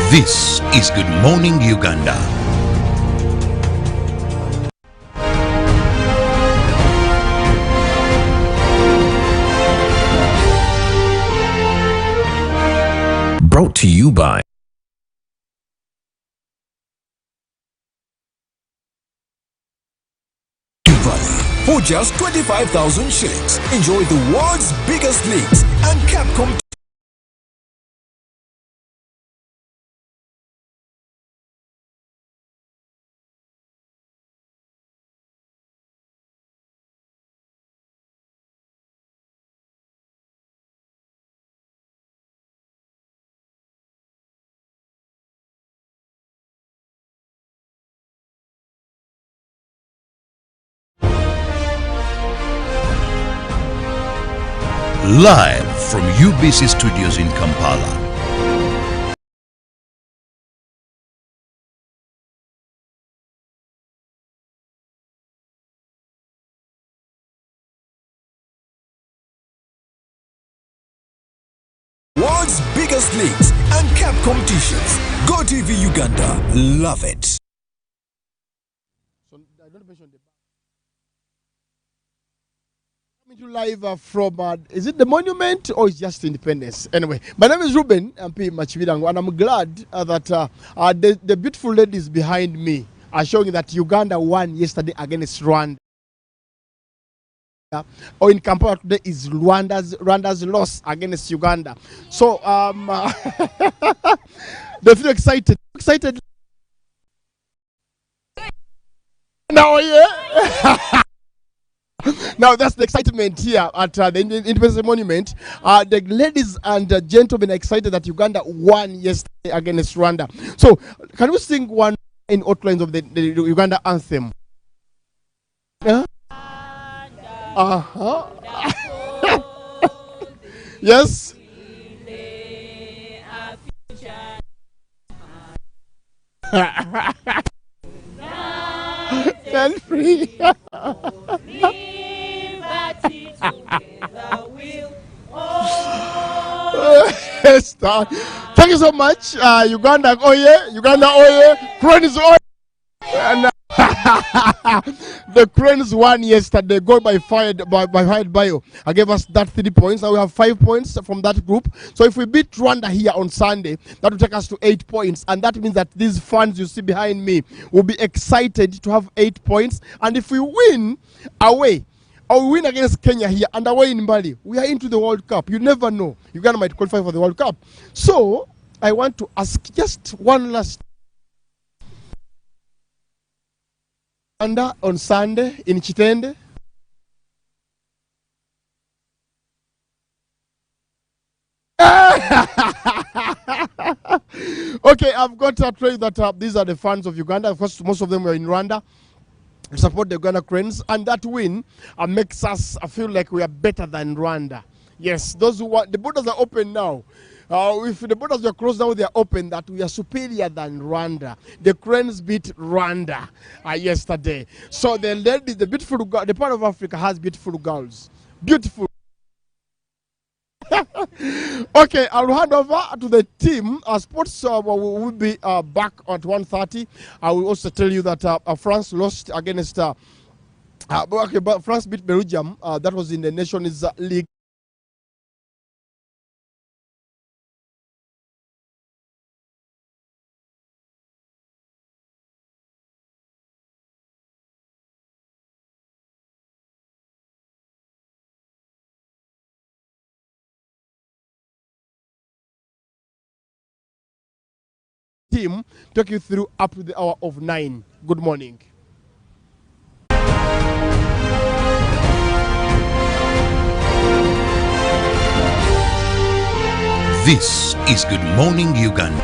This is Good Morning Uganda. Brought to you by For just 25,000 shillings, enjoy the world's biggest leagues and Capcom. Live from UBC Studios in Kampala. World's biggest leagues and cap competitions. Go TV Uganda. Love it. Coming to live from, is it the Monument or is just Independence? Anyway, my name is Ruben MP Machividango, and I'm glad that the beautiful ladies behind me are showing that Uganda won yesterday against Rwanda. Or in Kampala today is Rwanda's loss against Uganda. So they feel excited. Now, yeah. Now that's the excitement here at the Independence Monument. The ladies and gentlemen are excited that Uganda won yesterday against Rwanda. So can we sing one in outlines of the Uganda anthem? Yes. And free. Thank you so much, Uganda. Oh yeah, Uganda. Oh yeah, Cranes. Oh yeah. And the Cranes won yesterday. Goal by Fired Bio. I gave us that 3 points. Now we have 5 points from that group. So if we beat Rwanda here on Sunday, that will take us to 8 points, and that means that these fans you see behind me will be excited to have 8 points. And if we win away, or we win against Kenya here and away in Mali, we are into the World Cup. You never know. Uganda might qualify for the World Cup. So I want to ask just one last. On Sunday in Chitende. Okay, I've got to tell you that these are the fans of Uganda. Of course, most of them were in Rwanda to support the Uganda Cranes, and that win makes us feel like we are better than Rwanda. Yes, those who want, the borders are open now. If the borders were closed now, they are open, that we are superior than Rwanda. The Cranes beat Rwanda yesterday. So the ladies, the beautiful girl, the part of Africa has beautiful girls. Beautiful. Okay, I'll hand over to the team. Sports will be back at 1:30. I will also tell you that France lost against. But France beat Belgium. That was in the Nations League. Team take you through up to the hour of 9. Good morning. This is Good Morning Uganda.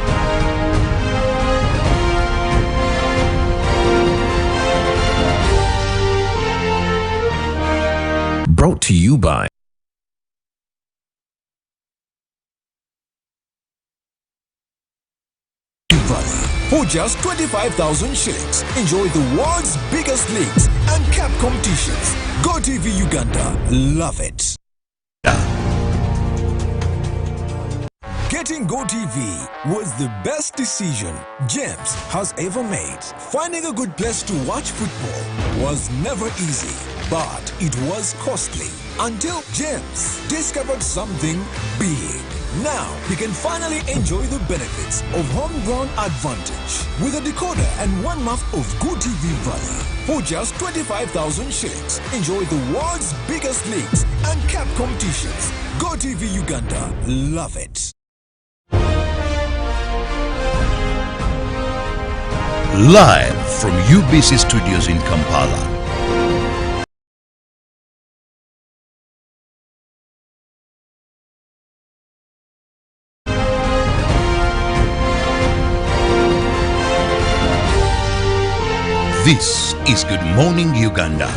Brought to you by For just 25,000 shillings, enjoy the world's biggest leagues and cap competitions. Go TV Uganda. Love it. Getting Go TV was the best decision James has ever made. Finding a good place to watch football was never easy, but it was costly until James discovered something big. Now he can finally enjoy the benefits of homegrown advantage with a decoder and 1 month of Go TV Valley. For just 25,000 shillings, enjoy the world's biggest leagues and cap competitions. Go TV Uganda. Love it. Live from UBC Studios in Kampala. This is Good Morning Uganda.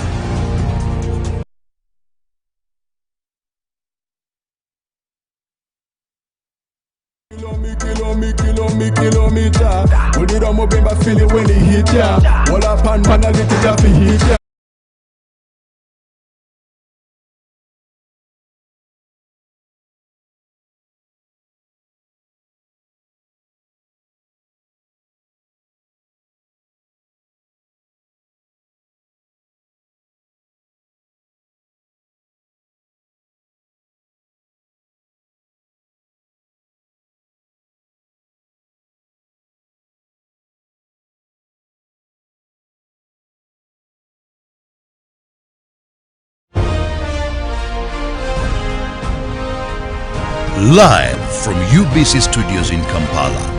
kilometer. When you don't move in, but feel it when it hit ya. All up and man, a little up hit ya. Live from UBC Studios in Kampala.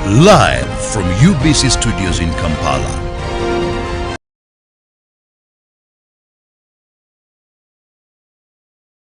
Live from UBC Studios in Kampala.